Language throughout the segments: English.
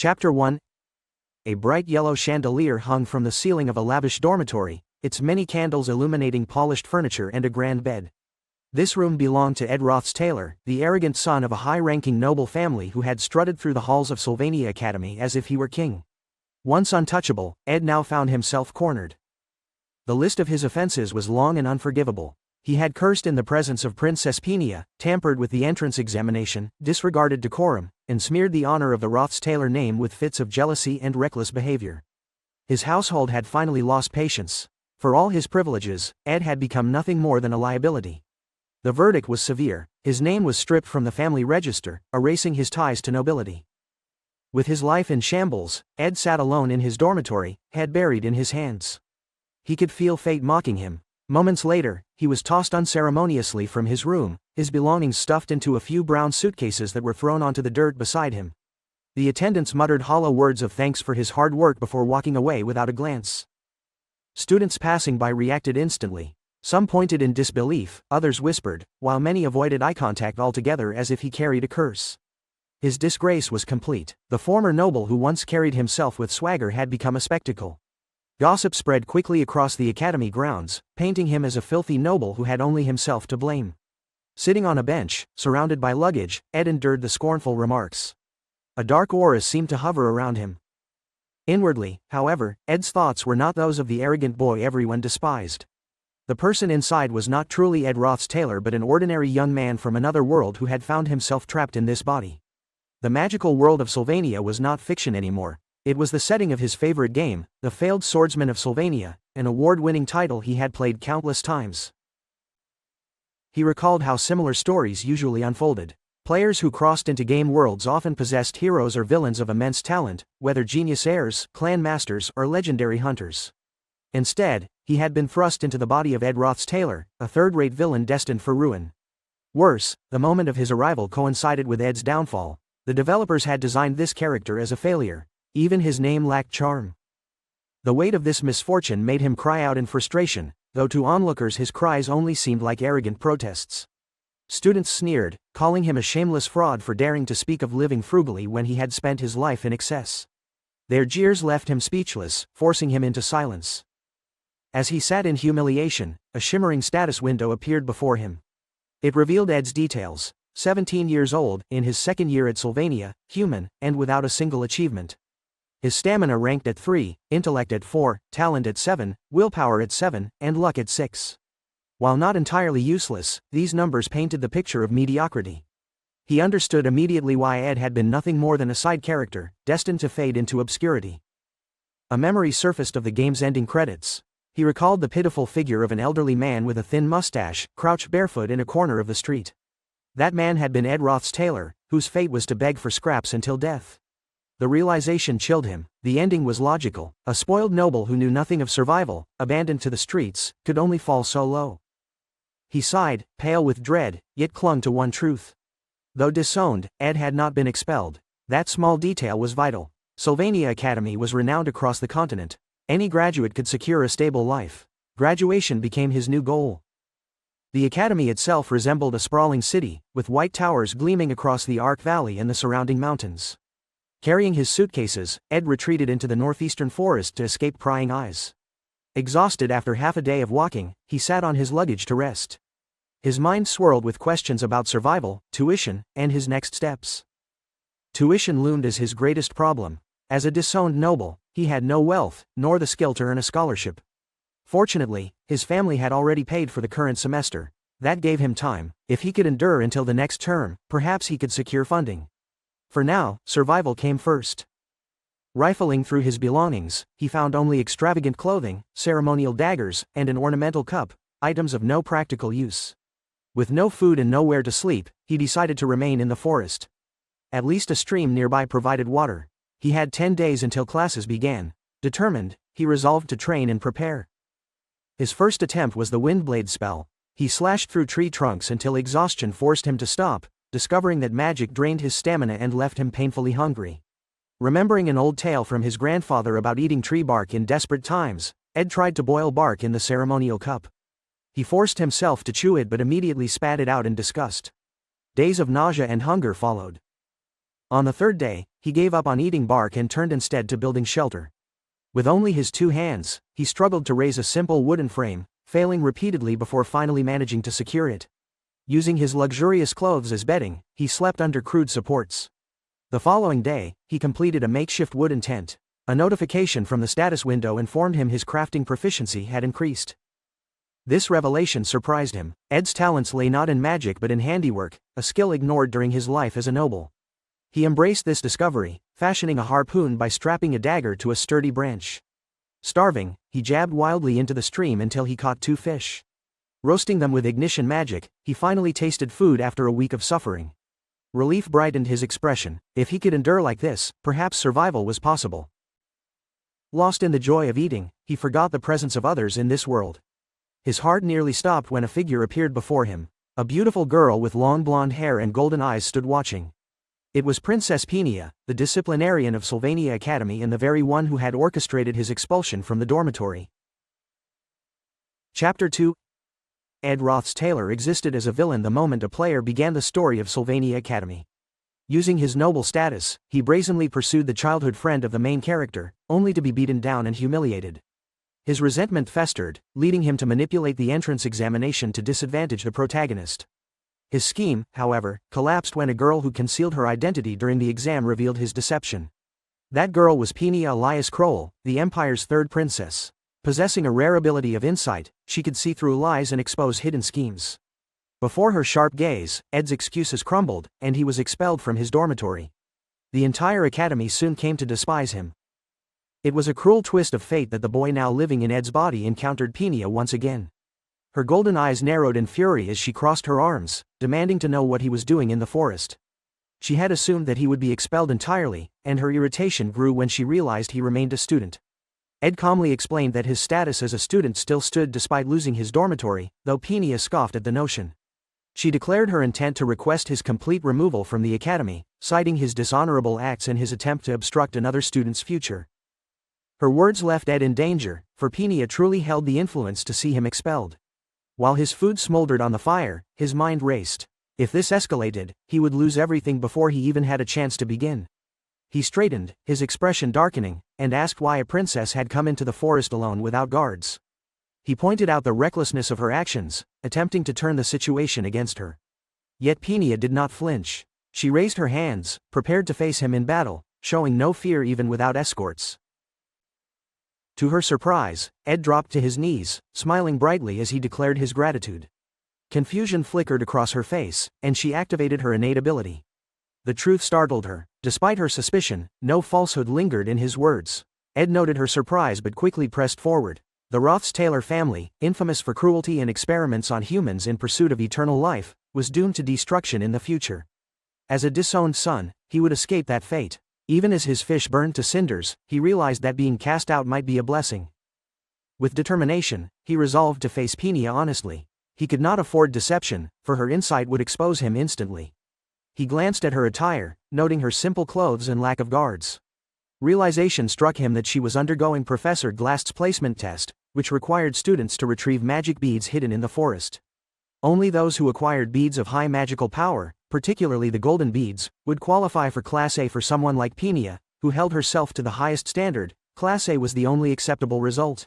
Chapter 1. A bright yellow chandelier hung from the ceiling of a lavish dormitory, its many candles illuminating polished furniture and a grand bed. This room belonged to Ed Roth's tailor, the arrogant son of a high-ranking noble family who had strutted through the halls of Sylvania Academy as if he were king. Once untouchable, Ed now found himself cornered. The list of his offenses was long and unforgivable. He had cursed in the presence of Princess Peenia, tampered with the entrance examination, disregarded decorum, and smeared the honor of the Roth's tailor name with fits of jealousy and reckless behavior. His household had finally lost patience. For all his privileges, Ed had become nothing more than a liability. The verdict was severe. His name was stripped from the family register, erasing his ties to nobility. With his life in shambles, Ed sat alone in his dormitory, head buried in his hands. He could feel fate mocking him. Moments later, he was tossed unceremoniously from his room, his belongings stuffed into a few brown suitcases that were thrown onto the dirt beside him. The attendants muttered hollow words of thanks for his hard work before walking away without a glance. Students passing by reacted instantly. Some pointed in disbelief, others whispered, while many avoided eye contact altogether as if he carried a curse. His disgrace was complete. The former noble who once carried himself with swagger had become a spectacle. Gossip spread quickly across the academy grounds, painting him as a filthy noble who had only himself to blame. Sitting on a bench, surrounded by luggage, Ed endured the scornful remarks. A dark aura seemed to hover around him. Inwardly, however, Ed's thoughts were not those of the arrogant boy everyone despised. The person inside was not truly Ed Roth's tailor but an ordinary young man from another world who had found himself trapped in this body. The magical world of Sylvania was not fiction anymore. It was the setting of his favorite game, The Failed Swordsman of Sylvania, an award-winning title he had played countless times. He recalled how similar stories usually unfolded. Players who crossed into game worlds often possessed heroes or villains of immense talent, whether genius heirs, clan masters, or legendary hunters. Instead, he had been thrust into the body of Ed Roth's tailor, a third-rate villain destined for ruin. Worse, the moment of his arrival coincided with Ed's downfall. The developers had designed this character as a failure. Even his name lacked charm. The weight of this misfortune made him cry out in frustration, though to onlookers his cries only seemed like arrogant protests. Students sneered, calling him a shameless fraud for daring to speak of living frugally when he had spent his life in excess. Their jeers left him speechless, forcing him into silence. As he sat in humiliation, a shimmering status window appeared before him. It revealed Ed's details: 17 years old, in his second year at Sylvania, human, and without a single achievement. His stamina ranked at 3, intellect at 4, talent at 7, willpower at 7, and luck at 6. While not entirely useless, these numbers painted the picture of mediocrity. He understood immediately why Ed had been nothing more than a side character, destined to fade into obscurity. A memory surfaced of the game's ending credits. He recalled the pitiful figure of an elderly man with a thin mustache, crouched barefoot in a corner of the street. That man had been Ed Roth's tailor, whose fate was to beg for scraps until death. The realization chilled him. The ending was logical. A spoiled noble who knew nothing of survival, abandoned to the streets, could only fall so low. He sighed, pale with dread, yet clung to one truth. Though disowned, Ed had not been expelled. That small detail was vital. Sylvania Academy was renowned across the continent. Any graduate could secure a stable life. Graduation became his new goal. The academy itself resembled a sprawling city, with white towers gleaming across the Ark Valley and the surrounding mountains. Carrying his suitcases, Ed retreated into the northeastern forest to escape prying eyes. Exhausted after half a day of walking, he sat on his luggage to rest. His mind swirled with questions about survival, tuition, and his next steps. Tuition loomed as his greatest problem. As a disowned noble, he had no wealth, nor the skill to earn a scholarship. Fortunately, his family had already paid for the current semester. That gave him time. If he could endure until the next term, perhaps he could secure funding. For now, survival came first. Rifling through his belongings, he found only extravagant clothing, ceremonial daggers, and an ornamental cup, items of no practical use. With no food and nowhere to sleep, he decided to remain in the forest. At least a stream nearby provided water. He had 10 days until classes began. Determined, he resolved to train and prepare. His first attempt was the Windblade spell. He slashed through tree trunks until exhaustion forced him to stop, discovering that magic drained his stamina and left him painfully hungry. Remembering an old tale from his grandfather about eating tree bark in desperate times, Ed tried to boil bark in the ceremonial cup. He forced himself to chew it but immediately spat it out in disgust. Days of nausea and hunger followed. On the third day, he gave up on eating bark and turned instead to building shelter. With only his 2 hands, he struggled to raise a simple wooden frame, failing repeatedly before finally managing to secure it. Using his luxurious clothes as bedding, he slept under crude supports. The following day, he completed a makeshift wooden tent. A notification from the status window informed him his crafting proficiency had increased. This revelation surprised him. Ed's talents lay not in magic but in handiwork, a skill ignored during his life as a noble. He embraced this discovery, fashioning a harpoon by strapping a dagger to a sturdy branch. Starving, he jabbed wildly into the stream until he caught 2 fish. Roasting them with ignition magic, he finally tasted food after a week of suffering. Relief brightened his expression. If he could endure like this, perhaps survival was possible. Lost in the joy of eating, he forgot the presence of others in this world. His heart nearly stopped when a figure appeared before him. A beautiful girl with long blonde hair and golden eyes stood watching. It was Princess Peenia, the disciplinarian of Sylvania Academy and the very one who had orchestrated his expulsion from the dormitory. Chapter 2. Ed Roth's tailor existed as a villain the moment a player began the story of Sylvania Academy. Using his noble status, he brazenly pursued the childhood friend of the main character, only to be beaten down and humiliated. His resentment festered, leading him to manipulate the entrance examination to disadvantage the protagonist. His scheme, however, collapsed when a girl who concealed her identity during the exam revealed his deception. That girl was Peenia Elias Kroll, the Empire's 3rd princess. Possessing a rare ability of insight, she could see through lies and expose hidden schemes. Before her sharp gaze, Ed's excuses crumbled, and he was expelled from his dormitory. The entire academy soon came to despise him. It was a cruel twist of fate that the boy now living in Ed's body encountered Peenia once again. Her golden eyes narrowed in fury as she crossed her arms, demanding to know what he was doing in the forest. She had assumed that he would be expelled entirely, and her irritation grew when she realized he remained a student. Ed calmly explained that his status as a student still stood despite losing his dormitory, though Peenia scoffed at the notion. She declared her intent to request his complete removal from the academy, citing his dishonorable acts and his attempt to obstruct another student's future. Her words left Ed in danger, for Peenia truly held the influence to see him expelled. While his food smoldered on the fire, his mind raced. If this escalated, he would lose everything before he even had a chance to begin. He straightened, his expression darkening, and asked why a princess had come into the forest alone without guards. He pointed out the recklessness of her actions, attempting to turn the situation against her. Yet Peenia did not flinch. She raised her hands, prepared to face him in battle, showing no fear even without escorts. To her surprise, Ed dropped to his knees, smiling brightly as he declared his gratitude. Confusion flickered across her face, and she activated her innate ability. The truth startled her. Despite her suspicion, no falsehood lingered in his words. Ed noted her surprise but quickly pressed forward. The Roth's Taylor family, infamous for cruelty and experiments on humans in pursuit of eternal life, was doomed to destruction in the future. As a disowned son, he would escape that fate. Even as his fish burned to cinders, he realized that being cast out might be a blessing. With determination, he resolved to face Peenia honestly. He could not afford deception, for her insight would expose him instantly. He glanced at her attire, noting her simple clothes and lack of guards. Realization struck him that she was undergoing Professor Glast's placement test, which required students to retrieve magic beads hidden in the forest. Only those who acquired beads of high magical power, particularly the golden beads, would qualify for Class A. For someone like Peenia, who held herself to the highest standard, Class A was the only acceptable result.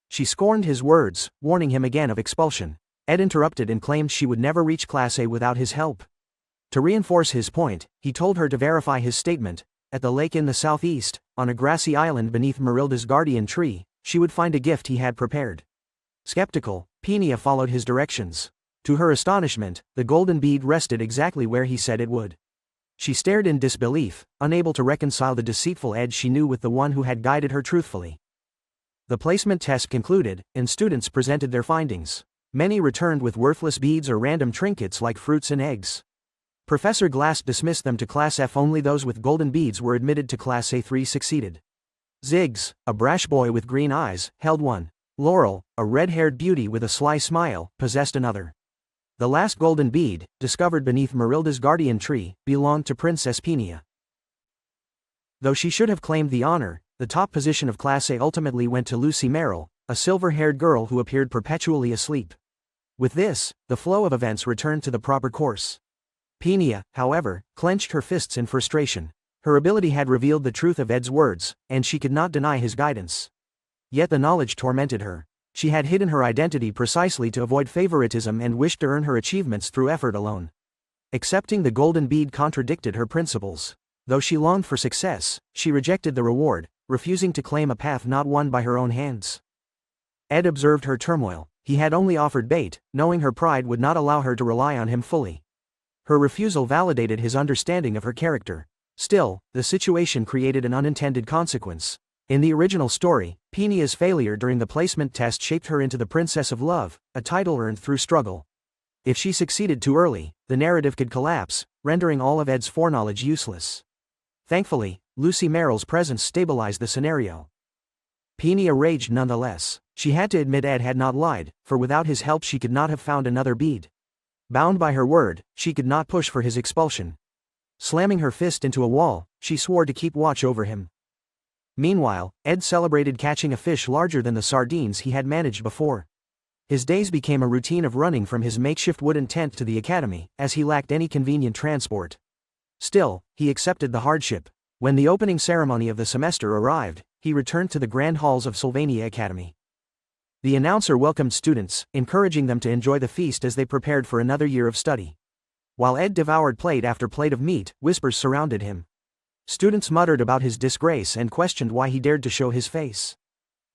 She scorned his words, warning him again of expulsion. Ed interrupted and claimed she would never reach Class A without his help. To reinforce his point, he told her to verify his statement. At the lake in the southeast, on a grassy island beneath Marilda's guardian tree, she would find a gift he had prepared. Skeptical, Peenia followed his directions. To her astonishment, the golden bead rested exactly where he said it would. She stared in disbelief, unable to reconcile the deceitful Ed she knew with the one who had guided her truthfully. The placement test concluded, and students presented their findings. Many returned with worthless beads or random trinkets like fruits and eggs. Professor Glast dismissed them to Class F. Only those with golden beads were admitted to Class A3 succeeded. Ziggs, a brash boy with green eyes, held one. Laurel, a red-haired beauty with a sly smile, possessed another. The last golden bead, discovered beneath Marilda's guardian tree, belonged to Princess Peenia. Though she should have claimed the honor, the top position of Class A ultimately went to Lucy Merrill, a silver-haired girl who appeared perpetually asleep. With this, the flow of events returned to the proper course. Peenia, however, clenched her fists in frustration. Her ability had revealed the truth of Ed's words, and she could not deny his guidance. Yet the knowledge tormented her. She had hidden her identity precisely to avoid favoritism and wished to earn her achievements through effort alone. Accepting the golden bead contradicted her principles. Though she longed for success, she rejected the reward, refusing to claim a path not won by her own hands. Ed observed her turmoil. He had only offered bait, knowing her pride would not allow her to rely on him fully. Her refusal validated his understanding of her character. Still, the situation created an unintended consequence. In the original story, Penia's failure during the placement test shaped her into the Princess of Love, a title earned through struggle. If she succeeded too early, the narrative could collapse, rendering all of Ed's foreknowledge useless. Thankfully, Lucy Merrill's presence stabilized the scenario. Penia raged nonetheless. She had to admit Ed had not lied, for without his help she could not have found another bead. Bound by her word, she could not push for his expulsion. Slamming her fist into a wall, she swore to keep watch over him. Meanwhile, Ed celebrated catching a fish larger than the sardines he had managed before. His days became a routine of running from his makeshift wooden tent to the academy, as he lacked any convenient transport. Still, he accepted the hardship. When the opening ceremony of the semester arrived, he returned to the grand halls of Sylvania Academy. The announcer welcomed students, encouraging them to enjoy the feast as they prepared for another year of study. While Ed devoured plate after plate of meat, whispers surrounded him. Students muttered about his disgrace and questioned why he dared to show his face.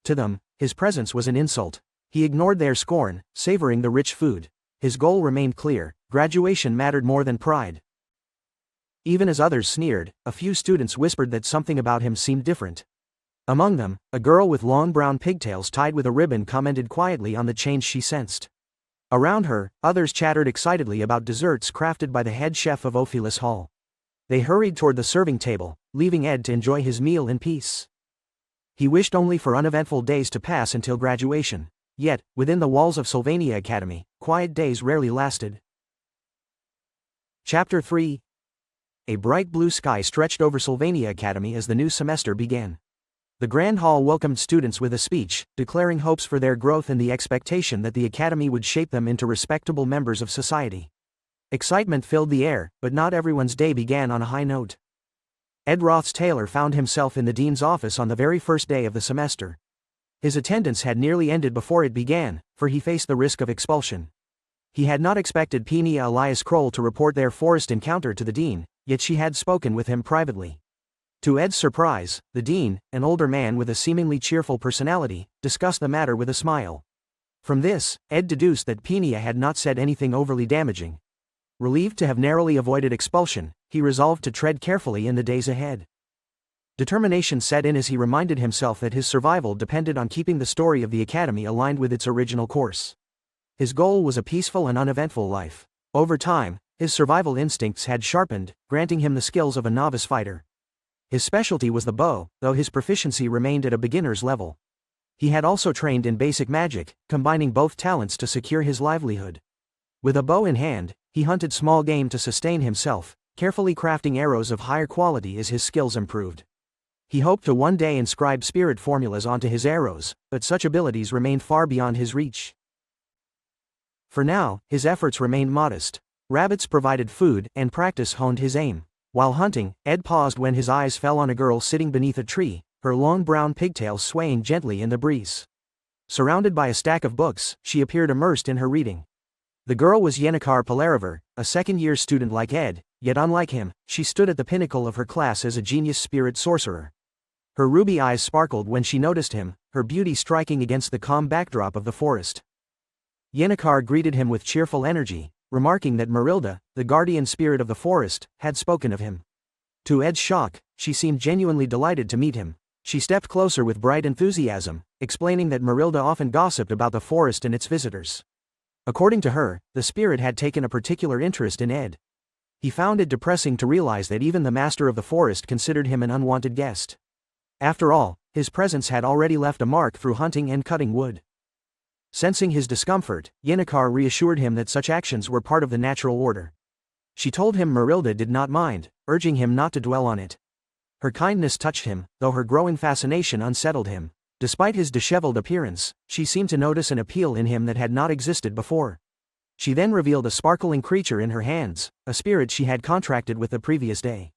To them, his presence was an insult. He ignored their scorn, savoring the rich food. His goal remained clear: graduation mattered more than pride. Even as others sneered, a few students whispered that something about him seemed different. Among them, a girl with long brown pigtails tied with a ribbon commented quietly on the change she sensed. Around her, others chattered excitedly about desserts crafted by the head chef of Ophelis Hall. They hurried toward the serving table, leaving Ed to enjoy his meal in peace. He wished only for uneventful days to pass until graduation. Yet, within the walls of Sylvania Academy, quiet days rarely lasted. Chapter 3. A bright blue sky stretched over Sylvania Academy as the new semester began. The Grand Hall welcomed students with a speech, declaring hopes for their growth and the expectation that the academy would shape them into respectable members of society. Excitement filled the air, but not everyone's day began on a high note. Ed Roths-Taylor found himself in the dean's office on the very first day of the semester. His attendance had nearly ended before it began, for he faced the risk of expulsion. He had not expected Penia Elias Kroll to report their forest encounter to the dean, yet she had spoken with him privately. To Ed's surprise, the dean, an older man with a seemingly cheerful personality, discussed the matter with a smile. From this, Ed deduced that Penia had not said anything overly damaging. Relieved to have narrowly avoided expulsion, he resolved to tread carefully in the days ahead. Determination set in as he reminded himself that his survival depended on keeping the story of the academy aligned with its original course. His goal was a peaceful and uneventful life. Over time, his survival instincts had sharpened, granting him the skills of a novice fighter. His specialty was the bow, though his proficiency remained at a beginner's level. He had also trained in basic magic, combining both talents to secure his livelihood. With a bow in hand, he hunted small game to sustain himself, carefully crafting arrows of higher quality as his skills improved. He hoped to one day inscribe spirit formulas onto his arrows, but such abilities remained far beyond his reach. For now, his efforts remained modest. Rabbits provided food, and practice honed his aim. While hunting, Ed paused when his eyes fell on a girl sitting beneath a tree, her long brown pigtails swaying gently in the breeze. Surrounded by a stack of books, she appeared immersed in her reading. The girl was Yennecar Polariver, a second-year student like Ed, yet unlike him, she stood at the pinnacle of her class as a genius spirit sorcerer. Her ruby eyes sparkled when she noticed him, her beauty striking against the calm backdrop of the forest. Yennecar greeted him with cheerful energy, remarking that Marilda, the guardian spirit of the forest, had spoken of him. To Ed's shock, she seemed genuinely delighted to meet him. She stepped closer with bright enthusiasm, explaining that Marilda often gossiped about the forest and its visitors. According to her, the spirit had taken a particular interest in Ed. He found it depressing to realize that even the master of the forest considered him an unwanted guest. After all, his presence had already left a mark through hunting and cutting wood. Sensing his discomfort, Yennecar reassured him that such actions were part of the natural order. She told him Marilda did not mind, urging him not to dwell on it. Her kindness touched him, though her growing fascination unsettled him. Despite his disheveled appearance, she seemed to notice an appeal in him that had not existed before. She then revealed a sparkling creature in her hands, a spirit she had contracted with the previous day.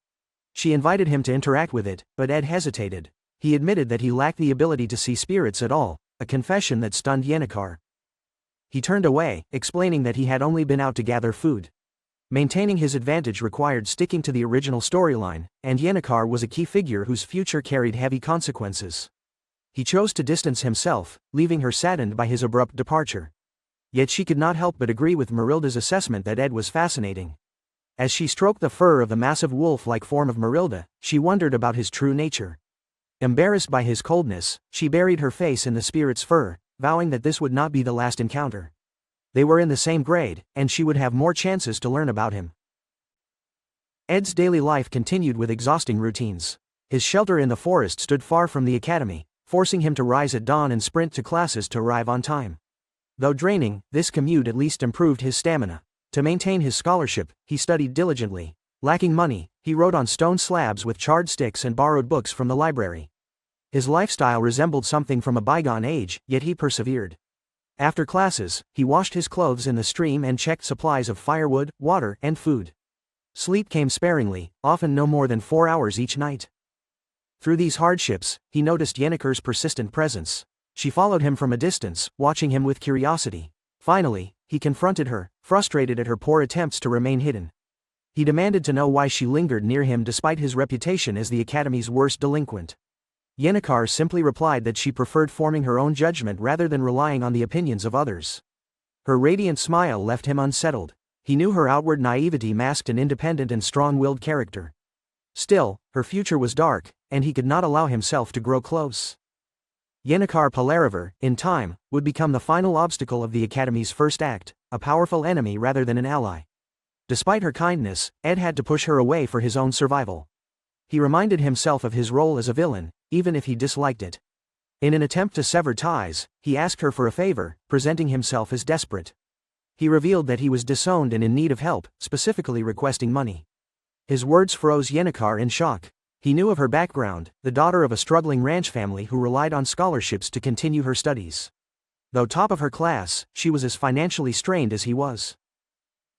She invited him to interact with it, but Ed hesitated. He admitted that he lacked the ability to see spirits at all, a confession that stunned Yennecar. He turned away, explaining that he had only been out to gather food. Maintaining his advantage required sticking to the original storyline, and Yennecar was a key figure whose future carried heavy consequences. He chose to distance himself, leaving her saddened by his abrupt departure. Yet she could not help but agree with Merilda's assessment that Ed was fascinating. As she stroked the fur of the massive wolf-like form of Merilda, she wondered about his true nature. Embarrassed by his coldness, she buried her face in the spirit's fur, vowing that this would not be the last encounter. They were in the same grade, and she would have more chances to learn about him. Ed's daily life continued with exhausting routines. His shelter in the forest stood far from the academy, forcing him to rise at dawn and sprint to classes to arrive on time. Though draining, this commute at least improved his stamina. To maintain his scholarship, he studied diligently. Lacking money, he wrote on stone slabs with charred sticks and borrowed books from the library. His lifestyle resembled something from a bygone age, yet he persevered. After classes, he washed his clothes in the stream and checked supplies of firewood, water, and food. Sleep came sparingly, often no more than 4 hours each night. Through these hardships, he noticed Yennecar's persistent presence. She followed him from a distance, watching him with curiosity. Finally, he confronted her, frustrated at her poor attempts to remain hidden. He demanded to know why she lingered near him despite his reputation as the academy's worst delinquent. Yennecar simply replied that she preferred forming her own judgment rather than relying on the opinions of others. Her radiant smile left him unsettled. He knew her outward naivety masked an independent and strong-willed character. Still, her future was dark, and he could not allow himself to grow close. Yennecar Palariver, in time, would become the final obstacle of the Academy's first act, a powerful enemy rather than an ally. Despite her kindness, Ed had to push her away for his own survival. He reminded himself of his role as a villain, even if he disliked it. In an attempt to sever ties, he asked her for a favor, presenting himself as desperate. He revealed that he was disowned and in need of help, specifically requesting money. His words froze Yennecar in shock. He knew of her background, the daughter of a struggling ranch family who relied on scholarships to continue her studies. Though top of her class, she was as financially strained as he was.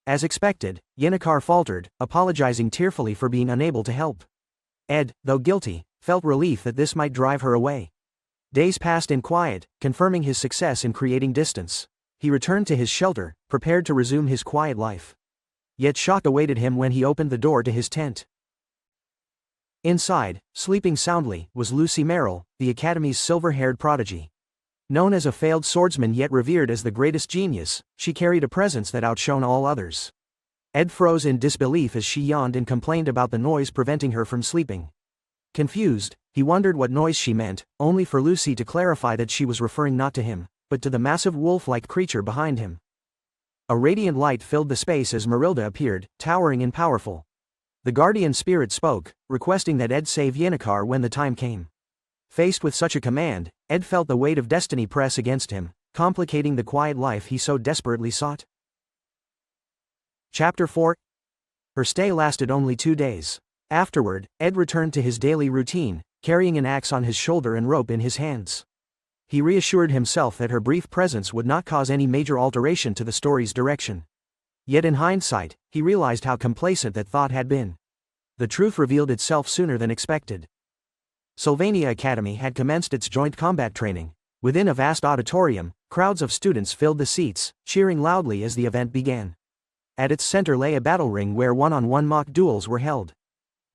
As expected, Yennecar faltered, apologizing tearfully for being unable to help. Ed, though guilty, felt relief that this might drive her away. Days passed in quiet, confirming his success in creating distance. He returned to his shelter, prepared to resume his quiet life. Yet shock awaited him when he opened the door to his tent. Inside, sleeping soundly, was Lucy Merrill, the Academy's silver-haired prodigy. Known as a failed swordsman yet revered as the greatest genius, she carried a presence that outshone all others. Ed froze in disbelief as she yawned and complained about the noise preventing her from sleeping. Confused, he wondered what noise she meant, only for Lucy to clarify that she was referring not to him, but to the massive wolf-like creature behind him. A radiant light filled the space as Merilda appeared, towering and powerful. The guardian spirit spoke, requesting that Ed save Yennecar when the time came. Faced with such a command, Ed felt the weight of destiny press against him, complicating the quiet life he so desperately sought. Chapter 4. Her stay lasted only 2 days. Afterward, Ed returned to his daily routine, carrying an axe on his shoulder and rope in his hands. He reassured himself that her brief presence would not cause any major alteration to the story's direction. Yet in hindsight, he realized how complacent that thought had been. The truth revealed itself sooner than expected. Sylvania Academy had commenced its joint combat training. Within a vast auditorium, crowds of students filled the seats, cheering loudly as the event began. At its center lay a battle ring where one-on-one mock duels were held.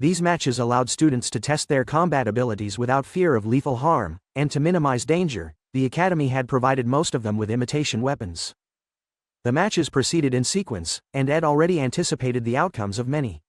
These matches allowed students to test their combat abilities without fear of lethal harm, and to minimize danger, the Academy had provided most of them with imitation weapons. The matches proceeded in sequence, and Ed already anticipated the outcomes of many.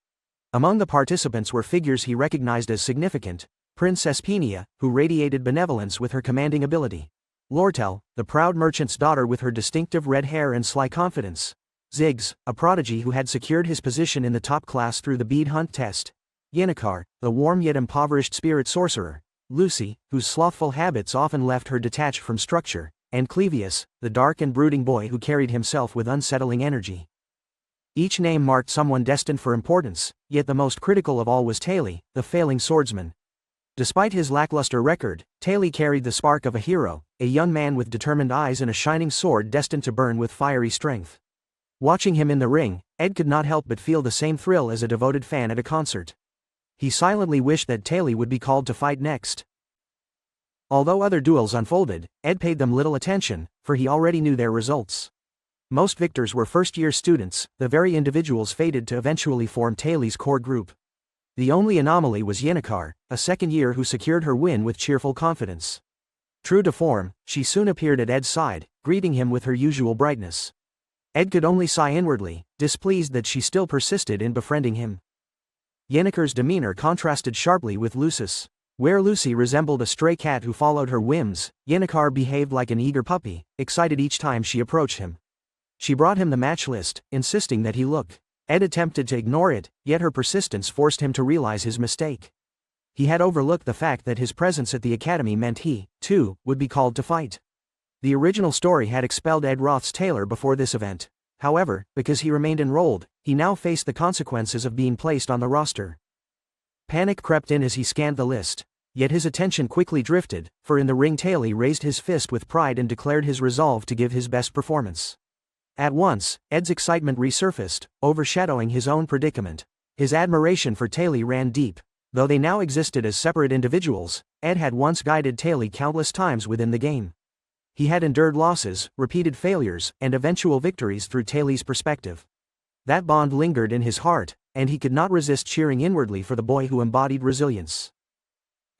Among the participants were figures he recognized as significant: Princess Penia, who radiated benevolence with her commanding ability; Lortel, the proud merchant's daughter with her distinctive red hair and sly confidence; Ziggs, a prodigy who had secured his position in the top class through the bead hunt test; Yennecar, the warm yet impoverished spirit sorcerer; Lucy, whose slothful habits often left her detached from structure; and Clevius, the dark and brooding boy who carried himself with unsettling energy. Each name marked someone destined for importance, yet the most critical of all was Taily, the failing swordsman. Despite his lackluster record, Taily carried the spark of a hero, a young man with determined eyes and a shining sword destined to burn with fiery strength. Watching him in the ring, Ed could not help but feel the same thrill as a devoted fan at a concert. He silently wished that Taylor would be called to fight next. Although other duels unfolded, Ed paid them little attention, for he already knew their results. Most victors were first-year students, the very individuals fated to eventually form Taylor's core group. The only anomaly was Yennecar, a second year who secured her win with cheerful confidence. True to form, she soon appeared at Ed's side, greeting him with her usual brightness. Ed could only sigh inwardly, displeased that she still persisted in befriending him. Yennecar's demeanor contrasted sharply with Lucy's. Where Lucy resembled a stray cat who followed her whims, Yennecar behaved like an eager puppy, excited each time she approached him. She brought him the match list, insisting that he look. Ed attempted to ignore it, yet her persistence forced him to realize his mistake. He had overlooked the fact that his presence at the academy meant he, too, would be called to fight. The original story had expelled Ed Roth's Taylor before this event. However, because he remained enrolled, he now faced the consequences of being placed on the roster. Panic crept in as he scanned the list. Yet his attention quickly drifted, for in the ring Taylor raised his fist with pride and declared his resolve to give his best performance. At once, Ed's excitement resurfaced, overshadowing his own predicament. His admiration for Taylor ran deep. Though they now existed as separate individuals, Ed had once guided Taylor countless times within the game. He had endured losses, repeated failures, and eventual victories through Taylor's perspective. That bond lingered in his heart, and he could not resist cheering inwardly for the boy who embodied resilience.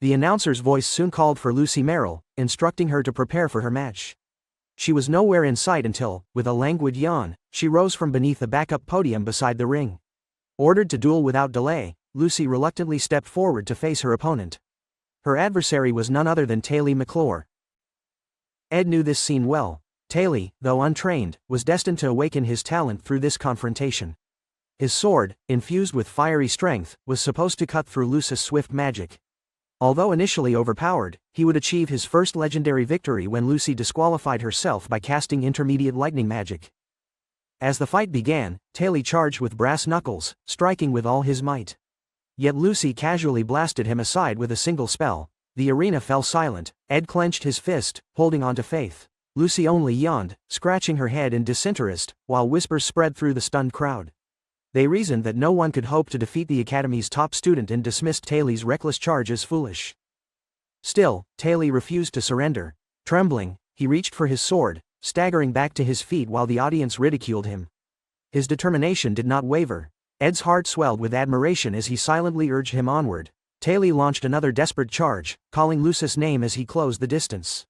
The announcer's voice soon called for Lucy Merrill, instructing her to prepare for her match. She was nowhere in sight until, with a languid yawn, she rose from beneath the backup podium beside the ring. Ordered to duel without delay, Lucy reluctantly stepped forward to face her opponent. Her adversary was none other than Taylor McClure. Ed knew this scene well. Taylor, though untrained, was destined to awaken his talent through this confrontation. His sword, infused with fiery strength, was supposed to cut through Lucy's swift magic. Although initially overpowered, he would achieve his first legendary victory when Lucy disqualified herself by casting intermediate lightning magic. As the fight began, Taylor charged with brass knuckles, striking with all his might. Yet Lucy casually blasted him aside with a single spell. The arena fell silent. Ed clenched his fist, holding on to faith. Lucy only yawned, scratching her head in disinterest, while whispers spread through the stunned crowd. They reasoned that no one could hope to defeat the academy's top student and dismissed Taylor's reckless charge as foolish. Still, Taylor refused to surrender. Trembling, he reached for his sword, staggering back to his feet while the audience ridiculed him. His determination did not waver. Ed's heart swelled with admiration as he silently urged him onward. Taylor launched another desperate charge, calling Lucy's name as he closed the distance.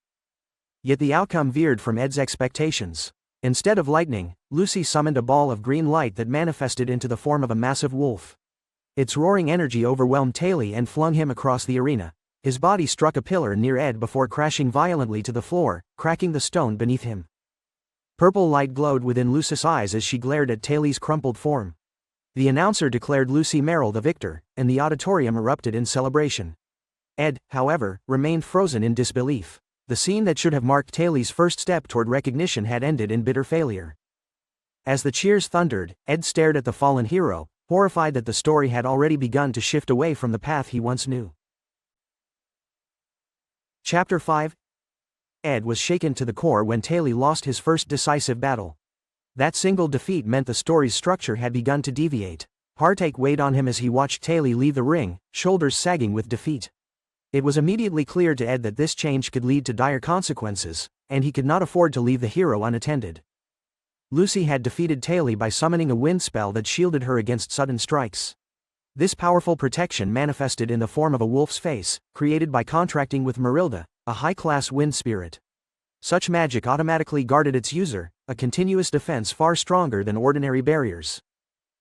Yet the outcome veered from Ed's expectations. Instead of lightning, Lucy summoned a ball of green light that manifested into the form of a massive wolf. Its roaring energy overwhelmed Taylor and flung him across the arena. His body struck a pillar near Ed before crashing violently to the floor, cracking the stone beneath him. Purple light glowed within Lucy's eyes as she glared at Taylor's crumpled form. The announcer declared Lucy Merrill the victor, and the auditorium erupted in celebration. Ed, however, remained frozen in disbelief. The scene that should have marked Taylor's first step toward recognition had ended in bitter failure. As the cheers thundered, Ed stared at the fallen hero, horrified that the story had already begun to shift away from the path he once knew. Chapter 5. Ed was shaken to the core when Taylor lost his first decisive battle. That single defeat meant the story's structure had begun to deviate. Heartache weighed on him as he watched Taylor leave the ring, shoulders sagging with defeat. It was immediately clear to Ed that this change could lead to dire consequences, and he could not afford to leave the hero unattended. Lucy had defeated Taylor by summoning a wind spell that shielded her against sudden strikes. This powerful protection manifested in the form of a wolf's face, created by contracting with Merilda, a high-class wind spirit. Such magic automatically guarded its user, a continuous defense far stronger than ordinary barriers.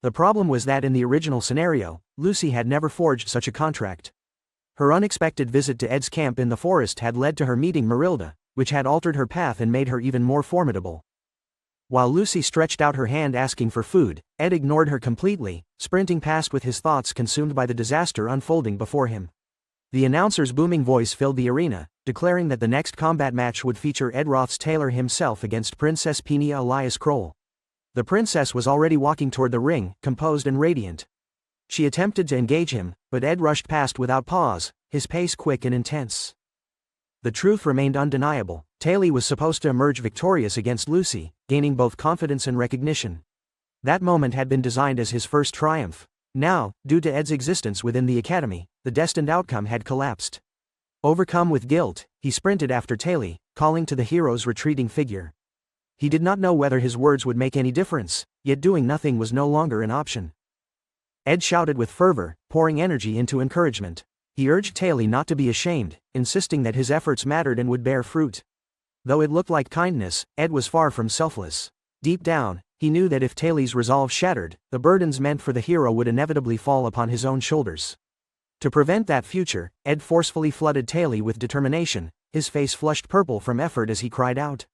The problem was that in the original scenario, Lucy had never forged such a contract. Her unexpected visit to Ed's camp in the forest had led to her meeting Merilda, which had altered her path and made her even more formidable. While Lucy stretched out her hand asking for food, Ed ignored her completely, sprinting past with his thoughts consumed by the disaster unfolding before him. The announcer's booming voice filled the arena, declaring that the next combat match would feature Ed Roth's Taylor himself against Princess Peenia Elias Kroll. The princess was already walking toward the ring, composed and radiant. She attempted to engage him, but Ed rushed past without pause, his pace quick and intense. The truth remained undeniable. Taylor was supposed to emerge victorious against Lucy, gaining both confidence and recognition. That moment had been designed as his first triumph. Now, due to Ed's existence within the academy, the destined outcome had collapsed. Overcome with guilt, he sprinted after Taylor, calling to the hero's retreating figure. He did not know whether his words would make any difference, yet doing nothing was no longer an option. Ed shouted with fervor, pouring energy into encouragement. He urged Taylor not to be ashamed, insisting that his efforts mattered and would bear fruit. Though it looked like kindness, Ed was far from selfless. Deep down, he knew that if Taylor's resolve shattered, the burdens meant for the hero would inevitably fall upon his own shoulders. To prevent that future, Ed forcefully flooded Taylor with determination, his face flushed purple from effort as he cried out.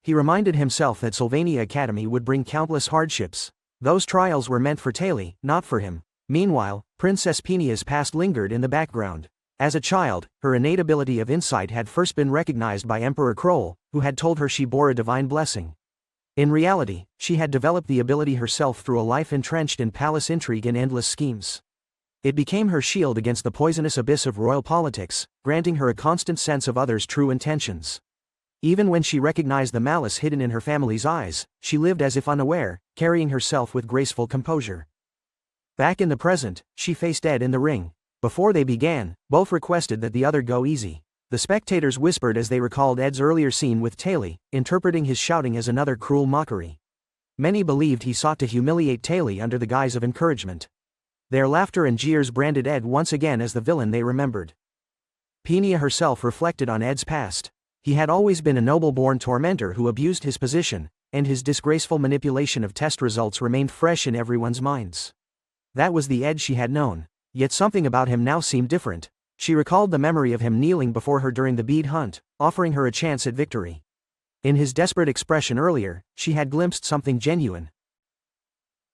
He reminded himself that Sylvania Academy would bring countless hardships. Those trials were meant for Taylor, not for him. Meanwhile, Princess Penia's past lingered in the background. As a child, her innate ability of insight had first been recognized by Emperor Kroll, who had told her she bore a divine blessing. In reality, she had developed the ability herself through a life entrenched in palace intrigue and endless schemes. It became her shield against the poisonous abyss of royal politics, granting her a constant sense of others' true intentions. Even when she recognized the malice hidden in her family's eyes, she lived as if unaware, carrying herself with graceful composure. Back in the present, she faced Ed in the ring. Before they began, both requested that the other go easy. The spectators whispered as they recalled Ed's earlier scene with Taylor, interpreting his shouting as another cruel mockery. Many believed he sought to humiliate Taylor under the guise of encouragement. Their laughter and jeers branded Ed once again as the villain they remembered. Penia herself reflected on Ed's past. He had always been a noble-born tormentor who abused his position, and his disgraceful manipulation of test results remained fresh in everyone's minds. That was the Ed she had known. Yet something about him now seemed different. She recalled the memory of him kneeling before her during the bead hunt, offering her a chance at victory. In his desperate expression earlier, she had glimpsed something genuine.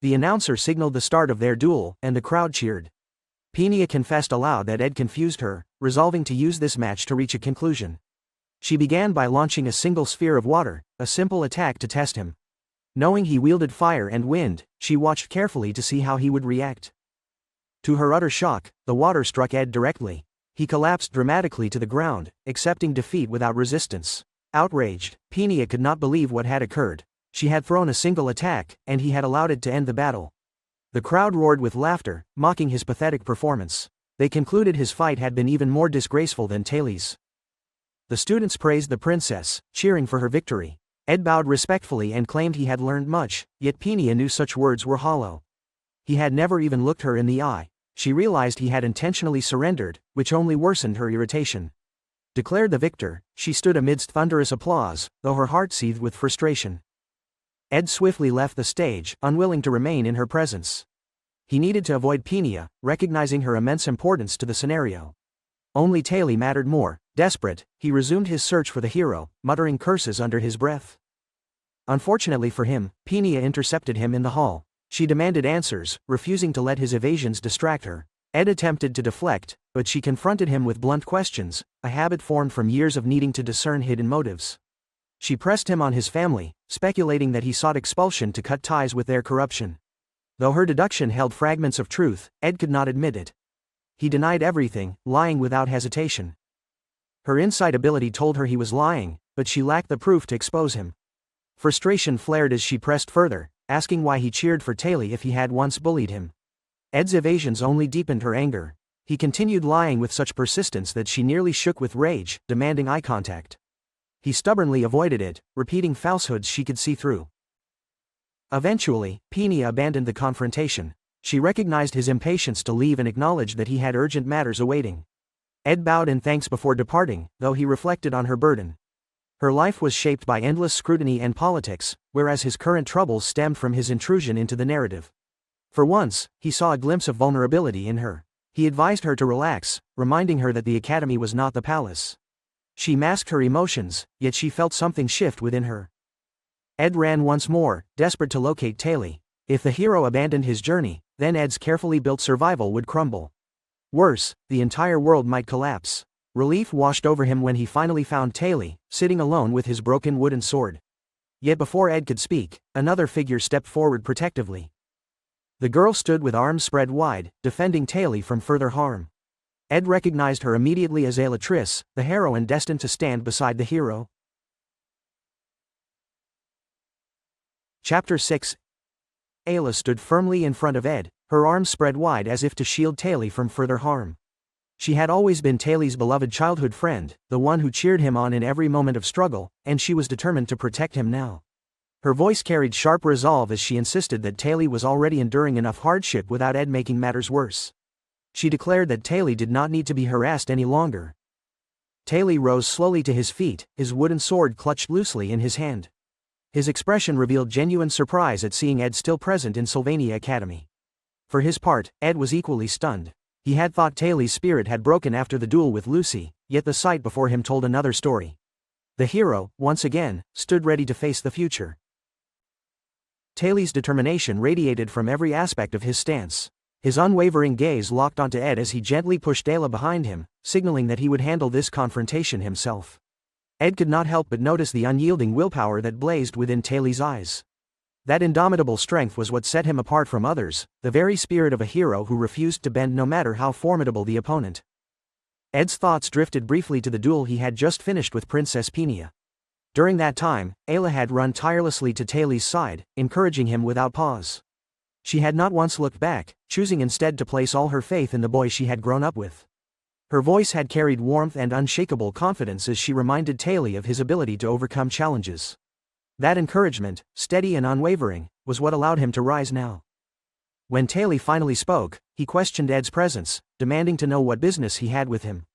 The announcer signaled the start of their duel, and the crowd cheered. Penia confessed aloud that Ed confused her, resolving to use this match to reach a conclusion. She began by launching a single sphere of water, a simple attack to test him. Knowing he wielded fire and wind, she watched carefully to see how he would react. To her utter shock, the water struck Ed directly. He collapsed dramatically to the ground, accepting defeat without resistance. Outraged, Penia could not believe what had occurred. She had thrown a single attack, and he had allowed it to end the battle. The crowd roared with laughter, mocking his pathetic performance. They concluded his fight had been even more disgraceful than Taylor's. The students praised the princess, cheering for her victory. Ed bowed respectfully and claimed he had learned much, yet Penia knew such words were hollow. He had never even looked her in the eye. She realized he had intentionally surrendered, which only worsened her irritation. Declared the victor, she stood amidst thunderous applause, though her heart seethed with frustration. Ed swiftly left the stage, unwilling to remain in her presence. He needed to avoid Penia, recognizing her immense importance to the scenario. Only Taylor mattered more. Desperate, he resumed his search for the hero, muttering curses under his breath. Unfortunately for him, Penia intercepted him in the hall. She demanded answers, refusing to let his evasions distract her. Ed attempted to deflect, but she confronted him with blunt questions, a habit formed from years of needing to discern hidden motives. She pressed him on his family, speculating that he sought expulsion to cut ties with their corruption. Though her deduction held fragments of truth, Ed could not admit it. He denied everything, lying without hesitation. Her insight ability told her he was lying, but she lacked the proof to expose him. Frustration flared as she pressed further, asking why he cheered for Taylor if he had once bullied him. Ed's evasions only deepened her anger. He continued lying with such persistence that she nearly shook with rage, demanding eye contact. He stubbornly avoided it, repeating falsehoods she could see through. Eventually, Penia abandoned the confrontation. She recognized his impatience to leave and acknowledged that he had urgent matters awaiting. Ed bowed in thanks before departing, though he reflected on her burden. Her life was shaped by endless scrutiny and politics, whereas his current troubles stemmed from his intrusion into the narrative. For once, he saw a glimpse of vulnerability in her. He advised her to relax, reminding her that the academy was not the palace. She masked her emotions, yet she felt something shift within her. Ed ran once more, desperate to locate Taylor. If the hero abandoned his journey, then Ed's carefully built survival would crumble. Worse, the entire world might collapse. Relief washed over him when he finally found Taylor, sitting alone with his broken wooden sword. Yet before Ed could speak, another figure stepped forward protectively. The girl stood with arms spread wide, defending Taylor from further harm. Ed recognized her immediately as Ayla, the heroine destined to stand beside the hero. Chapter 6. Ayla stood firmly in front of Ed, Her arms spread wide as if to shield Taylor from further harm. She had always been Taylor's beloved childhood friend, the one who cheered him on in every moment of struggle, and she was determined to protect him now. Her voice carried sharp resolve as she insisted that Taylor was already enduring enough hardship without Ed making matters worse. She declared that Taylor did not need to be harassed any longer. Taylor rose slowly to his feet, his wooden sword clutched loosely in his hand. His expression revealed genuine surprise at seeing Ed still present in Sylvania Academy. For his part, Ed was equally stunned. He had thought Taylor's spirit had broken after the duel with Lucy, yet the sight before him told another story. The hero, once again, stood ready to face the future. Taylor's determination radiated from every aspect of his stance. His unwavering gaze locked onto Ed as he gently pushed Ayla behind him, signaling that he would handle this confrontation himself. Ed could not help but notice the unyielding willpower that blazed within Taylor's eyes. That indomitable strength was what set him apart from others, the very spirit of a hero who refused to bend no matter how formidable the opponent. Ed's thoughts drifted briefly to the duel he had just finished with Princess Peenia. During that time, Ayla had run tirelessly to Taylor's side, encouraging him without pause. She had not once looked back, choosing instead to place all her faith in the boy she had grown up with. Her voice had carried warmth and unshakable confidence as she reminded Taylor of his ability to overcome challenges. That encouragement, steady and unwavering, was what allowed him to rise now. When Taylor finally spoke, he questioned Ed's presence, demanding to know what business he had with him.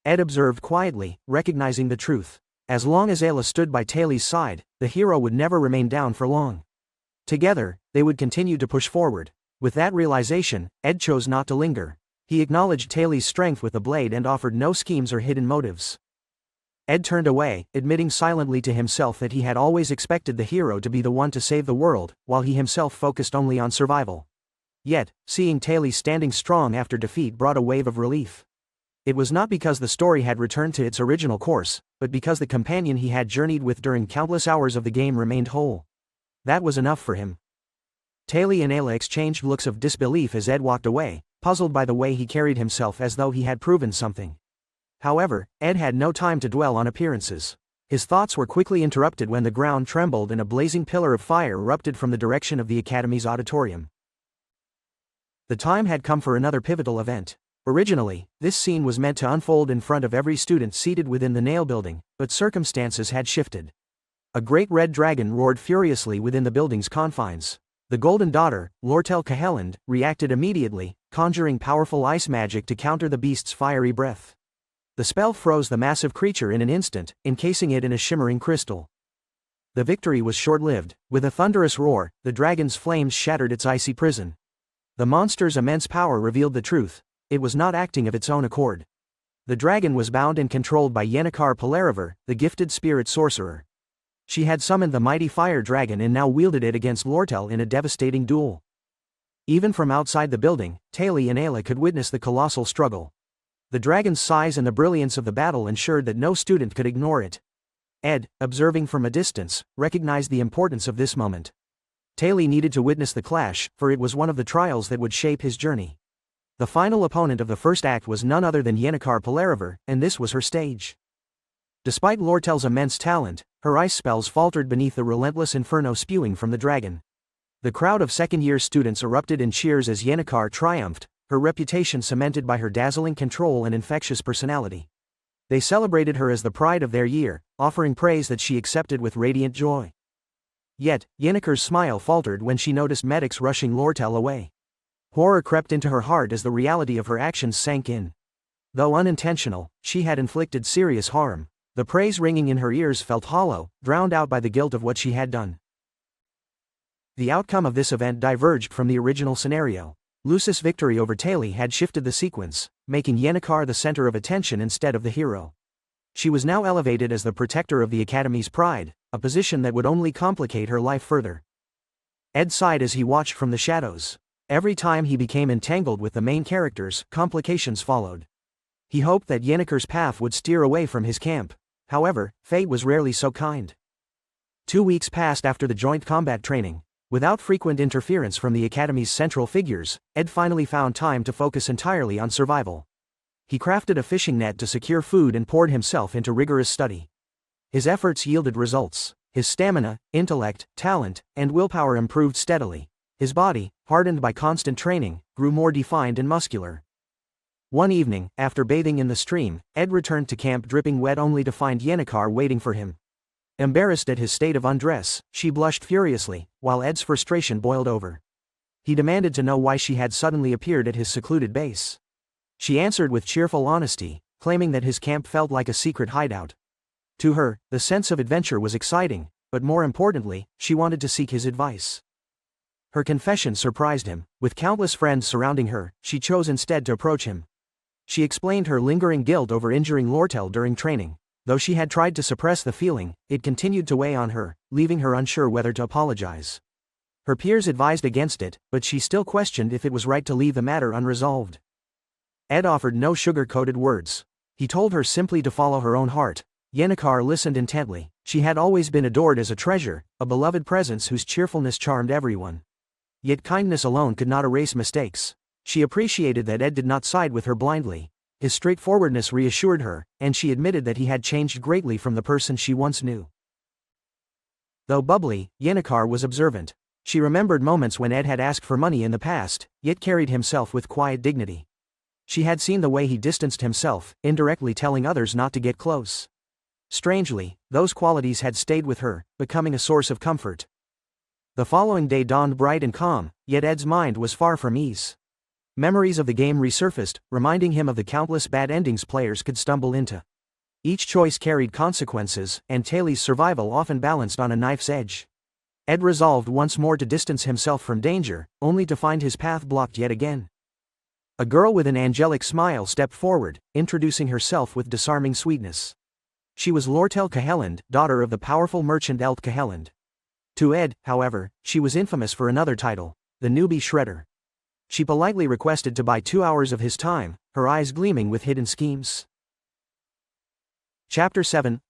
Ed observed quietly, recognizing the truth. As long as Ayla stood by Taylor's side, the hero would never remain down for long. Together, they would continue to push forward. With that realization, Ed chose not to linger. He acknowledged Taylor's strength with the blade and offered no schemes or hidden motives. Ed turned away, admitting silently to himself that he had always expected the hero to be the one to save the world, while he himself focused only on survival. Yet, seeing Taylor standing strong after defeat brought a wave of relief. It was not because the story had returned to its original course, but because the companion he had journeyed with during countless hours of the game remained whole. That was enough for him. Taylor and Ayla exchanged looks of disbelief as Ed walked away, puzzled by the way he carried himself as though he had proven something. However, Ed had no time to dwell on appearances. His thoughts were quickly interrupted when the ground trembled and a blazing pillar of fire erupted from the direction of the Academy's auditorium. The time had come for another pivotal event. Originally, this scene was meant to unfold in front of every student seated within the Nail Building, but circumstances had shifted. A great red dragon roared furiously within the building's confines. The Golden Daughter, Lortel Cahelland, reacted immediately, conjuring powerful ice magic to counter the beast's fiery breath. The spell froze the massive creature in an instant, encasing it in a shimmering crystal. The victory was short-lived. With a thunderous roar, the dragon's flames shattered its icy prison. The monster's immense power revealed the truth. It was not acting of its own accord. The dragon was bound and controlled by Yennecar Polariver, the gifted spirit sorcerer. She had summoned the mighty fire dragon and now wielded it against Lortel in a devastating duel. Even from outside the building, Taylor and Ayla could witness the colossal struggle. The dragon's size and the brilliance of the battle ensured that no student could ignore it. Ed, observing from a distance, recognized the importance of this moment. Taylor needed to witness the clash, for it was one of the trials that would shape his journey. The final opponent of the first act was none other than Yennecar Polariver, and this was her stage. Despite Lortel's immense talent, her ice spells faltered beneath the relentless inferno spewing from the dragon. The crowd of second-year students erupted in cheers as Yennecar triumphed, her reputation cemented by her dazzling control and infectious personality. They celebrated her as the pride of their year, offering praise that she accepted with radiant joy. Yet, Yennecar's smile faltered when she noticed medics rushing Lortel away. Horror crept into her heart as the reality of her actions sank in. Though unintentional, she had inflicted serious harm. The praise ringing in her ears felt hollow, drowned out by the guilt of what she had done. The outcome of this event diverged from the original scenario. Lucy's victory over Taylor had shifted the sequence, making Yennecar the center of attention instead of the hero. She was now elevated as the protector of the Academy's pride, a position that would only complicate her life further. Ed sighed as he watched from the shadows. Every time he became entangled with the main characters, complications followed. He hoped that Yennecar's path would steer away from his camp. However, fate was rarely so kind. 2 weeks passed after the joint combat training. Without frequent interference from the Academy's central figures, Ed finally found time to focus entirely on survival. He crafted a fishing net to secure food and poured himself into rigorous study. His efforts yielded results. His stamina, intellect, talent, and willpower improved steadily. His body, hardened by constant training, grew more defined and muscular. One evening, after bathing in the stream, Ed returned to camp dripping wet only to find Yennecar waiting for him. Embarrassed at his state of undress, she blushed furiously, while Ed's frustration boiled over. He demanded to know why she had suddenly appeared at his secluded base. She answered with cheerful honesty, claiming that his camp felt like a secret hideout. To her, the sense of adventure was exciting, but more importantly, she wanted to seek his advice. Her confession surprised him. With countless friends surrounding her, she chose instead to approach him. She explained her lingering guilt over injuring Lortel during training. Though she had tried to suppress the feeling, it continued to weigh on her, leaving her unsure whether to apologize. Her peers advised against it, but she still questioned if it was right to leave the matter unresolved. Ed offered no sugar-coated words. He told her simply to follow her own heart. Yennecar listened intently. She had always been adored as a treasure, a beloved presence whose cheerfulness charmed everyone. Yet kindness alone could not erase mistakes. She appreciated that Ed did not side with her blindly. His straightforwardness reassured her, and she admitted that he had changed greatly from the person she once knew. Though bubbly, Yennecar was observant. She remembered moments when Ed had asked for money in the past, yet carried himself with quiet dignity. She had seen the way he distanced himself, indirectly telling others not to get close. Strangely, those qualities had stayed with her, becoming a source of comfort. The following day dawned bright and calm, yet Ed's mind was far from ease. Memories of the game resurfaced, reminding him of the countless bad endings players could stumble into. Each choice carried consequences, and Tally's survival often balanced on a knife's edge. Ed resolved once more to distance himself from danger, only to find his path blocked yet again. A girl with an angelic smile stepped forward, introducing herself with disarming sweetness. She was Lortel Cahelland, daughter of the powerful merchant Elt Cahelland. To Ed, however, she was infamous for another title, the newbie Shredder. She politely requested to buy 2 hours of his time, her eyes gleaming with hidden schemes. Chapter 7.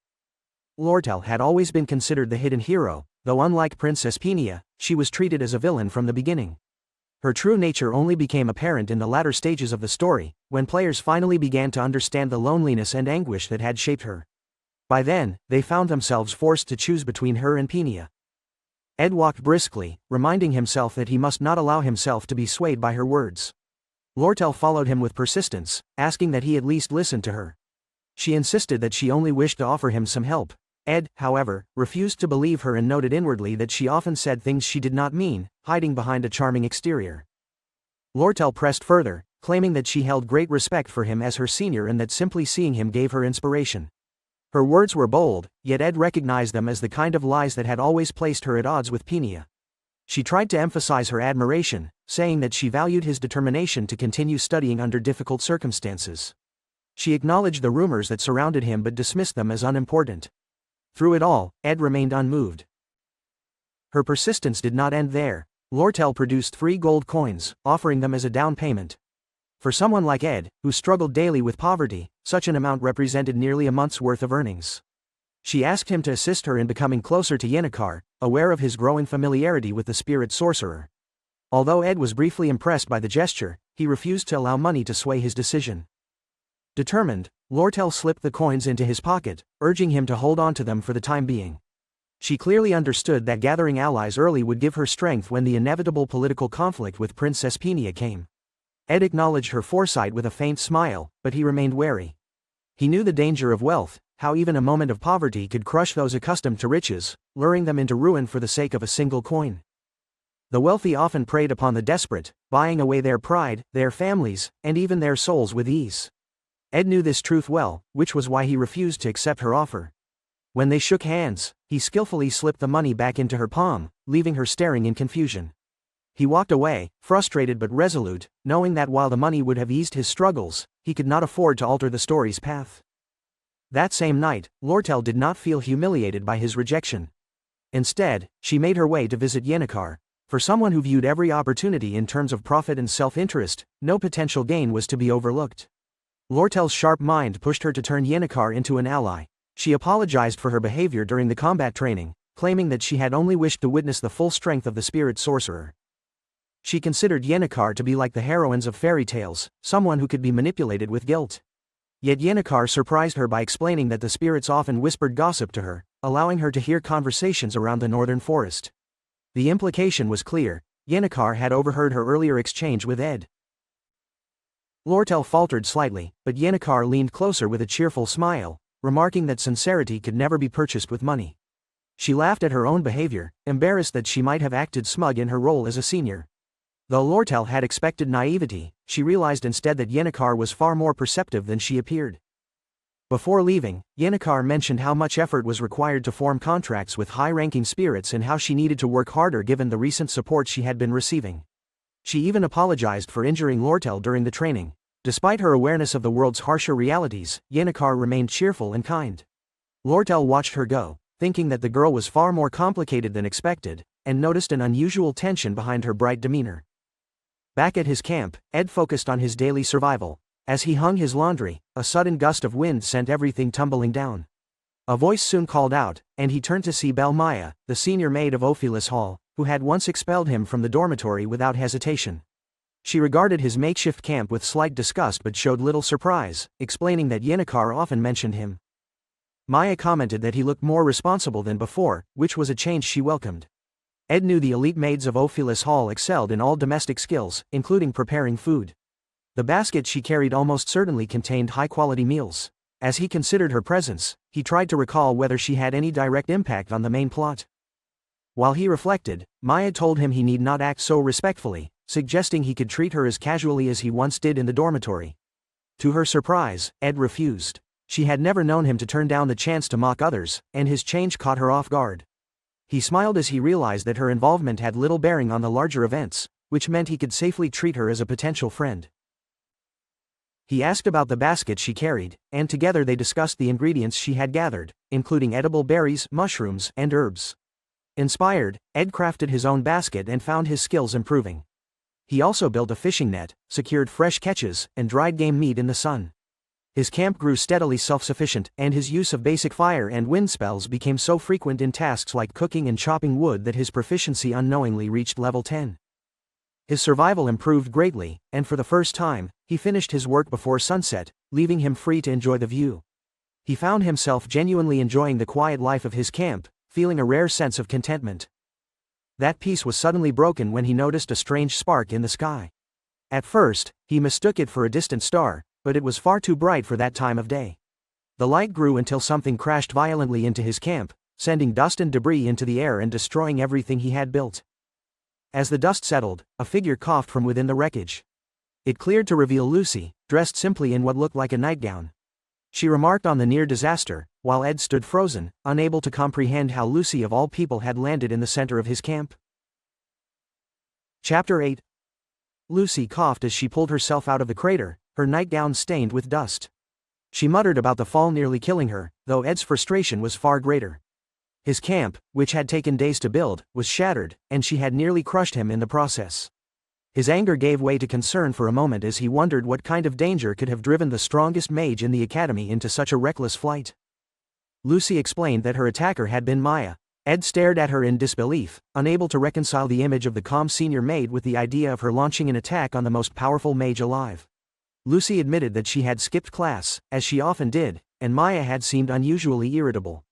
Lortel had always been considered the hidden hero, though unlike Princess Peenia, she was treated as a villain from the beginning. Her true nature only became apparent in the latter stages of the story, when players finally began to understand the loneliness and anguish that had shaped her. By then, they found themselves forced to choose between her and Peenia. Ed walked briskly, reminding himself that he must not allow himself to be swayed by her words. Lortel followed him with persistence, asking that he at least listen to her. She insisted that she only wished to offer him some help. Ed, however, refused to believe her and noted inwardly that she often said things she did not mean, hiding behind a charming exterior. Lortel pressed further, claiming that she held great respect for him as her senior and that simply seeing him gave her inspiration. Her words were bold, yet Ed recognized them as the kind of lies that had always placed her at odds with Peenia. She tried to emphasize her admiration, saying that she valued his determination to continue studying under difficult circumstances. She acknowledged the rumors that surrounded him but dismissed them as unimportant. Through it all, Ed remained unmoved. Her persistence did not end there. Lortel produced 3 gold coins, offering them as a down payment. For someone like Ed, who struggled daily with poverty, such an amount represented nearly a month's worth of earnings. She asked him to assist her in becoming closer to Yennecar, aware of his growing familiarity with the spirit sorcerer. Although Ed was briefly impressed by the gesture, he refused to allow money to sway his decision. Determined, Lortel slipped the coins into his pocket, urging him to hold on to them for the time being. She clearly understood that gathering allies early would give her strength when the inevitable political conflict with Princess Peenia came. Ed acknowledged her foresight with a faint smile, but he remained wary. He knew the danger of wealth, how even a moment of poverty could crush those accustomed to riches, luring them into ruin for the sake of a single coin. The wealthy often preyed upon the desperate, buying away their pride, their families, and even their souls with ease. Ed knew this truth well, which was why he refused to accept her offer. When they shook hands, he skillfully slipped the money back into her palm, leaving her staring in confusion. He walked away, frustrated but resolute, knowing that while the money would have eased his struggles, he could not afford to alter the story's path. That same night, Lortel did not feel humiliated by his rejection. Instead, she made her way to visit Yennecar. For someone who viewed every opportunity in terms of profit and self-interest, no potential gain was to be overlooked. Lortel's sharp mind pushed her to turn Yennecar into an ally. She apologized for her behavior during the combat training, claiming that she had only wished to witness the full strength of the spirit sorcerer. She considered Yennecar to be like the heroines of fairy tales, someone who could be manipulated with guilt. Yet Yennecar surprised her by explaining that the spirits often whispered gossip to her, allowing her to hear conversations around the northern forest. The implication was clear: Yennecar had overheard her earlier exchange with Ed. Lortel faltered slightly, but Yennecar leaned closer with a cheerful smile, remarking that sincerity could never be purchased with money. She laughed at her own behavior, embarrassed that she might have acted smug in her role as a senior. Though Lortel had expected naivety, she realized instead that Yennecar was far more perceptive than she appeared. Before leaving, Yennecar mentioned how much effort was required to form contracts with high-ranking spirits and how she needed to work harder given the recent support she had been receiving. She even apologized for injuring Lortel during the training. Despite her awareness of the world's harsher realities, Yennecar remained cheerful and kind. Lortel watched her go, thinking that the girl was far more complicated than expected, and noticed an unusual tension behind her bright demeanor. Back at his camp, Ed focused on his daily survival. As he hung his laundry, a sudden gust of wind sent everything tumbling down. A voice soon called out, and he turned to see Belle Maya, the senior maid of Ophelis Hall, who had once expelled him from the dormitory without hesitation. She regarded his makeshift camp with slight disgust but showed little surprise, explaining that Yennecar often mentioned him. Maya commented that he looked more responsible than before, which was a change she welcomed. Ed knew the elite maids of Ophelis Hall excelled in all domestic skills, including preparing food. The basket she carried almost certainly contained high-quality meals. As he considered her presence, he tried to recall whether she had any direct impact on the main plot. While he reflected, Maya told him he need not act so respectfully, suggesting he could treat her as casually as he once did in the dormitory. To her surprise, Ed refused. She had never known him to turn down the chance to mock others, and his change caught her off guard. He smiled as he realized that her involvement had little bearing on the larger events, which meant he could safely treat her as a potential friend. He asked about the basket she carried, and together they discussed the ingredients she had gathered, including edible berries, mushrooms, and herbs. Inspired, Ed crafted his own basket and found his skills improving. He also built a fishing net, secured fresh catches, and dried game meat in the sun. His camp grew steadily self-sufficient, and his use of basic fire and wind spells became so frequent in tasks like cooking and chopping wood that his proficiency unknowingly reached level 10. His survival improved greatly, and for the first time, he finished his work before sunset, leaving him free to enjoy the view. He found himself genuinely enjoying the quiet life of his camp, feeling a rare sense of contentment. That peace was suddenly broken when he noticed a strange spark in the sky. At first, he mistook it for a distant star, but it was far too bright for that time of day. The light grew until something crashed violently into his camp, sending dust and debris into the air and destroying everything he had built. As the dust settled, a figure coughed from within the wreckage. It cleared to reveal Lucy, dressed simply in what looked like a nightgown. She remarked on the near disaster, while Ed stood frozen, unable to comprehend how Lucy of all people had landed in the center of his camp. Chapter 8. Lucy coughed as she pulled herself out of the crater, her nightgown stained with dust. She muttered about the fall nearly killing her, though Ed's frustration was far greater. His camp, which had taken days to build, was shattered, and she had nearly crushed him in the process. His anger gave way to concern for a moment as he wondered what kind of danger could have driven the strongest mage in the academy into such a reckless flight. Lucy explained that her attacker had been Maya. Ed stared at her in disbelief, unable to reconcile the image of the calm senior maid with the idea of her launching an attack on the most powerful mage alive. Lucy admitted that she had skipped class, as she often did, and Maya had seemed unusually irritable.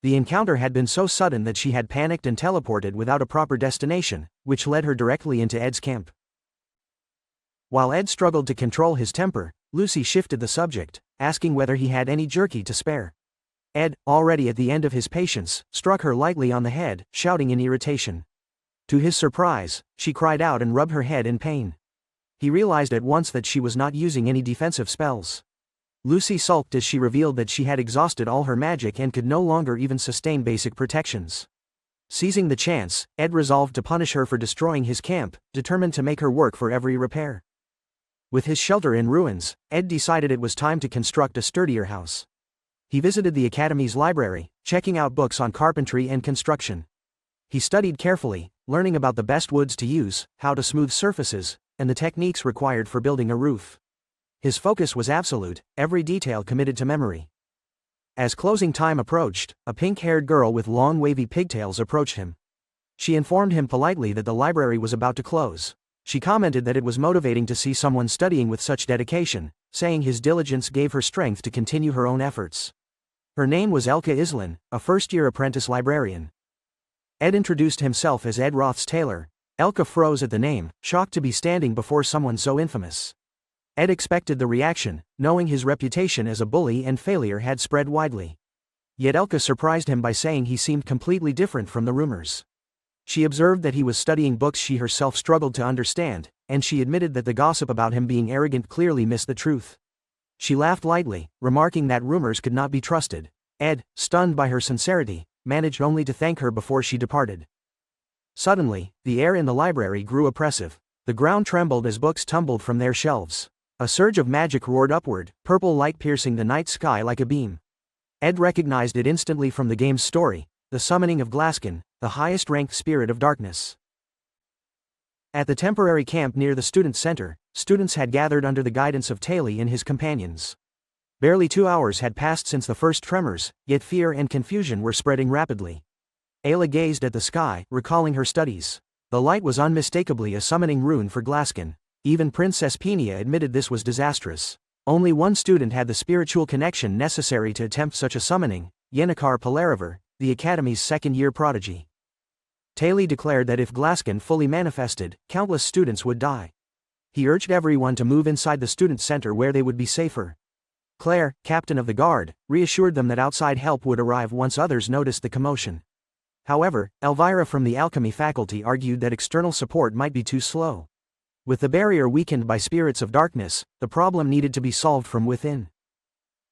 The encounter had been so sudden that she had panicked and teleported without a proper destination, which led her directly into Ed's camp. While Ed struggled to control his temper, Lucy shifted the subject, asking whether he had any jerky to spare. Ed, already at the end of his patience, struck her lightly on the head, shouting in irritation. To his surprise, she cried out and rubbed her head in pain. He realized at once that she was not using any defensive spells. Lucy sulked as she revealed that she had exhausted all her magic and could no longer even sustain basic protections. Seizing the chance, Ed resolved to punish her for destroying his camp, determined to make her work for every repair. With his shelter in ruins, Ed decided it was time to construct a sturdier house. He visited the academy's library, checking out books on carpentry and construction. He studied carefully, learning about the best woods to use, how to smooth surfaces, and the techniques required for building a roof. His focus was absolute, every detail committed to memory. As closing time approached, a pink-haired girl with long wavy pigtails approached him. She informed him politely that the library was about to close. She commented that it was motivating to see someone studying with such dedication, saying his diligence gave her strength to continue her own efforts. Her name was Elka Islin, a first-year apprentice librarian. Ed introduced himself as Ed Roth's tailor, Elka froze at the name, shocked to be standing before someone so infamous. Ed expected the reaction, knowing his reputation as a bully and failure had spread widely. Yet Elka surprised him by saying he seemed completely different from the rumors. She observed that he was studying books she herself struggled to understand, and she admitted that the gossip about him being arrogant clearly missed the truth. She laughed lightly, remarking that rumors could not be trusted. Ed, stunned by her sincerity, managed only to thank her before she departed. Suddenly, the air in the library grew oppressive. The ground trembled as books tumbled from their shelves. A surge of magic roared upward, purple light piercing the night sky like a beam. Ed recognized it instantly from the game's story, the summoning of Glaskin, the highest-ranked spirit of darkness. At the temporary camp near the student center, students had gathered under the guidance of Taylor and his companions. Barely 2 hours had passed since the first tremors, yet fear and confusion were spreading rapidly. Ayla gazed at the sky, recalling her studies. The light was unmistakably a summoning rune for Glaskin. Even Princess Peenia admitted this was disastrous. Only one student had the spiritual connection necessary to attempt such a summoning, Yennecar Polariver, the Academy's second-year prodigy. Taylor declared that if Glaskin fully manifested, countless students would die. He urged everyone to move inside the student center where they would be safer. Claire, captain of the guard, reassured them that outside help would arrive once others noticed the commotion. However, Elvira from the alchemy faculty argued that external support might be too slow. With the barrier weakened by spirits of darkness, the problem needed to be solved from within.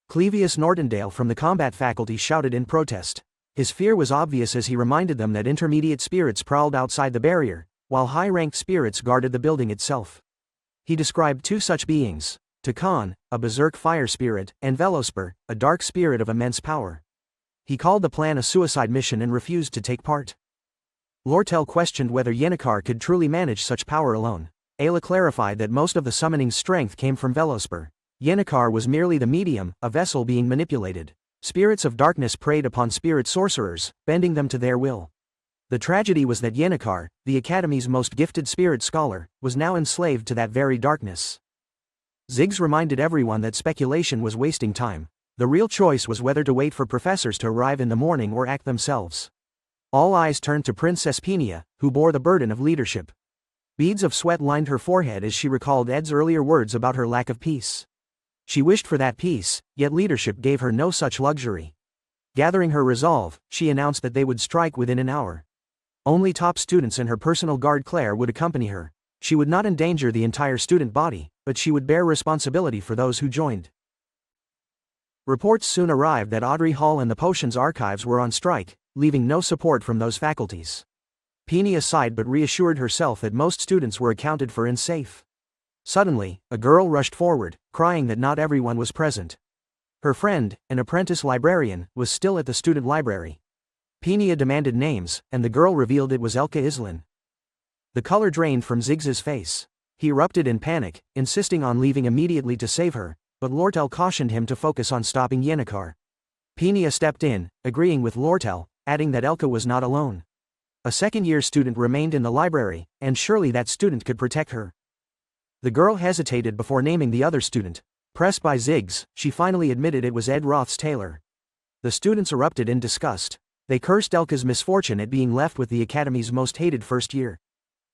Clevius Nortondale from the combat faculty shouted in protest. His fear was obvious as he reminded them that intermediate spirits prowled outside the barrier, while high-ranked spirits guarded the building itself. He described 2 such beings, Takan, a berserk fire spirit, and Velosper, a dark spirit of immense power. He called the plan a suicide mission and refused to take part. Lortel questioned whether Yennecar could truly manage such power alone. Ayla clarified that most of the summoning's strength came from Velosper. Yennecar was merely the medium, a vessel being manipulated. Spirits of darkness preyed upon spirit sorcerers, bending them to their will. The tragedy was that Yennecar, the Academy's most gifted spirit scholar, was now enslaved to that very darkness. Ziggs reminded everyone that speculation was wasting time. The real choice was whether to wait for professors to arrive in the morning or act themselves. All eyes turned to Princess Peenia, who bore the burden of leadership. Beads of sweat lined her forehead as she recalled Ed's earlier words about her lack of peace. She wished for that peace, yet leadership gave her no such luxury. Gathering her resolve, she announced that they would strike within an hour. Only top students and her personal guard Claire would accompany her. She would not endanger the entire student body, but she would bear responsibility for those who joined. Reports soon arrived that Audrey Hall and the Potions Archives were on strike, leaving no support from those faculties. Peenia sighed but reassured herself that most students were accounted for and safe. Suddenly, a girl rushed forward, crying that not everyone was present. Her friend, an apprentice librarian, was still at the student library. Peenia demanded names, and the girl revealed it was Elka Islin. The color drained from Ziggs's face. He erupted in panic, insisting on leaving immediately to save her, but Lortel cautioned him to focus on stopping Yennecar. Peenia stepped in, agreeing with Lortel, adding that Elka was not alone. A second-year student remained in the library, and surely that student could protect her. The girl hesitated before naming the other student. Pressed by Ziggs, she finally admitted it was Ed Roth's Taylor. The students erupted in disgust. They cursed Elka's misfortune at being left with the Academy's most hated first year.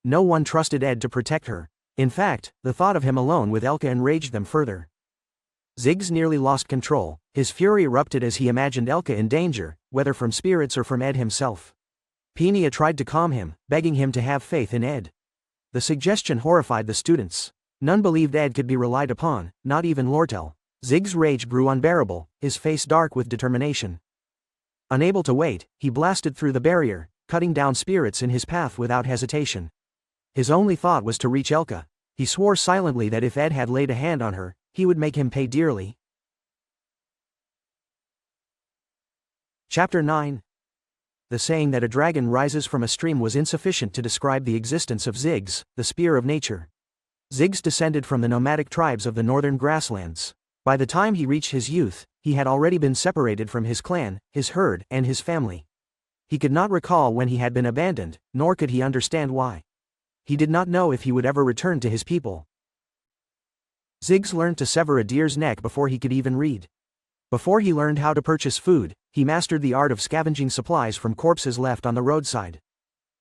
No one trusted Ed to protect her. In fact, the thought of him alone with Elka enraged them further. Ziggs nearly lost control. His fury erupted as he imagined Elka in danger, whether from spirits or from Ed himself. Peenia tried to calm him, begging him to have faith in Ed. The suggestion horrified the students. None believed Ed could be relied upon, not even Lortel. Ziggs' rage grew unbearable, his face dark with determination. Unable to wait, he blasted through the barrier, cutting down spirits in his path without hesitation. His only thought was to reach Elka. He swore silently that if Ed had laid a hand on her, he would make him pay dearly. Chapter 9. The saying that a dragon rises from a stream was insufficient to describe the existence of Ziggs, the spear of nature. Ziggs descended from the nomadic tribes of the northern grasslands. By the time he reached his youth, he had already been separated from his clan, his herd, and his family. He could not recall when he had been abandoned, nor could he understand why. He did not know if he would ever return to his people. Ziggs learned to sever a deer's neck before he could even read. Before he learned how to purchase food, he mastered the art of scavenging supplies from corpses left on the roadside.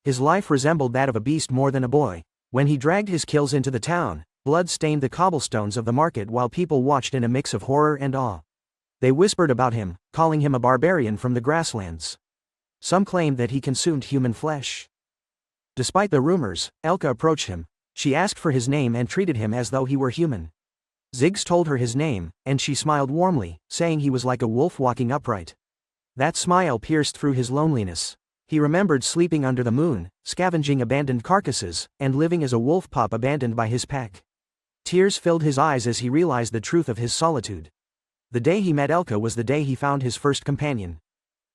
His life resembled that of a beast more than a boy. When he dragged his kills into the town, blood stained the cobblestones of the market while people watched in a mix of horror and awe. They whispered about him, calling him a barbarian from the grasslands. Some claimed that he consumed human flesh. Despite the rumors, Elka approached him. She asked for his name and treated him as though he were human. Ziggs told her his name, and she smiled warmly, saying he was like a wolf walking upright. That smile pierced through his loneliness. He remembered sleeping under the moon, scavenging abandoned carcasses, and living as a wolf pup abandoned by his pack. Tears filled his eyes as he realized the truth of his solitude. The day he met Elka was the day he found his first companion.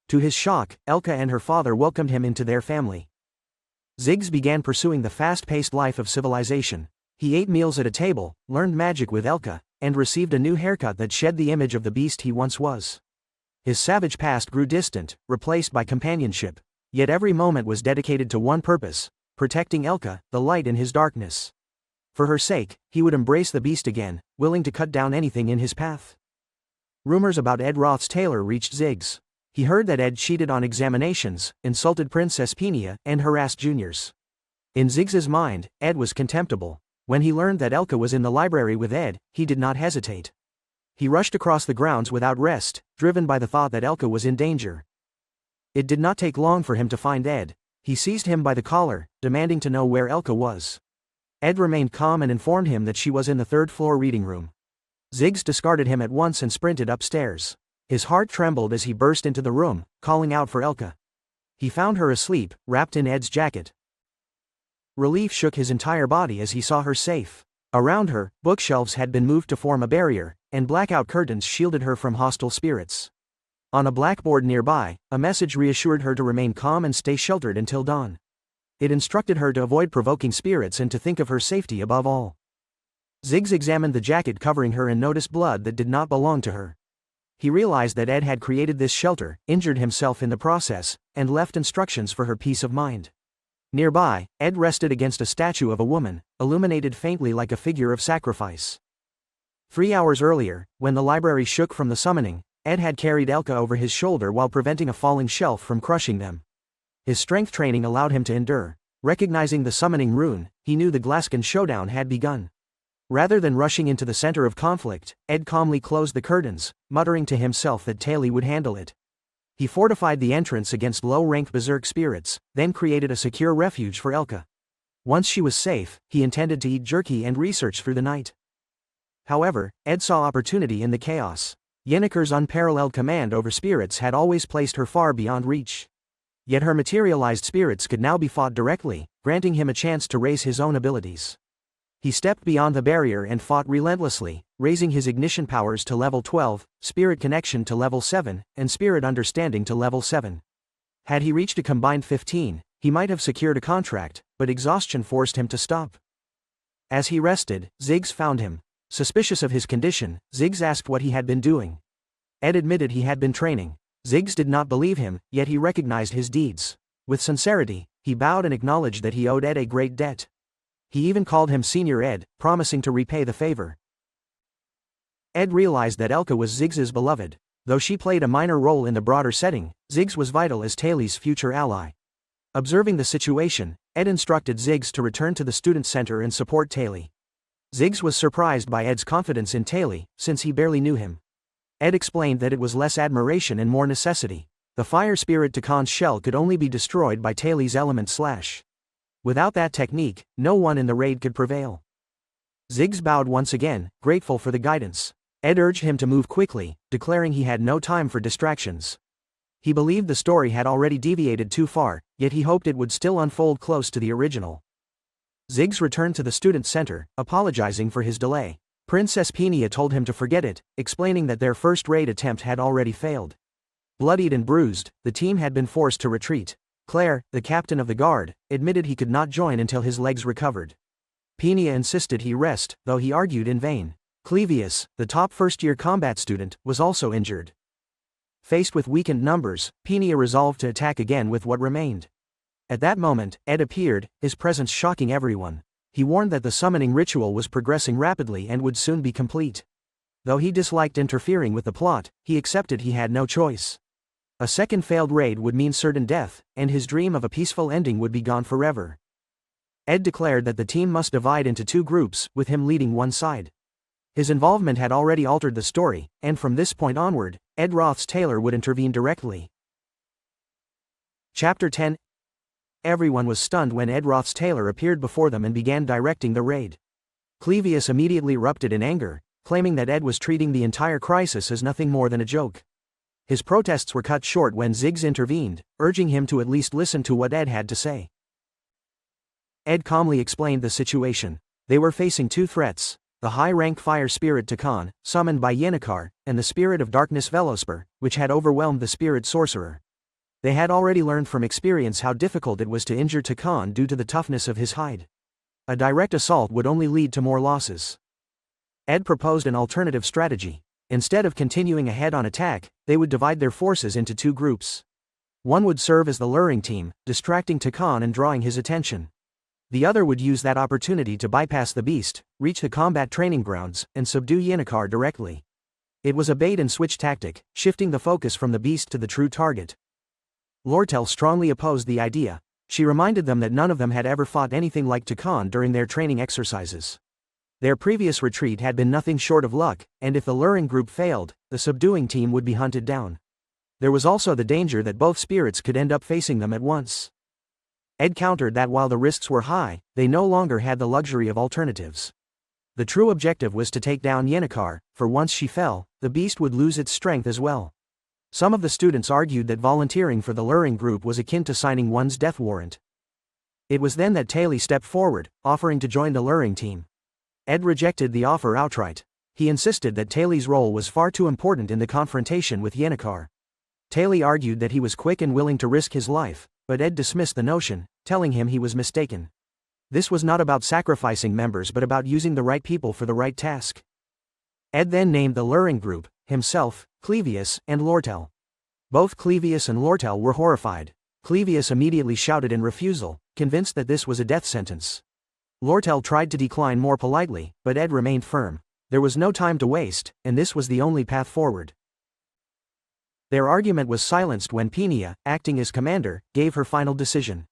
To his shock, Elka and her father welcomed him into their family. Ziggs began pursuing the fast-paced life of civilization. He ate meals at a table, learned magic with Elka, and received a new haircut that shed the image of the beast he once was. His savage past grew distant, replaced by companionship, yet every moment was dedicated to one purpose: protecting Elka, the light in his darkness. For her sake, he would embrace the beast again, willing to cut down anything in his path. Rumors about Ed Roth's tailor reached Ziggs. He heard that Ed cheated on examinations, insulted Princess Peenia, and harassed juniors. In Ziggs's mind, Ed was contemptible. When he learned that Elka was in the library with Ed, he did not hesitate. He rushed across the grounds without rest, driven by the thought that Elka was in danger. It did not take long for him to find Ed. He seized him by the collar, demanding to know where Elka was. Ed remained calm and informed him that she was in the third-floor reading room. Ziggs discarded him at once and sprinted upstairs. His heart trembled as he burst into the room, calling out for Elka. He found her asleep, wrapped in Ed's jacket. Relief shook his entire body as he saw her safe. Around her, bookshelves had been moved to form a barrier, and blackout curtains shielded her from hostile spirits. On a blackboard nearby, a message reassured her to remain calm and stay sheltered until dawn. It instructed her to avoid provoking spirits and to think of her safety above all. Ziggs examined the jacket covering her and noticed blood that did not belong to her. He realized that Ed had created this shelter, injured himself in the process, and left instructions for her peace of mind. Nearby, Ed rested against a statue of a woman, illuminated faintly like a figure of sacrifice. 3 hours earlier, when the library shook from the summoning, Ed had carried Elka over his shoulder while preventing a falling shelf from crushing them. His strength training allowed him to endure. Recognizing the summoning rune, he knew the Glaskin showdown had begun. Rather than rushing into the center of conflict, Ed calmly closed the curtains, muttering to himself that Taily would handle it. He fortified the entrance against low-ranked berserk spirits, then created a secure refuge for Elka. Once she was safe, he intended to eat jerky and research through the night. However, Ed saw opportunity in the chaos. Yenneker's unparalleled command over spirits had always placed her far beyond reach. Yet her materialized spirits could now be fought directly, granting him a chance to raise his own abilities. He stepped beyond the barrier and fought relentlessly, raising his ignition powers to level 12, spirit connection to level 7, and spirit understanding to level 7. Had he reached a combined 15, he might have secured a contract, but exhaustion forced him to stop. As he rested, Ziggs found him. Suspicious of his condition, Ziggs asked what he had been doing. Ed admitted he had been training. Ziggs did not believe him, yet he recognized his deeds. With sincerity, he bowed and acknowledged that he owed Ed a great debt. He even called him Senior Ed, promising to repay the favor. Ed realized that Elka was Ziggs's beloved. Though she played a minor role in the broader setting, Ziggs was vital as Taily's future ally. Observing the situation, Ed instructed Ziggs to return to the student center and support Taily. Ziggs was surprised by Ed's confidence in Taily, since he barely knew him. Ed explained that it was less admiration and more necessity. The fire spirit Takan's shell could only be destroyed by Taily's element slash. Without that technique, no one in the raid could prevail. Ziggs bowed once again, grateful for the guidance. Ed urged him to move quickly, declaring he had no time for distractions. He believed the story had already deviated too far, yet he hoped it would still unfold close to the original. Ziggs returned to the student center, apologizing for his delay. Princess Peenia told him to forget it, explaining that their first raid attempt had already failed. Bloodied and bruised, the team had been forced to retreat. Claire, the captain of the guard, admitted he could not join until his legs recovered. Peenia insisted he rest, though he argued in vain. Clevius, the top first-year combat student, was also injured. Faced with weakened numbers, Peenia resolved to attack again with what remained. At that moment, Ed appeared, his presence shocking everyone. He warned that the summoning ritual was progressing rapidly and would soon be complete. Though he disliked interfering with the plot, he accepted he had no choice. A second failed raid would mean certain death, and his dream of a peaceful ending would be gone forever. Ed declared that the team must divide into two groups, with him leading one side. His involvement had already altered the story, and from this point onward, Ed Roth's Taylor would intervene directly. Chapter 10. Everyone was stunned when Ed Roth's Taylor appeared before them and began directing the raid. Clevius immediately erupted in anger, claiming that Ed was treating the entire crisis as nothing more than a joke. His protests were cut short when Ziggs intervened, urging him to at least listen to what Ed had to say. Ed calmly explained the situation. They were facing two threats: the high-rank fire spirit Takan, summoned by Yennecar, and the spirit of darkness Velosper, which had overwhelmed the spirit sorcerer. They had already learned from experience how difficult it was to injure Takan due to the toughness of his hide. A direct assault would only lead to more losses. Ed proposed an alternative strategy. Instead of continuing a head-on attack, they would divide their forces into two groups. One would serve as the luring team, distracting Takan and drawing his attention. The other would use that opportunity to bypass the beast, reach the combat training grounds, and subdue Yennecar directly. It was a bait-and-switch tactic, shifting the focus from the beast to the true target. Lortel strongly opposed the idea. She reminded them that none of them had ever fought anything like Takan during their training exercises. Their previous retreat had been nothing short of luck, and if the luring group failed, the subduing team would be hunted down. There was also the danger that both spirits could end up facing them at once. Ed countered that while the risks were high, they no longer had the luxury of alternatives. The true objective was to take down Yennecar, for once she fell, the beast would lose its strength as well. Some of the students argued that volunteering for the luring group was akin to signing one's death warrant. It was then that Taylor stepped forward, offering to join the luring team. Ed rejected the offer outright. He insisted that Taylor's role was far too important in the confrontation with Yennecar. Taylor argued that he was quick and willing to risk his life, but Ed dismissed the notion, telling him he was mistaken. This was not about sacrificing members but about using the right people for the right task. Ed then named the luring group, himself, Clevius, and Lortel. Both Clevius and Lortel were horrified. Clevius immediately shouted in refusal, convinced that this was a death sentence. Lortel tried to decline more politely, but Ed remained firm. There was no time to waste, and this was the only path forward. Their argument was silenced when Peenia, acting as commander, gave her final decision.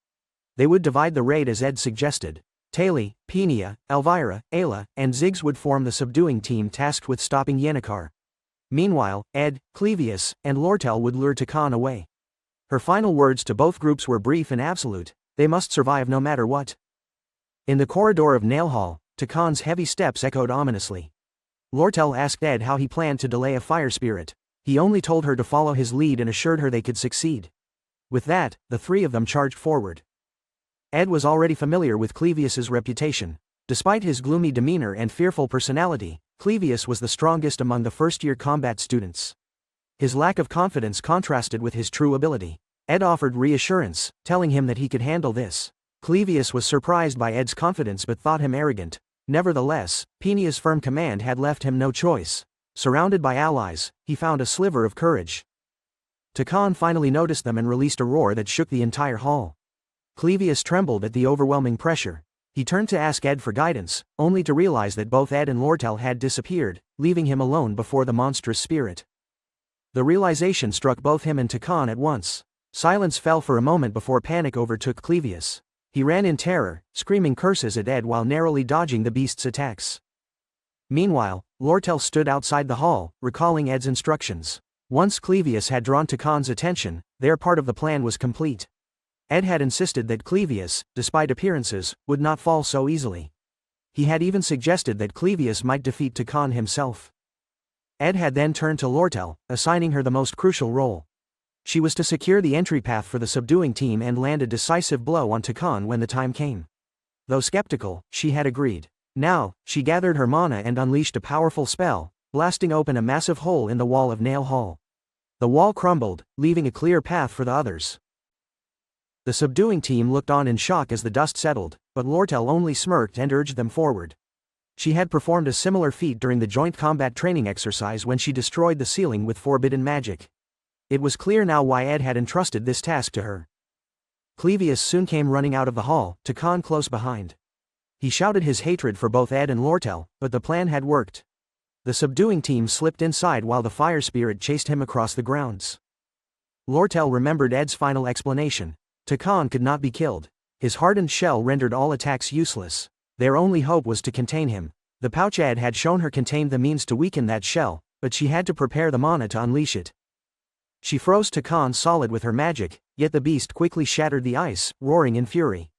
They would divide the raid as Ed suggested. Taylor, Peenia, Elvira, Ayla, and Ziggs would form the subduing team tasked with stopping Yennecar. Meanwhile, Ed, Clevius, and Lortel would lure Takan away. Her final words to both groups were brief and absolute: they must survive no matter what. In the corridor of Nail Hall, Takan's heavy steps echoed ominously. Lortel asked Ed how he planned to delay a fire spirit. He only told her to follow his lead and assured her they could succeed. With that, the three of them charged forward. Ed was already familiar with Clevius's reputation. Despite his gloomy demeanor and fearful personality, Clevius was the strongest among the first-year combat students. His lack of confidence contrasted with his true ability. Ed offered reassurance, telling him that he could handle this. Clevius was surprised by Ed's confidence but thought him arrogant. Nevertheless, Peenia's firm command had left him no choice. Surrounded by allies, he found a sliver of courage. Takan finally noticed them and released a roar that shook the entire hall. Clevius trembled at the overwhelming pressure. He turned to ask Ed for guidance, only to realize that both Ed and Lortel had disappeared, leaving him alone before the monstrous spirit. The realization struck both him and Takan at once. Silence fell for a moment before panic overtook Clevius. He ran in terror, screaming curses at Ed while narrowly dodging the beast's attacks. Meanwhile, Lortel stood outside the hall, recalling Ed's instructions. Once Clevius had drawn Takan's attention, their part of the plan was complete. Ed had insisted that Clevius, despite appearances, would not fall so easily. He had even suggested that Clevius might defeat Takan himself. Ed had then turned to Lortel, assigning her the most crucial role. She was to secure the entry path for the subduing team and land a decisive blow on Takan when the time came. Though skeptical, she had agreed. Now, she gathered her mana and unleashed a powerful spell, blasting open a massive hole in the wall of Nail Hall. The wall crumbled, leaving a clear path for the others. The subduing team looked on in shock as the dust settled, but Lortel only smirked and urged them forward. She had performed a similar feat during the joint combat training exercise when she destroyed the ceiling with forbidden magic. It was clear now why Ed had entrusted this task to her. Clevius soon came running out of the hall, Takan close behind. He shouted his hatred for both Ed and Lortel, but the plan had worked. The subduing team slipped inside while the fire spirit chased him across the grounds. Lortel remembered Ed's final explanation. Takan could not be killed. His hardened shell rendered all attacks useless. Their only hope was to contain him. The pouch Ed had shown her contained the means to weaken that shell, but she had to prepare the mana to unleash it. She froze Takan solid with her magic, yet the beast quickly shattered the ice, roaring in fury.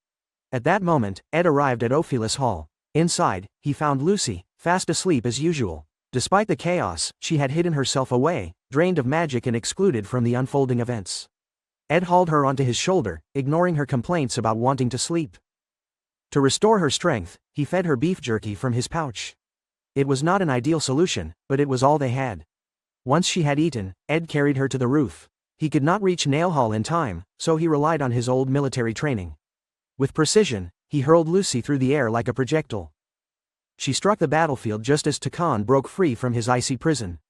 At that moment, Ed arrived at Ophelis Hall. Inside, he found Lucy, fast asleep as usual. Despite the chaos, she had hidden herself away, drained of magic and excluded from the unfolding events. Ed hauled her onto his shoulder, ignoring her complaints about wanting to sleep. To restore her strength, he fed her beef jerky from his pouch. It was not an ideal solution, but it was all they had. Once she had eaten, Ed carried her to the roof. He could not reach Nail Hall in time, so he relied on his old military training. With precision, he hurled Lucy through the air like a projectile. She struck the battlefield just as Takan broke free from his icy prison.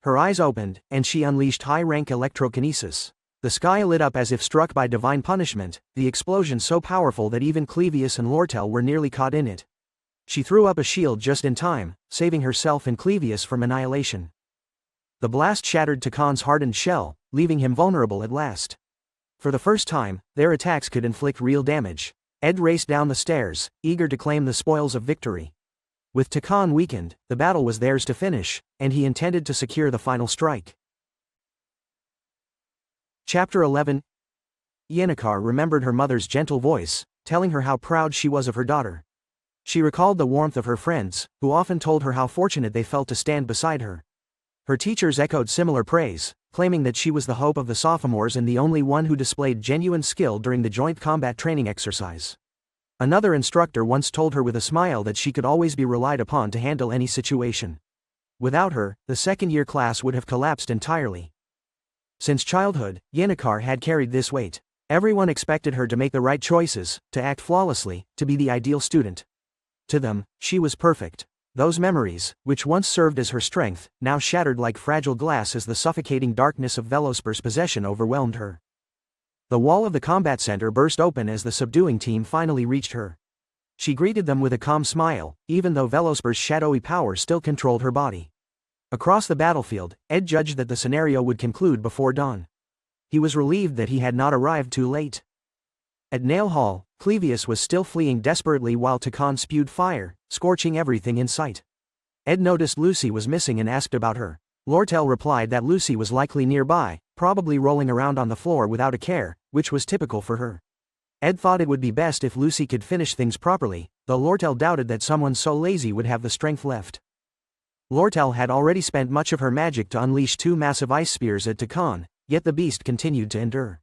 Her eyes opened, and she unleashed high-rank electrokinesis. The sky lit up as if struck by divine punishment, the explosion so powerful that even Clevius and Lortel were nearly caught in it. She threw up a shield just in time, saving herself and Clevius from annihilation. The blast shattered Takan's hardened shell, leaving him vulnerable at last. For the first time, their attacks could inflict real damage. Ed raced down the stairs, eager to claim the spoils of victory. With Takan weakened, the battle was theirs to finish, and he intended to secure the final strike. Chapter 11. Yennecar remembered her mother's gentle voice, telling her how proud she was of her daughter. She recalled the warmth of her friends, who often told her how fortunate they felt to stand beside her. Her teachers echoed similar praise, claiming that she was the hope of the sophomores and the only one who displayed genuine skill during the joint combat training exercise. Another instructor once told her with a smile that she could always be relied upon to handle any situation. Without her, the second-year class would have collapsed entirely. Since childhood, Yennecar had carried this weight. Everyone expected her to make the right choices, to act flawlessly, to be the ideal student. To them, she was perfect. Those memories, which once served as her strength, now shattered like fragile glass as the suffocating darkness of Velosper's possession overwhelmed her. The wall of the combat center burst open as the subduing team finally reached her. She greeted them with a calm smile, even though Velosper's shadowy power still controlled her body. Across the battlefield, Ed judged that the scenario would conclude before dawn. He was relieved that he had not arrived too late. At Nail Hall, Clevius was still fleeing desperately while Takan spewed fire, scorching everything in sight. Ed noticed Lucy was missing and asked about her. Lortel replied that Lucy was likely nearby, probably rolling around on the floor without a care, which was typical for her. Ed thought it would be best if Lucy could finish things properly, though Lortel doubted that someone so lazy would have the strength left. Lortel had already spent much of her magic to unleash 2 massive ice spears at Takan, yet the beast continued to endure.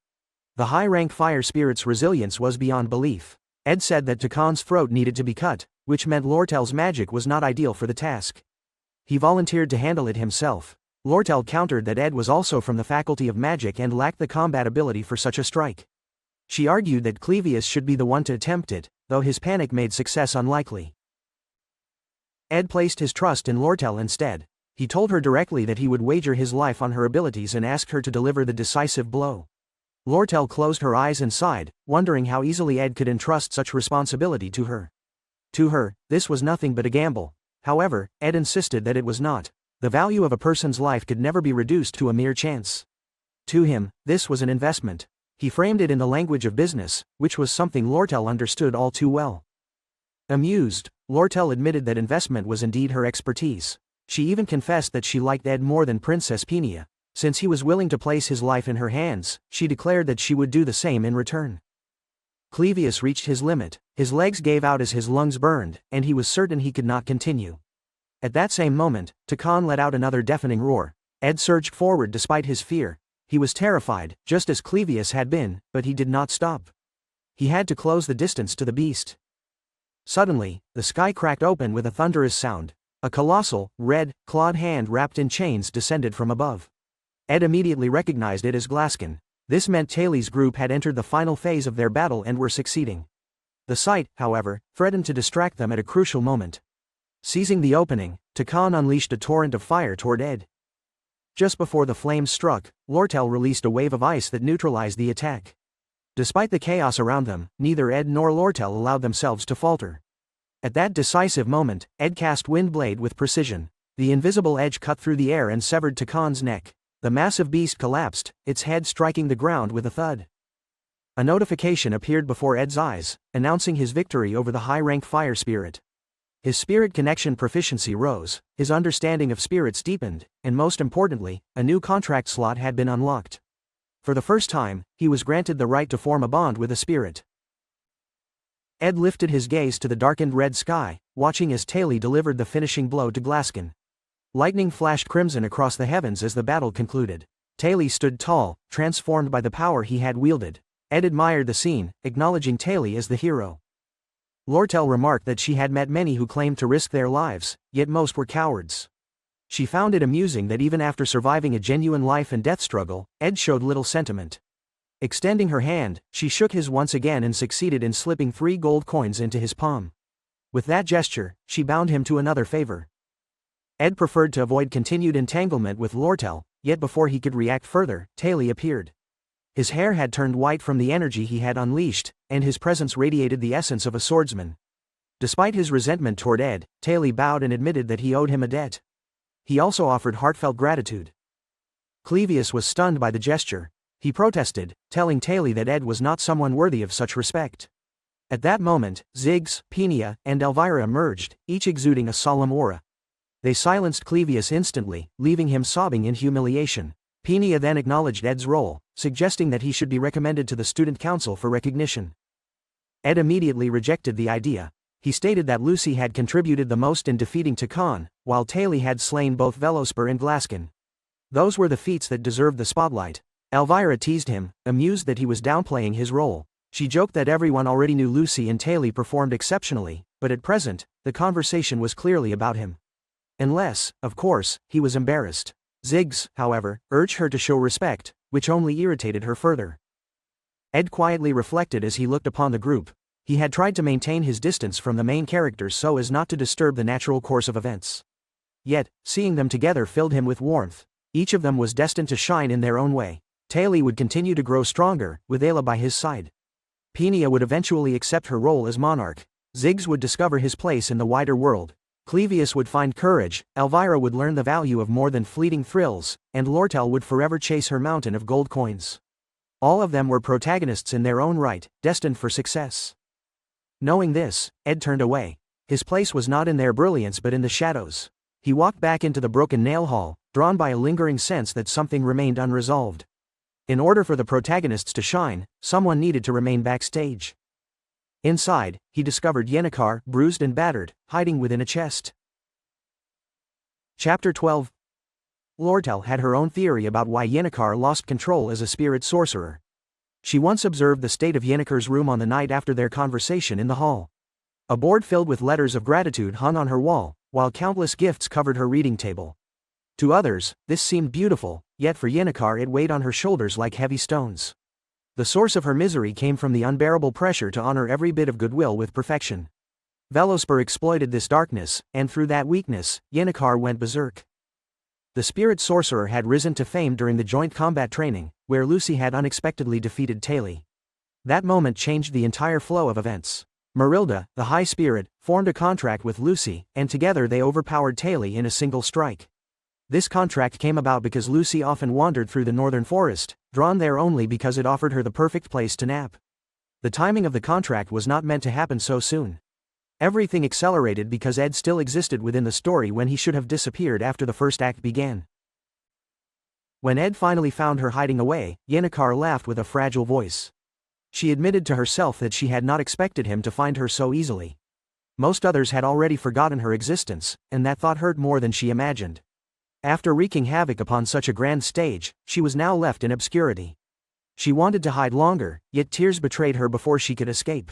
The high-rank fire spirit's resilience was beyond belief. Ed said that Takan's throat needed to be cut, which meant Lortel's magic was not ideal for the task. He volunteered to handle it himself. Lortel countered that Ed was also from the Faculty of Magic and lacked the combat ability for such a strike. She argued that Clevius should be the one to attempt it, though his panic made success unlikely. Ed placed his trust in Lortel instead. He told her directly that he would wager his life on her abilities and asked her to deliver the decisive blow. Lortel closed her eyes and sighed, wondering how easily Ed could entrust such responsibility to her. To her, this was nothing but a gamble. However, Ed insisted that it was not. The value of a person's life could never be reduced to a mere chance. To him, this was an investment. He framed it in the language of business, which was something Lortel understood all too well. Amused, Lortel admitted that investment was indeed her expertise. She even confessed that she liked Ed more than Princess Peenia. Since he was willing to place his life in her hands, she declared that she would do the same in return. Clevius reached his limit, his legs gave out as his lungs burned, and he was certain he could not continue. At that same moment, Takan let out another deafening roar. Ed surged forward despite his fear. He was terrified, just as Clevius had been, but he did not stop. He had to close the distance to the beast. Suddenly, the sky cracked open with a thunderous sound. A colossal, red, clawed hand wrapped in chains descended from above. Ed immediately recognized it as Glaskin. This meant Taili's group had entered the final phase of their battle and were succeeding. The sight, however, threatened to distract them at a crucial moment. Seizing the opening, Takan unleashed a torrent of fire toward Ed. Just before the flames struck, Lortel released a wave of ice that neutralized the attack. Despite the chaos around them, neither Ed nor Lortel allowed themselves to falter. At that decisive moment, Ed cast Windblade with precision. The invisible edge cut through the air and severed Takan's neck. The massive beast collapsed, its head striking the ground with a thud. A notification appeared before Ed's eyes, announcing his victory over the high-rank fire spirit. His spirit connection proficiency rose, his understanding of spirits deepened, and most importantly, a new contract slot had been unlocked. For the first time, he was granted the right to form a bond with a spirit. Ed lifted his gaze to the darkened red sky, watching as Taylor delivered the finishing blow to Glaskin. Lightning flashed crimson across the heavens as the battle concluded. Taylor stood tall, transformed by the power he had wielded. Ed admired the scene, acknowledging Taylor as the hero. Lortel remarked that she had met many who claimed to risk their lives, yet most were cowards. She found it amusing that even after surviving a genuine life and death struggle, Ed showed little sentiment. Extending her hand, she shook his once again and succeeded in slipping 3 gold coins into his palm. With that gesture, she bound him to another favor. Ed preferred to avoid continued entanglement with Lortel, yet before he could react further, Taylor appeared. His hair had turned white from the energy he had unleashed, and his presence radiated the essence of a swordsman. Despite his resentment toward Ed, Taylor bowed and admitted that he owed him a debt. He also offered heartfelt gratitude. Clevius was stunned by the gesture. He protested, telling Taylor that Ed was not someone worthy of such respect. At that moment, Ziggs, Penia, and Elvira emerged, each exuding a solemn aura. They silenced Clevius instantly, leaving him sobbing in humiliation. Penia then acknowledged Ed's role, suggesting that he should be recommended to the student council for recognition. Ed immediately rejected the idea. He stated that Lucy had contributed the most in defeating Takan, while Taylor had slain both Velosper and Glaskin. Those were the feats that deserved the spotlight. Elvira teased him, amused that he was downplaying his role. She joked that everyone already knew Lucy and Taylor performed exceptionally, but at present, the conversation was clearly about him. Unless, of course, he was embarrassed. Ziggs, however, urged her to show respect, which only irritated her further. Ed quietly reflected as he looked upon the group. He had tried to maintain his distance from the main characters so as not to disturb the natural course of events. Yet, seeing them together filled him with warmth. Each of them was destined to shine in their own way. Taylor would continue to grow stronger, with Ayla by his side. Penia would eventually accept her role as monarch. Ziggs would discover his place in the wider world. Clevius would find courage, Elvira would learn the value of more than fleeting thrills, and Lortel would forever chase her mountain of gold coins. All of them were protagonists in their own right, destined for success. Knowing this, Ed turned away. His place was not in their brilliance but in the shadows. He walked back into the broken nail hall, drawn by a lingering sense that something remained unresolved. In order for the protagonists to shine, someone needed to remain backstage. Inside, he discovered Yennecar, bruised and battered, hiding within a chest. Chapter 12. Lortel had her own theory about why Yennecar lost control as a spirit sorcerer. She once observed the state of Yennecar's room on the night after their conversation in the hall. A board filled with letters of gratitude hung on her wall, while countless gifts covered her reading table. To others, this seemed beautiful, yet for Yennecar it weighed on her shoulders like heavy stones. The source of her misery came from the unbearable pressure to honor every bit of goodwill with perfection. Velosper exploited this darkness, and through that weakness, Yennecar went berserk. The spirit sorcerer had risen to fame during the joint combat training, where Lucy had unexpectedly defeated Taylor. That moment changed the entire flow of events. Marilda, the high spirit, formed a contract with Lucy, and together they overpowered Taylor in a single strike. This contract came about because Lucy often wandered through the northern forest, drawn there only because it offered her the perfect place to nap. The timing of the contract was not meant to happen so soon. Everything accelerated because Ed still existed within the story when he should have disappeared after the first act began. When Ed finally found her hiding away, Yennecar laughed with a fragile voice. She admitted to herself that she had not expected him to find her so easily. Most others had already forgotten her existence, and that thought hurt more than she imagined. After wreaking havoc upon such a grand stage, she was now left in obscurity. She wanted to hide longer, yet tears betrayed her before she could escape.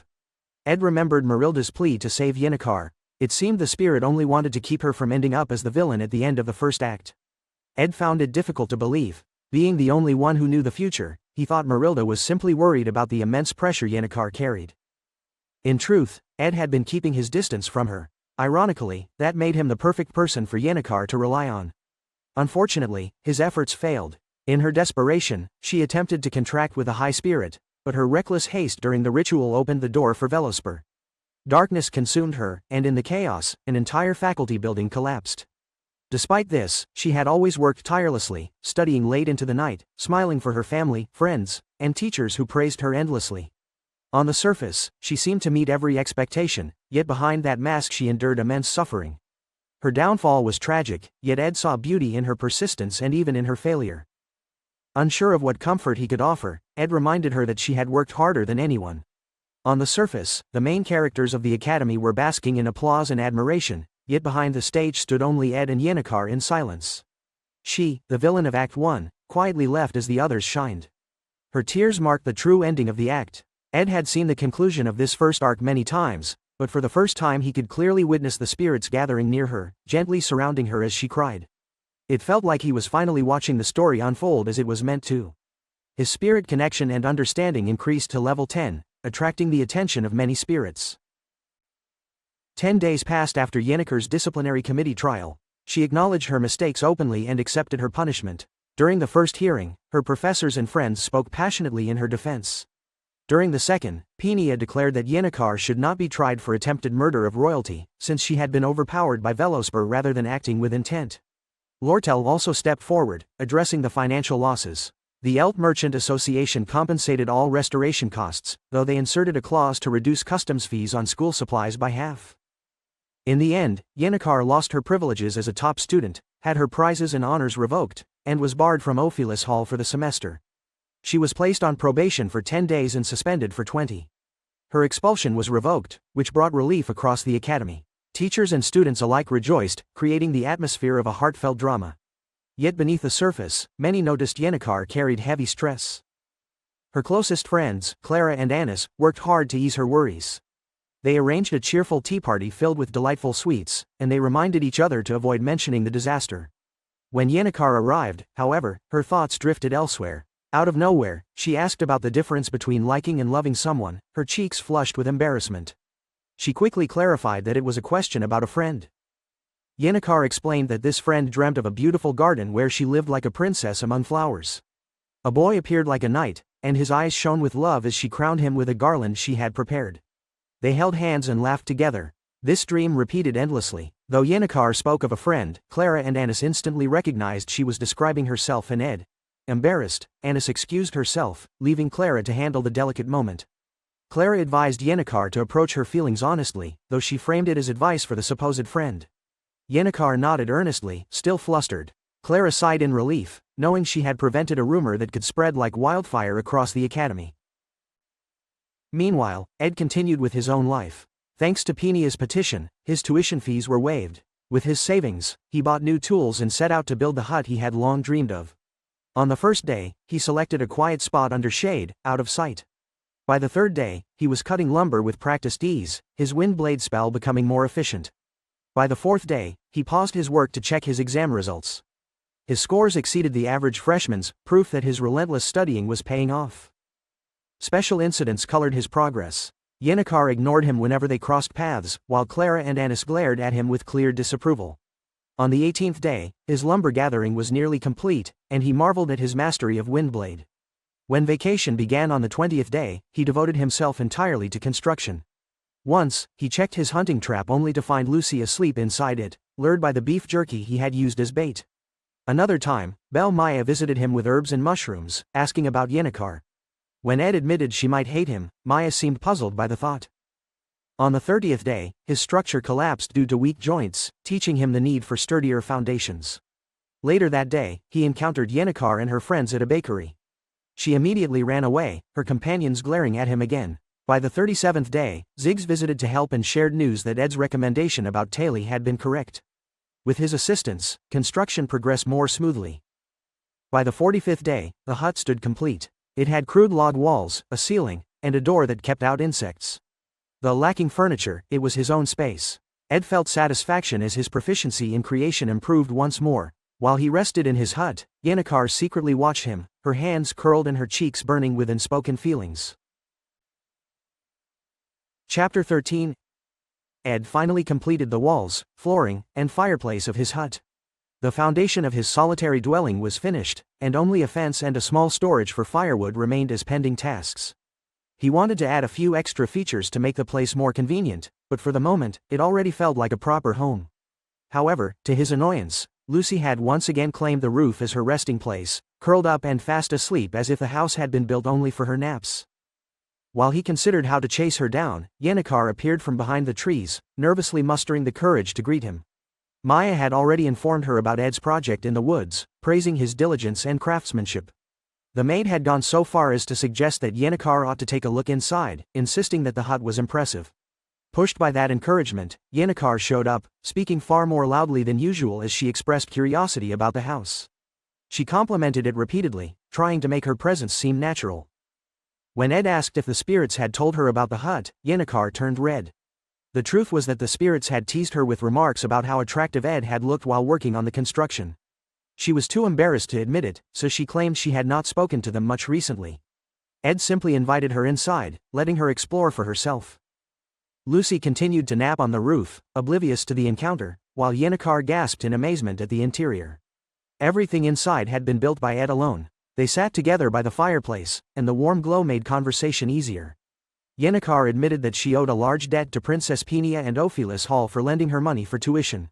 Ed remembered Marilda's plea to save Yennecar. It seemed the spirit only wanted to keep her from ending up as the villain at the end of the first act. Ed found it difficult to believe. Being the only one who knew the future, he thought Marilda was simply worried about the immense pressure Yennecar carried. In truth, Ed had been keeping his distance from her. Ironically, that made him the perfect person for Yennecar to rely on. Unfortunately, his efforts failed. In her desperation, she attempted to contract with a high spirit, but her reckless haste during the ritual opened the door for Velosper. Darkness consumed her, and in the chaos, an entire faculty building collapsed. Despite this, she had always worked tirelessly, studying late into the night, smiling for her family, friends, and teachers who praised her endlessly. On the surface, she seemed to meet every expectation, yet behind that mask she endured immense suffering. Her downfall was tragic, yet Ed saw beauty in her persistence and even in her failure. Unsure of what comfort he could offer, Ed reminded her that she had worked harder than anyone. On the surface, the main characters of the academy were basking in applause and admiration, yet behind the stage stood only Ed and Yennecar in silence. She, the villain of Act 1, quietly left as the others shined. Her tears marked the true ending of the act. Ed had seen the conclusion of this first arc many times, but for the first time he could clearly witness the spirits gathering near her, gently surrounding her as she cried. It felt like he was finally watching the story unfold as it was meant to. His spirit connection and understanding increased to level 10, attracting the attention of many spirits. 10 days passed after Yennecar's disciplinary committee trial. She acknowledged her mistakes openly and accepted her punishment. During the first hearing, her professors and friends spoke passionately in her defense. During the second, Peenia declared that Yennecar should not be tried for attempted murder of royalty, since she had been overpowered by Velospur rather than acting with intent. Lortel also stepped forward, addressing the financial losses. The Elt Merchant Association compensated all restoration costs, though they inserted a clause to reduce customs fees on school supplies by half. In the end, Yennecar lost her privileges as a top student, had her prizes and honors revoked, and was barred from Ophelis Hall for the semester. She was placed on probation for 10 days and suspended for 20. Her expulsion was revoked, which brought relief across the academy. Teachers and students alike rejoiced, creating the atmosphere of a heartfelt drama. Yet beneath the surface, many noticed Yennecar carried heavy stress. Her closest friends, Clara and Anis, worked hard to ease her worries. They arranged a cheerful tea party filled with delightful sweets, and they reminded each other to avoid mentioning the disaster. When Yennecar arrived, however, her thoughts drifted elsewhere. Out of nowhere, she asked about the difference between liking and loving someone, her cheeks flushed with embarrassment. She quickly clarified that it was a question about a friend. Yennecar explained that this friend dreamt of a beautiful garden where she lived like a princess among flowers. A boy appeared like a knight, and his eyes shone with love as she crowned him with a garland she had prepared. They held hands and laughed together. This dream repeated endlessly. Though Yennecar spoke of a friend, Clara and Anis instantly recognized she was describing herself and Ed. Embarrassed, Anis excused herself, leaving Clara to handle the delicate moment. Clara advised Yennecar to approach her feelings honestly, though she framed it as advice for the supposed friend. Yennecar nodded earnestly, still flustered. Clara sighed in relief, knowing she had prevented a rumor that could spread like wildfire across the academy. Meanwhile, Ed continued with his own life. Thanks to Peenia's petition, his tuition fees were waived. With his savings, he bought new tools and set out to build the hut he had long dreamed of. On the first day, he selected a quiet spot under shade, out of sight. By the third day, he was cutting lumber with practiced ease, his wind blade spell becoming more efficient. By the fourth day, he paused his work to check his exam results. His scores exceeded the average freshman's, proof that his relentless studying was paying off. Special incidents colored his progress. Yennecar ignored him whenever they crossed paths, while Clara and Anis glared at him with clear disapproval. On the 18th day, his lumber gathering was nearly complete, and he marveled at his mastery of Windblade. When vacation began on the 20th day, he devoted himself entirely to construction. Once, he checked his hunting trap only to find Lucy asleep inside it, lured by the beef jerky he had used as bait. Another time, Belle Maya visited him with herbs and mushrooms, asking about Yennecar. When Ed admitted she might hate him, Maya seemed puzzled by the thought. On the 30th day, his structure collapsed due to weak joints, teaching him the need for sturdier foundations. Later that day, he encountered Yennecar and her friends at a bakery. She immediately ran away, her companions glaring at him again. By the 37th day, Ziggs visited to help and shared news that Ed's recommendation about Taily had been correct. With his assistance, construction progressed more smoothly. By the 45th day, the hut stood complete. It had crude log walls, a ceiling, and a door that kept out insects. Though lacking furniture, it was his own space. Ed felt satisfaction as his proficiency in creation improved once more. While he rested in his hut, Yennecar secretly watched him, her hands curled and her cheeks burning with unspoken feelings. Chapter 13. Ed finally completed the walls, flooring, and fireplace of his hut. The foundation of his solitary dwelling was finished, and only a fence and a small storage for firewood remained as pending tasks. He wanted to add a few extra features to make the place more convenient, but for the moment, it already felt like a proper home. However, to his annoyance, Lucy had once again claimed the roof as her resting place, curled up and fast asleep as if the house had been built only for her naps. While he considered how to chase her down, Yennecar appeared from behind the trees, nervously mustering the courage to greet him. Maya had already informed her about Ed's project in the woods, praising his diligence and craftsmanship. The maid had gone so far as to suggest that Yennecar ought to take a look inside, insisting that the hut was impressive. Pushed by that encouragement, Yennecar showed up, speaking far more loudly than usual as she expressed curiosity about the house. She complimented it repeatedly, trying to make her presence seem natural. When Ed asked if the spirits had told her about the hut, Yennecar turned red. The truth was that the spirits had teased her with remarks about how attractive Ed had looked while working on the construction. She was too embarrassed to admit it, so she claimed she had not spoken to them much recently. Ed simply invited her inside, letting her explore for herself. Lucy continued to nap on the roof, oblivious to the encounter, while Yennecar gasped in amazement at the interior. Everything inside had been built by Ed alone. They sat together by the fireplace, and the warm glow made conversation easier. Yennecar admitted that she owed a large debt to Princess Peenia and Ophelis Hall for lending her money for tuition.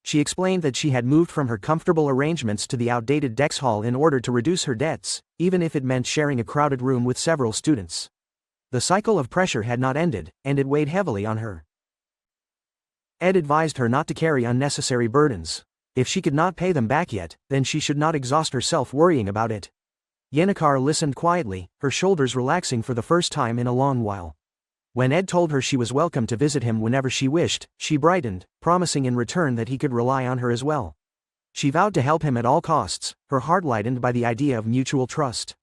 She explained that she had moved from her comfortable arrangements to the outdated Dex Hall in order to reduce her debts, even if it meant sharing a crowded room with several students. The cycle of pressure had not ended, and it weighed heavily on her. Ed advised her not to carry unnecessary burdens. If she could not pay them back yet, then she should not exhaust herself worrying about it. Yennecar listened quietly, her shoulders relaxing for the first time in a long while. When Ed told her she was welcome to visit him whenever she wished, she brightened, promising in return that he could rely on her as well. She vowed to help him at all costs, her heart lightened by the idea of mutual trust.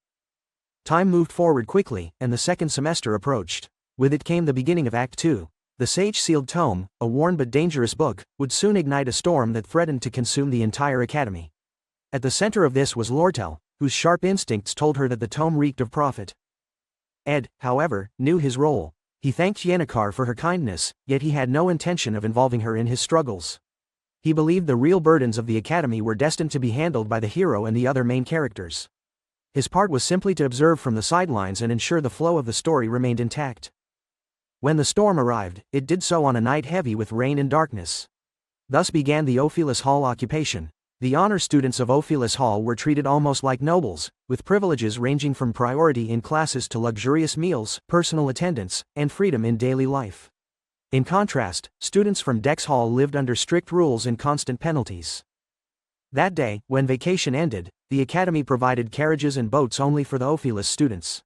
Time moved forward quickly, and the second semester approached. With it came the beginning of Act 2. The sage-sealed tome, a worn but dangerous book, would soon ignite a storm that threatened to consume the entire academy. At the center of this was Lortel, whose sharp instincts told her that the tome reeked of profit. Ed, however, knew his role. He thanked Yennecar for her kindness, yet he had no intention of involving her in his struggles. He believed the real burdens of the academy were destined to be handled by the hero and the other main characters. His part was simply to observe from the sidelines and ensure the flow of the story remained intact. When the storm arrived, it did so on a night heavy with rain and darkness. Thus began the Ophelis Hall occupation. The honor students of Ophelis Hall were treated almost like nobles, with privileges ranging from priority in classes to luxurious meals, personal attendance, and freedom in daily life. In contrast, students from Dex Hall lived under strict rules and constant penalties. That day, when vacation ended, the academy provided carriages and boats only for the Ophelis students.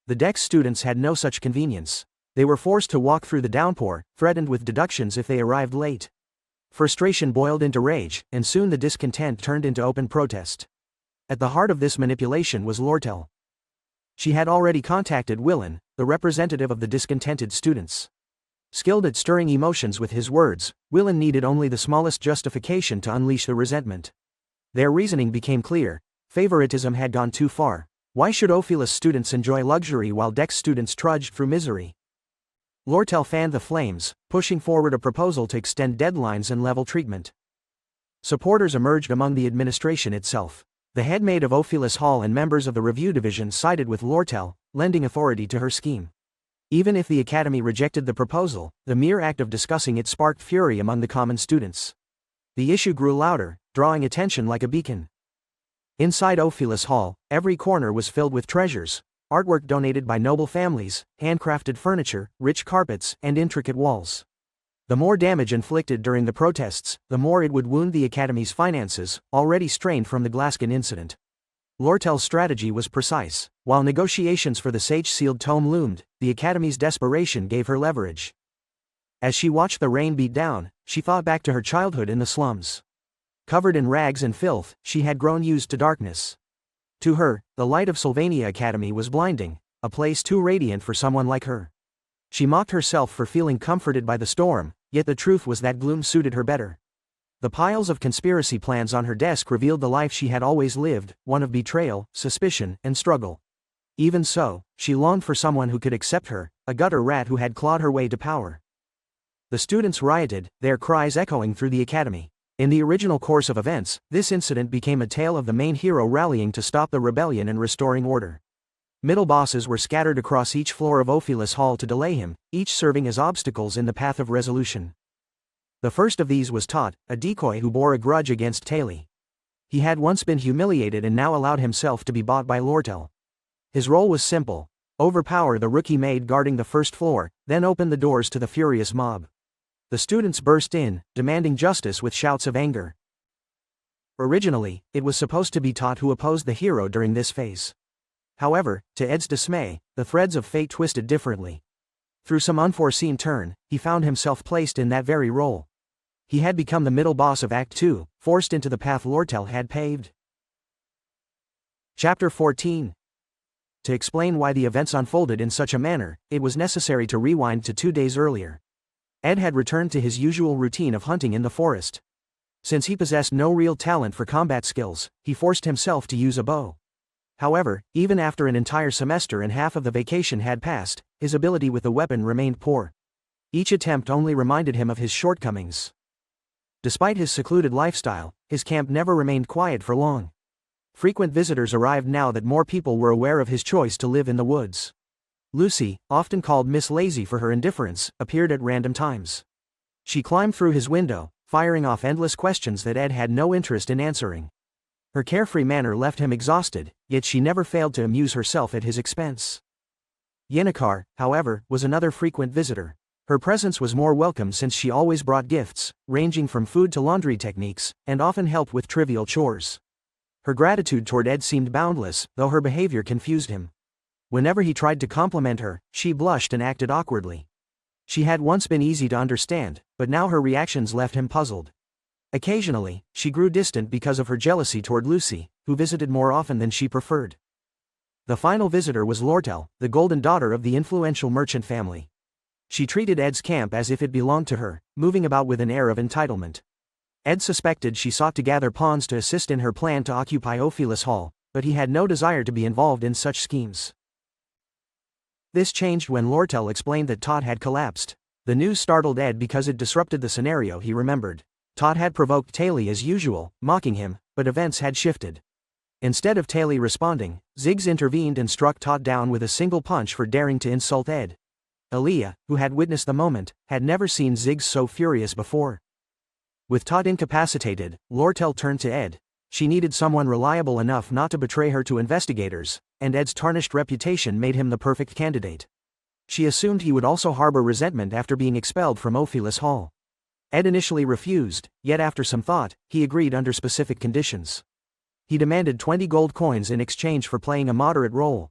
The Dex students had no such convenience. They were forced to walk through the downpour, threatened with deductions if they arrived late. Frustration boiled into rage, and soon the discontent turned into open protest. At the heart of this manipulation was Lortel. She had already contacted Willen, the representative of the discontented students. Skilled at stirring emotions with his words, Willen needed only the smallest justification to unleash the resentment. Their reasoning became clear: favoritism had gone too far. Why should Ophelis students enjoy luxury while Dex students trudged through misery? Lortel fanned the flames, pushing forward a proposal to extend deadlines and level treatment. Supporters emerged among the administration itself. The head maid of Ophelis Hall and members of the review division sided with Lortel, lending authority to her scheme. Even if the academy rejected the proposal, the mere act of discussing it sparked fury among the common students. The issue grew louder, drawing attention like a beacon. Inside Ophelis Hall, every corner was filled with treasures, artwork donated by noble families, handcrafted furniture, rich carpets, and intricate walls. The more damage inflicted during the protests, the more it would wound the academy's finances, already strained from the Glaskin incident. Lortel's strategy was precise. While negotiations for the sage-sealed tome loomed, the academy's desperation gave her leverage. As she watched the rain beat down, she thought back to her childhood in the slums. Covered in rags and filth, she had grown used to darkness. To her, the light of Sylvania Academy was blinding, a place too radiant for someone like her. She mocked herself for feeling comforted by the storm, yet the truth was that gloom suited her better. The piles of conspiracy plans on her desk revealed the life she had always lived, one of betrayal, suspicion, and struggle. Even so, she longed for someone who could accept her, a gutter rat who had clawed her way to power. The students rioted, their cries echoing through the academy. In the original course of events, this incident became a tale of the main hero rallying to stop the rebellion and restoring order. Middle bosses were scattered across each floor of Ophelis Hall to delay him, each serving as obstacles in the path of resolution. The first of these was Tot, a decoy who bore a grudge against Taylor. He had once been humiliated and now allowed himself to be bought by Lortel. His role was simple: overpower the rookie maid guarding the first floor, then open the doors to the furious mob. The students burst in, demanding justice with shouts of anger. Originally, it was supposed to be Tot who opposed the hero during this phase. However, to Ed's dismay, the threads of fate twisted differently. Through some unforeseen turn, he found himself placed in that very role. He had become the middle boss of Act 2, forced into the path Lortel had paved. Chapter 14. To explain why the events unfolded in such a manner, it was necessary to rewind to 2 days earlier. Ed had returned to his usual routine of hunting in the forest. Since he possessed no real talent for combat skills, he forced himself to use a bow. However, even after an entire semester and half of the vacation had passed, his ability with the weapon remained poor. Each attempt only reminded him of his shortcomings. Despite his secluded lifestyle, his camp never remained quiet for long. Frequent visitors arrived now that more people were aware of his choice to live in the woods. Lucy, often called Miss Lazy for her indifference, appeared at random times. She climbed through his window, firing off endless questions that Ed had no interest in answering. Her carefree manner left him exhausted, yet she never failed to amuse herself at his expense. Yennecar, however, was another frequent visitor. Her presence was more welcome since she always brought gifts, ranging from food to laundry techniques, and often helped with trivial chores. Her gratitude toward Ed seemed boundless, though her behavior confused him. Whenever he tried to compliment her, she blushed and acted awkwardly. She had once been easy to understand, but now her reactions left him puzzled. Occasionally, she grew distant because of her jealousy toward Lucy, who visited more often than she preferred. The final visitor was Lortel, the golden daughter of the influential merchant family. She treated Ed's camp as if it belonged to her, moving about with an air of entitlement. Ed suspected she sought to gather pawns to assist in her plan to occupy Ophelis Hall, but he had no desire to be involved in such schemes. This changed when Lortel explained that Tot had collapsed. The news startled Ed because it disrupted the scenario he remembered. Tot had provoked Taylor as usual, mocking him, but events had shifted. Instead of Taylor responding, Ziggs intervened and struck Tot down with a single punch for daring to insult Ed. Aaliyah, who had witnessed the moment, had never seen Ziggs so furious before. With Tot incapacitated, Lortel turned to Ed. She needed someone reliable enough not to betray her to investigators, and Ed's tarnished reputation made him the perfect candidate. She assumed he would also harbor resentment after being expelled from Ophelis Hall. Ed initially refused, yet after some thought, he agreed under specific conditions. He demanded 20 gold coins in exchange for playing a moderate role.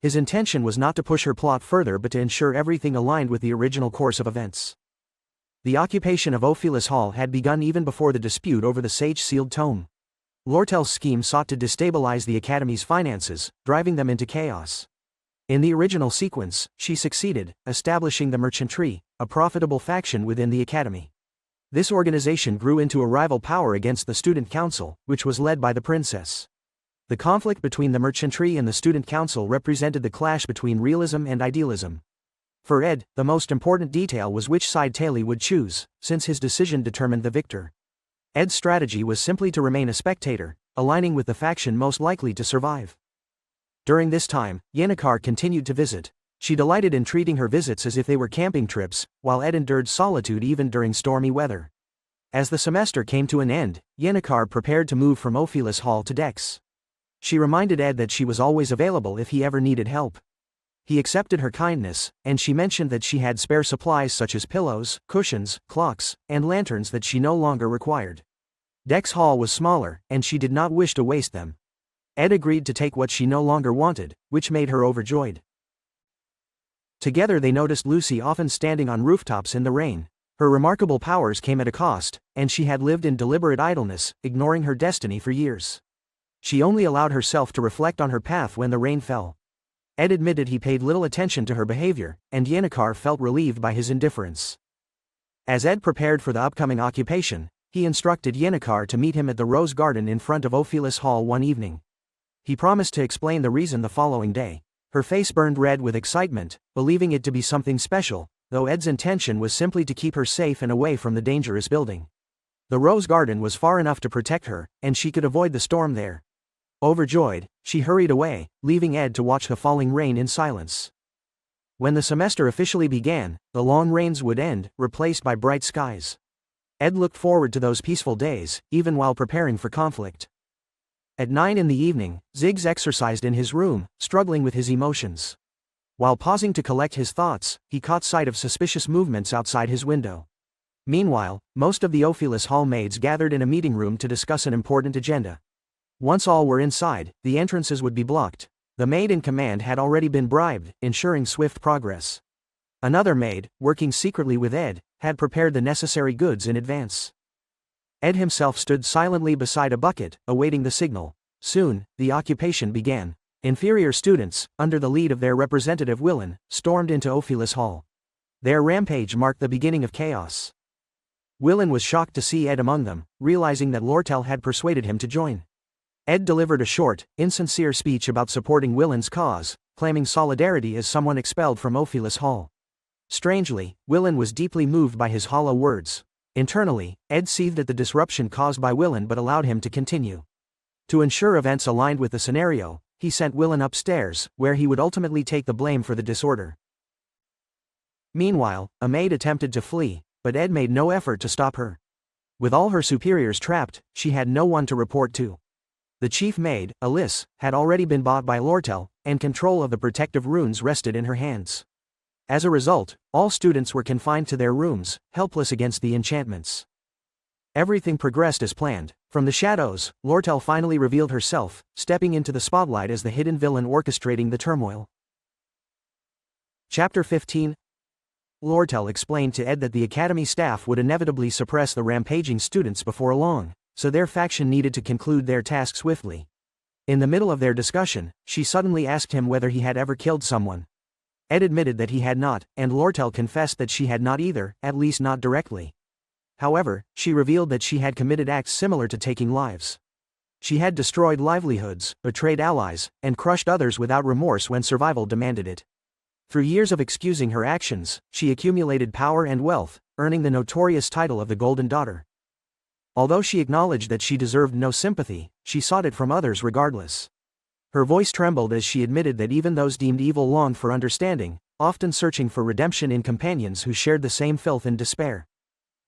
His intention was not to push her plot further but to ensure everything aligned with the original course of events. The occupation of Ophelis Hall had begun even before the dispute over the sage-sealed tome. Lortel's scheme sought to destabilize the Academy's finances, driving them into chaos. In the original sequence, she succeeded, establishing the Merchantry, a profitable faction within the Academy. This organization grew into a rival power against the Student Council, which was led by the princess. The conflict between the Merchantry and the Student Council represented the clash between realism and idealism. For Ed, the most important detail was which side Taylor would choose, since his decision determined the victor. Ed's strategy was simply to remain a spectator, aligning with the faction most likely to survive. During this time, Yennecar continued to visit. She delighted in treating her visits as if they were camping trips, while Ed endured solitude even during stormy weather. As the semester came to an end, Yennecar prepared to move from Ophelis Hall to Dex. She reminded Ed that she was always available if he ever needed help. He accepted her kindness, and she mentioned that she had spare supplies such as pillows, cushions, clocks, and lanterns that she no longer required. Dex Hall was smaller, and she did not wish to waste them. Ed agreed to take what she no longer wanted, which made her overjoyed. Together they noticed Lucy often standing on rooftops in the rain. Her remarkable powers came at a cost, and she had lived in deliberate idleness, ignoring her destiny for years. She only allowed herself to reflect on her path when the rain fell. Ed admitted he paid little attention to her behavior, and Yennecar felt relieved by his indifference. As Ed prepared for the upcoming occupation, he instructed Yennecar to meet him at the Rose Garden in front of Ophelis Hall one evening. He promised to explain the reason the following day. Her face burned red with excitement, believing it to be something special, though Ed's intention was simply to keep her safe and away from the dangerous building. The Rose Garden was far enough to protect her, and she could avoid the storm there. Overjoyed, she hurried away, leaving Ed to watch the falling rain in silence. When the semester officially began, the long rains would end, replaced by bright skies. Ed looked forward to those peaceful days, even while preparing for conflict. At 9 in the evening, Ziggs exercised in his room, struggling with his emotions. While pausing to collect his thoughts, he caught sight of suspicious movements outside his window. Meanwhile, most of the Ophelis Hall maids gathered in a meeting room to discuss an important agenda. Once all were inside, the entrances would be blocked. The maid in command had already been bribed, ensuring swift progress. Another maid, working secretly with Ed, had prepared the necessary goods in advance. Ed himself stood silently beside a bucket, awaiting the signal. Soon, the occupation began. Inferior students, under the lead of their representative Willen, stormed into Ophelis Hall. Their rampage marked the beginning of chaos. Willen was shocked to see Ed among them, realizing that Lortel had persuaded him to join. Ed delivered a short, insincere speech about supporting Willen's cause, claiming solidarity as someone expelled from Ophelis Hall. Strangely, Willen was deeply moved by his hollow words. Internally, Ed seethed at the disruption caused by Willen but allowed him to continue. To ensure events aligned with the scenario, he sent Willen upstairs, where he would ultimately take the blame for the disorder. Meanwhile, a maid attempted to flee, but Ed made no effort to stop her. With all her superiors trapped, she had no one to report to. The chief maid, Alice, had already been bought by Lortel, and control of the protective runes rested in her hands. As a result, all students were confined to their rooms, helpless against the enchantments. Everything progressed as planned. From the shadows, Lortel finally revealed herself, stepping into the spotlight as the hidden villain orchestrating the turmoil. Chapter 15. Lortel explained to Ed that the academy staff would inevitably suppress the rampaging students before long, so their faction needed to conclude their task swiftly. In the middle of their discussion, she suddenly asked him whether he had ever killed someone. Ed admitted that he had not, and Lortel confessed that she had not either, at least not directly. However, she revealed that she had committed acts similar to taking lives. She had destroyed livelihoods, betrayed allies, and crushed others without remorse when survival demanded it. Through years of excusing her actions, she accumulated power and wealth, earning the notorious title of the Golden Daughter. Although she acknowledged that she deserved no sympathy, she sought it from others regardless. Her voice trembled as she admitted that even those deemed evil longed for understanding, often searching for redemption in companions who shared the same filth and despair.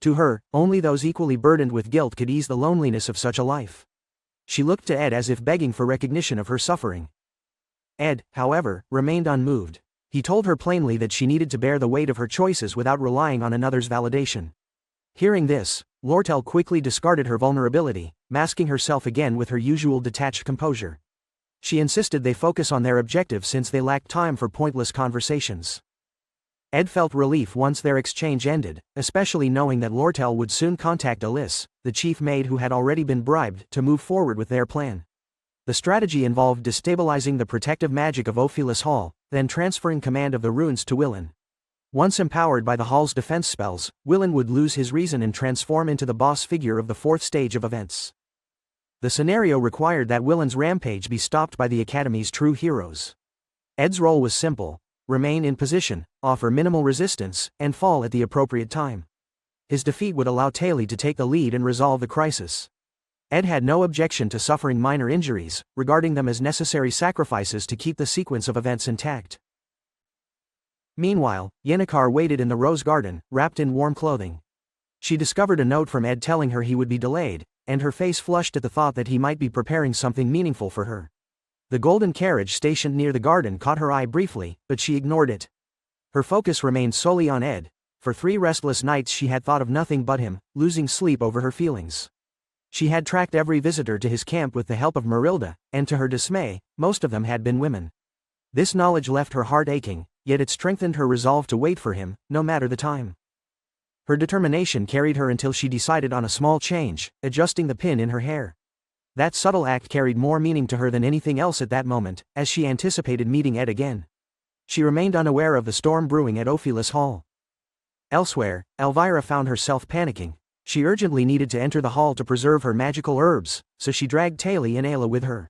To her, only those equally burdened with guilt could ease the loneliness of such a life. She looked to Ed as if begging for recognition of her suffering. Ed, however, remained unmoved. He told her plainly that she needed to bear the weight of her choices without relying on another's validation. Hearing this, Lortel quickly discarded her vulnerability, masking herself again with her usual detached composure. She insisted they focus on their objective since they lacked time for pointless conversations. Ed felt relief once their exchange ended, especially knowing that Lortel would soon contact Alice, the chief maid who had already been bribed, to move forward with their plan. The strategy involved destabilizing the protective magic of Ophelis Hall, then transferring command of the runes to Willen. Once empowered by the Hall's defense spells, Willen would lose his reason and transform into the boss figure of the fourth stage of events. The scenario required that Willen's rampage be stopped by the Academy's true heroes. Ed's role was simple: remain in position, offer minimal resistance, and fall at the appropriate time. His defeat would allow Taylor to take the lead and resolve the crisis. Ed had no objection to suffering minor injuries, regarding them as necessary sacrifices to keep the sequence of events intact. Meanwhile, Yennecar waited in the rose garden, wrapped in warm clothing. She discovered a note from Ed telling her he would be delayed, and her face flushed at the thought that he might be preparing something meaningful for her. The golden carriage stationed near the garden caught her eye briefly, but she ignored it. Her focus remained solely on Ed. For 3 restless nights she had thought of nothing but him, losing sleep over her feelings. She had tracked every visitor to his camp with the help of Marilda, and to her dismay, most of them had been women. This knowledge left her heart aching, yet it strengthened her resolve to wait for him, no matter the time. Her determination carried her until she decided on a small change, adjusting the pin in her hair. That subtle act carried more meaning to her than anything else at that moment, as she anticipated meeting Ed again. She remained unaware of the storm brewing at Ophelis Hall. Elsewhere, Elvira found herself panicking. She urgently needed to enter the hall to preserve her magical herbs, so she dragged Taylor and Ayla with her.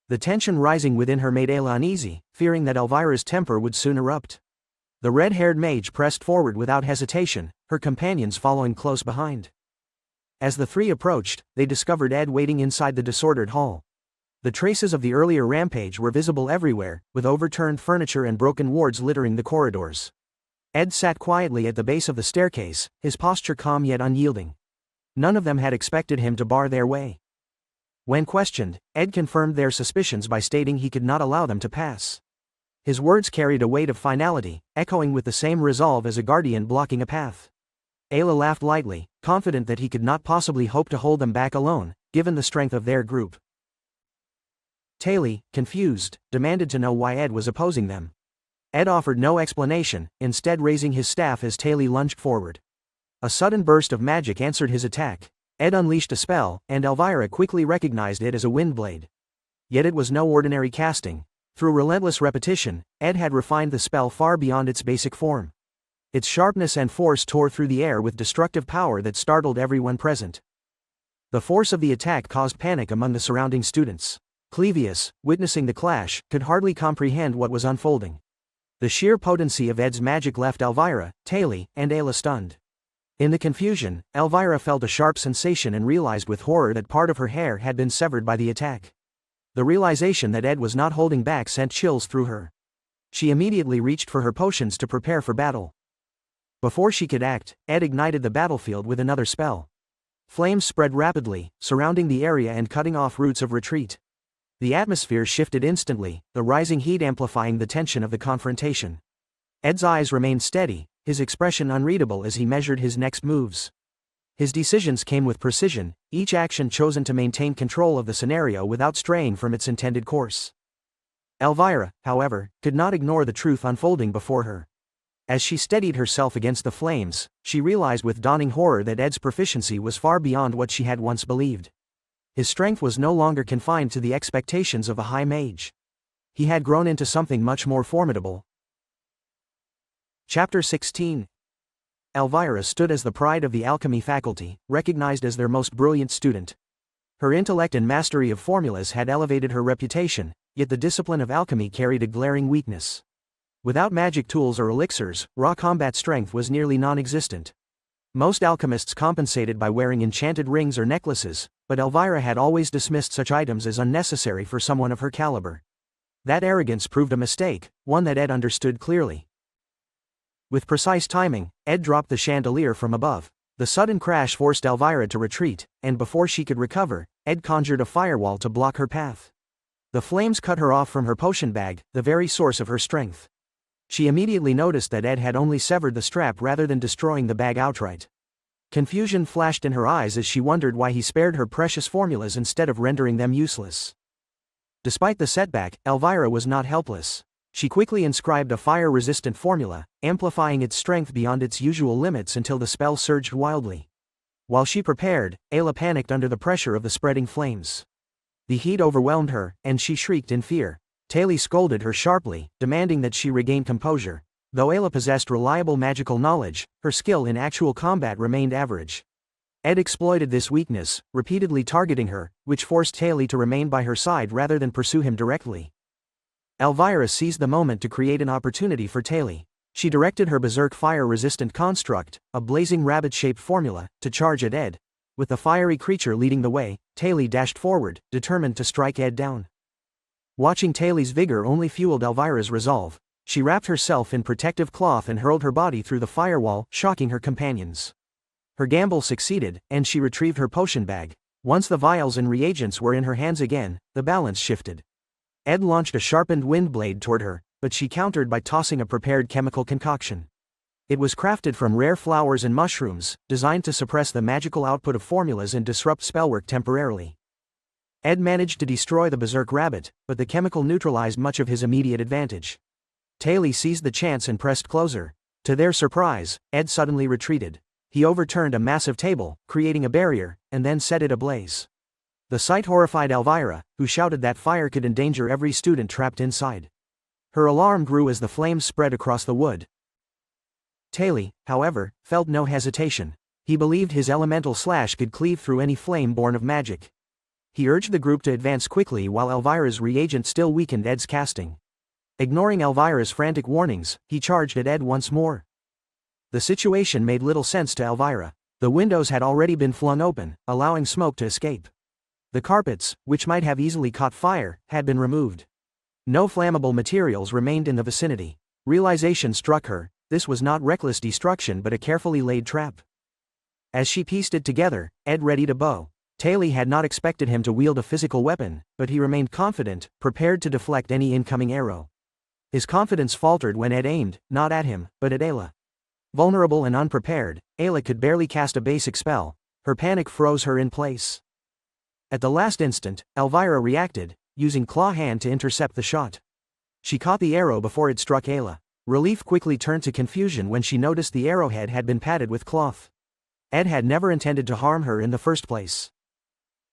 The tension rising within her made Ayla uneasy, fearing that Elvira's temper would soon erupt. The red-haired mage pressed forward without hesitation, her companions following close behind. As the 3 approached, they discovered Ed waiting inside the disordered hall. The traces of the earlier rampage were visible everywhere, with overturned furniture and broken wards littering the corridors. Ed sat quietly at the base of the staircase, his posture calm yet unyielding. None of them had expected him to bar their way. When questioned, Ed confirmed their suspicions by stating he could not allow them to pass. His words carried a weight of finality, echoing with the same resolve as a guardian blocking a path. Ayla laughed lightly, confident that he could not possibly hope to hold them back alone, given the strength of their group. Taylor, confused, demanded to know why Ed was opposing them. Ed offered no explanation, instead raising his staff as Taylor lunged forward. A sudden burst of magic answered his attack. Ed unleashed a spell, and Elvira quickly recognized it as a wind blade. Yet it was no ordinary casting. Through relentless repetition, Ed had refined the spell far beyond its basic form. Its sharpness and force tore through the air with destructive power that startled everyone present. The force of the attack caused panic among the surrounding students. Clevius, witnessing the clash, could hardly comprehend what was unfolding. The sheer potency of Ed's magic left Elvira, Taylor, and Ayla stunned. In the confusion, Elvira felt a sharp sensation and realized with horror that part of her hair had been severed by the attack. The realization that Ed was not holding back sent chills through her. She immediately reached for her potions to prepare for battle. Before she could act, Ed ignited the battlefield with another spell. Flames spread rapidly, surrounding the area and cutting off routes of retreat. The atmosphere shifted instantly, the rising heat amplifying the tension of the confrontation. Ed's eyes remained steady, his expression unreadable as he measured his next moves. His decisions came with precision, each action chosen to maintain control of the scenario without straying from its intended course. Elvira, however, could not ignore the truth unfolding before her. As she steadied herself against the flames, she realized with dawning horror that Ed's proficiency was far beyond what she had once believed. His strength was no longer confined to the expectations of a high mage. He had grown into something much more formidable. Chapter 16. Elvira stood as the pride of the alchemy faculty, recognized as their most brilliant student. Her intellect and mastery of formulas had elevated her reputation, yet the discipline of alchemy carried a glaring weakness. Without magic tools or elixirs, raw combat strength was nearly non-existent. Most alchemists compensated by wearing enchanted rings or necklaces, but Elvira had always dismissed such items as unnecessary for someone of her caliber. That arrogance proved a mistake, one that Ed understood clearly. With precise timing, Ed dropped the chandelier from above. The sudden crash forced Elvira to retreat, and before she could recover, Ed conjured a firewall to block her path. The flames cut her off from her potion bag, the very source of her strength. She immediately noticed that Ed had only severed the strap rather than destroying the bag outright. Confusion flashed in her eyes as she wondered why he spared her precious formulas instead of rendering them useless. Despite the setback, Elvira was not helpless. She quickly inscribed a fire-resistant formula, amplifying its strength beyond its usual limits until the spell surged wildly. While she prepared, Ayla panicked under the pressure of the spreading flames. The heat overwhelmed her, and she shrieked in fear. Taylor scolded her sharply, demanding that she regain composure. Though Ayla possessed reliable magical knowledge, her skill in actual combat remained average. Ed exploited this weakness, repeatedly targeting her, which forced Taylor to remain by her side rather than pursue him directly. Elvira seized the moment to create an opportunity for Taylor. She directed her berserk fire-resistant construct, a blazing rabbit-shaped formula, to charge at Ed. With the fiery creature leading the way, Taylor dashed forward, determined to strike Ed down. Watching Taylor's vigor only fueled Elvira's resolve. She wrapped herself in protective cloth and hurled her body through the firewall, shocking her companions. Her gamble succeeded, and she retrieved her potion bag. Once the vials and reagents were in her hands again, the balance shifted. Ed launched a sharpened wind blade toward her, but she countered by tossing a prepared chemical concoction. It was crafted from rare flowers and mushrooms, designed to suppress the magical output of formulas and disrupt spellwork temporarily. Ed managed to destroy the berserk rabbit, but the chemical neutralized much of his immediate advantage. Taylor seized the chance and pressed closer. To their surprise, Ed suddenly retreated. He overturned a massive table, creating a barrier, and then set it ablaze. The sight horrified Elvira, who shouted that fire could endanger every student trapped inside. Her alarm grew as the flames spread across the wood. Taylor, however, felt no hesitation. He believed his elemental slash could cleave through any flame born of magic. He urged the group to advance quickly while Elvira's reagent still weakened Ed's casting. Ignoring Elvira's frantic warnings, he charged at Ed once more. The situation made little sense to Elvira. The windows had already been flung open, allowing smoke to escape. The carpets, which might have easily caught fire, had been removed. No flammable materials remained in the vicinity. Realization struck her, this was not reckless destruction but a carefully laid trap. As she pieced it together, Ed readied a bow. Taylor had not expected him to wield a physical weapon, but he remained confident, prepared to deflect any incoming arrow. His confidence faltered when Ed aimed, not at him, but at Ayla. Vulnerable and unprepared, Ayla could barely cast a basic spell. Her panic froze her in place. At the last instant, Elvira reacted, using Claw Hand to intercept the shot. She caught the arrow before it struck Ayla. Relief quickly turned to confusion when she noticed the arrowhead had been padded with cloth. Ed had never intended to harm her in the first place.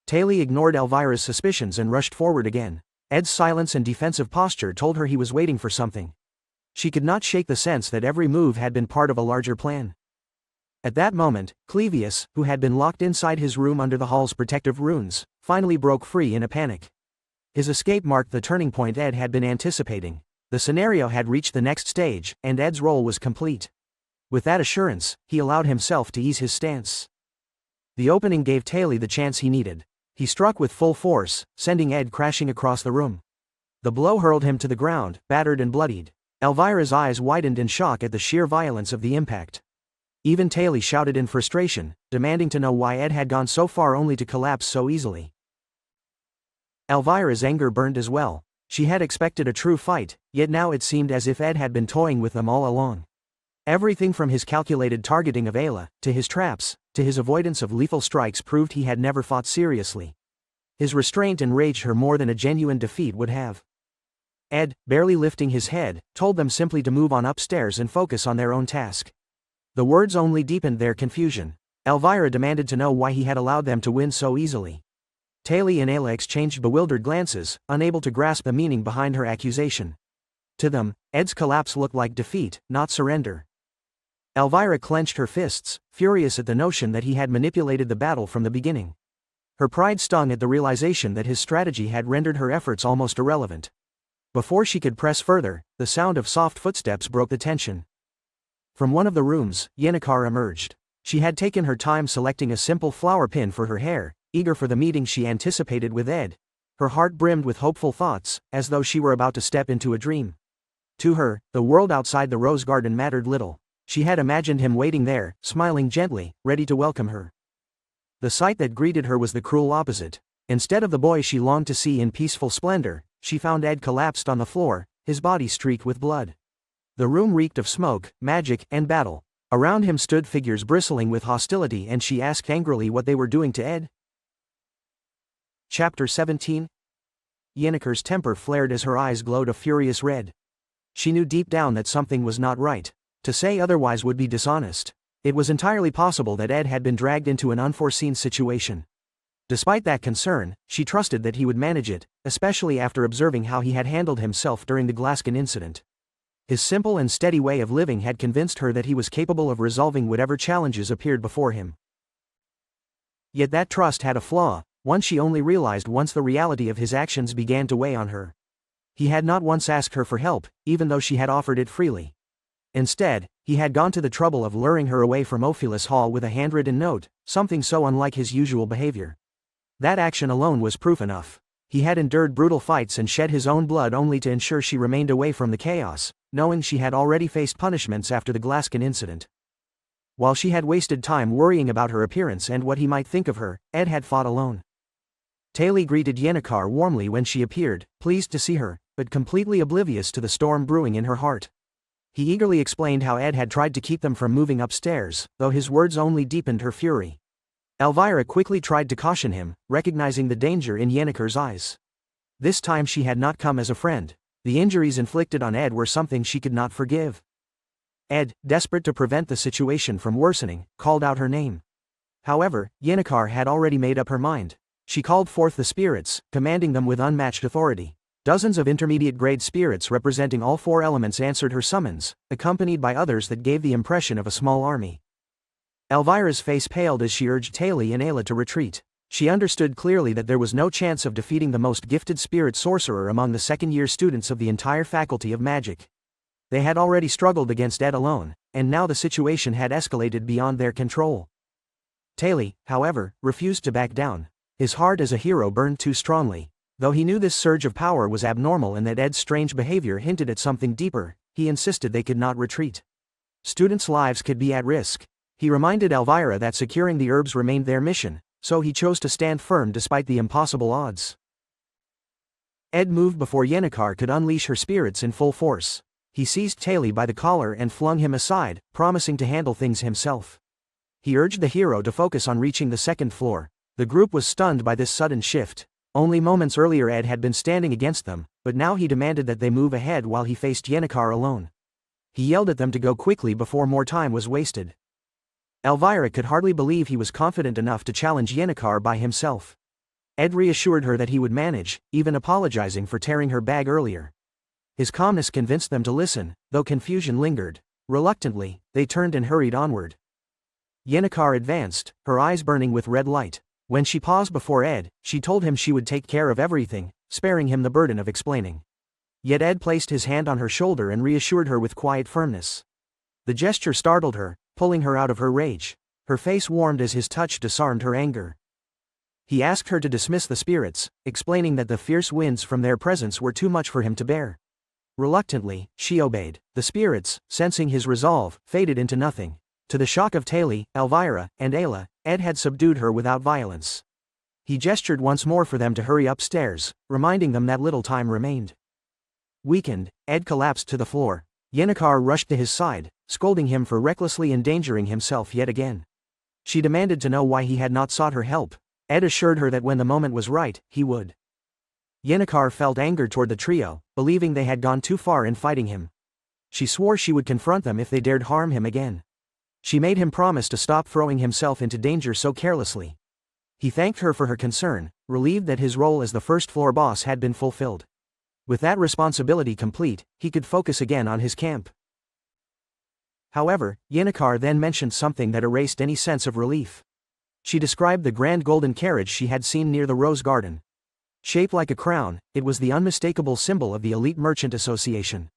Taylor ignored Elvira's suspicions and rushed forward again. Ed's silence and defensive posture told her he was waiting for something. She could not shake the sense that every move had been part of a larger plan. At that moment, Clevius, who had been locked inside his room under the hall's protective runes, finally broke free in a panic. His escape marked the turning point Ed had been anticipating. The scenario had reached the next stage, and Ed's role was complete. With that assurance, he allowed himself to ease his stance. The opening gave Taylor the chance he needed. He struck with full force, sending Ed crashing across the room. The blow hurled him to the ground, battered and bloodied. Elvira's eyes widened in shock at the sheer violence of the impact. Even Taylor shouted in frustration, demanding to know why Ed had gone so far only to collapse so easily. Elvira's anger burned as well. She had expected a true fight, yet now it seemed as if Ed had been toying with them all along. Everything from his calculated targeting of Ayla, to his traps, to his avoidance of lethal strikes proved he had never fought seriously. His restraint enraged her more than a genuine defeat would have. Ed, barely lifting his head, told them simply to move on upstairs and focus on their own task. The words only deepened their confusion. Elvira demanded to know why he had allowed them to win so easily. Taylor and Ayla exchanged bewildered glances, unable to grasp the meaning behind her accusation. To them, Ed's collapse looked like defeat, not surrender. Elvira clenched her fists, furious at the notion that he had manipulated the battle from the beginning. Her pride stung at the realization that his strategy had rendered her efforts almost irrelevant. Before she could press further, the sound of soft footsteps broke the tension. From one of the rooms, Yennecar emerged. She had taken her time selecting a simple flower pin for her hair, eager for the meeting she anticipated with Ed. Her heart brimmed with hopeful thoughts, as though she were about to step into a dream. To her, the world outside the rose garden mattered little. She had imagined him waiting there, smiling gently, ready to welcome her. The sight that greeted her was the cruel opposite. Instead of the boy she longed to see in peaceful splendor, she found Ed collapsed on the floor, his body streaked with blood. The room reeked of smoke, magic, and battle. Around him stood figures bristling with hostility, and she asked angrily what they were doing to Ed. Chapter 17. Yennecar's temper flared as her eyes glowed a furious red. She knew deep down that something was not right. To say otherwise would be dishonest. It was entirely possible that Ed had been dragged into an unforeseen situation. Despite that concern, she trusted that he would manage it, especially after observing how he had handled himself during the Glaskin incident. His simple and steady way of living had convinced her that he was capable of resolving whatever challenges appeared before him. Yet that trust had a flaw, one she only realized once the reality of his actions began to weigh on her. He had not once asked her for help, even though she had offered it freely. Instead, he had gone to the trouble of luring her away from Ophilus Hall with a handwritten note, something so unlike his usual behavior. That action alone was proof enough. He had endured brutal fights and shed his own blood only to ensure she remained away from the chaos, knowing she had already faced punishments after the Glaskin incident. While she had wasted time worrying about her appearance and what he might think of her, Ed had fought alone. Taylor greeted Yennecar warmly when she appeared, pleased to see her, but completely oblivious to the storm brewing in her heart. He eagerly explained how Ed had tried to keep them from moving upstairs, though his words only deepened her fury. Elvira quickly tried to caution him, recognizing the danger in Yennecar's eyes. This time she had not come as a friend. The injuries inflicted on Ed were something she could not forgive. Ed, desperate to prevent the situation from worsening, called out her name. However, Yennecar had already made up her mind. She called forth the spirits, commanding them with unmatched authority. Dozens of intermediate-grade spirits representing all four elements answered her summons, accompanied by others that gave the impression of a small army. Elvira's face paled as she urged Taylor and Ayla to retreat. She understood clearly that there was no chance of defeating the most gifted spirit sorcerer among the second-year students of the entire Faculty of Magic. They had already struggled against Ed alone, and now the situation had escalated beyond their control. Taylor, however, refused to back down. His heart as a hero burned too strongly. Though he knew this surge of power was abnormal and that Ed's strange behavior hinted at something deeper, he insisted they could not retreat. Students' lives could be at risk. He reminded Elvira that securing the herbs remained their mission, so he chose to stand firm despite the impossible odds. Ed moved before Yennecar could unleash her spirits in full force. He seized Taylor by the collar and flung him aside, promising to handle things himself. He urged the hero to focus on reaching the second floor. The group was stunned by this sudden shift. Only moments earlier Ed had been standing against them, but now he demanded that they move ahead while he faced Yennecar alone. He yelled at them to go quickly before more time was wasted. Elvira could hardly believe he was confident enough to challenge Yennecar by himself. Ed reassured her that he would manage, even apologizing for tearing her bag earlier. His calmness convinced them to listen, though confusion lingered. Reluctantly, they turned and hurried onward. Yennecar advanced, her eyes burning with red light. When she paused before Ed, she told him she would take care of everything, sparing him the burden of explaining. Yet Ed placed his hand on her shoulder and reassured her with quiet firmness. The gesture startled her, pulling her out of her rage. Her face warmed as his touch disarmed her anger. He asked her to dismiss the spirits, explaining that the fierce winds from their presence were too much for him to bear. Reluctantly, she obeyed. The spirits, sensing his resolve, faded into nothing. To the shock of Taylor, Elvira, and Ayla, Ed had subdued her without violence. He gestured once more for them to hurry upstairs, reminding them that little time remained. Weakened, Ed collapsed to the floor. Yennecar rushed to his side, scolding him for recklessly endangering himself yet again. She demanded to know why he had not sought her help. Ed assured her that when the moment was right, he would. Yennecar felt anger toward the trio, believing they had gone too far in fighting him. She swore she would confront them if they dared harm him again. She made him promise to stop throwing himself into danger so carelessly. He thanked her for her concern, relieved that his role as the first-floor boss had been fulfilled. With that responsibility complete, he could focus again on his camp. However, Yennecar then mentioned something that erased any sense of relief. She described the grand golden carriage she had seen near the Rose Garden. Shaped like a crown, it was the unmistakable symbol of the elite merchant association.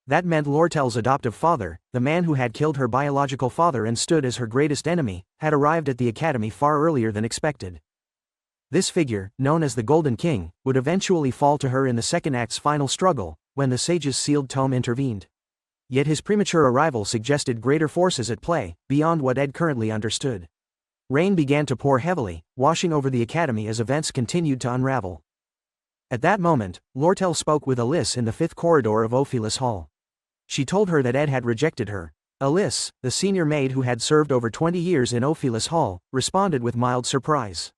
That meant Lortel's adoptive father, the man who had killed her biological father and stood as her greatest enemy, had arrived at the academy far earlier than expected. This figure, known as the Golden King, would eventually fall to her in the second act's final struggle, when the sage's sealed tome intervened. Yet his premature arrival suggested greater forces at play, beyond what Ed currently understood. Rain began to pour heavily, washing over the academy as events continued to unravel. At that moment, Lortel spoke with Alice in the fifth corridor of Ophelis Hall. She told her that Ed had rejected her. Alice, the senior maid who had served over 20 years in Ophelis Hall, responded with mild surprise.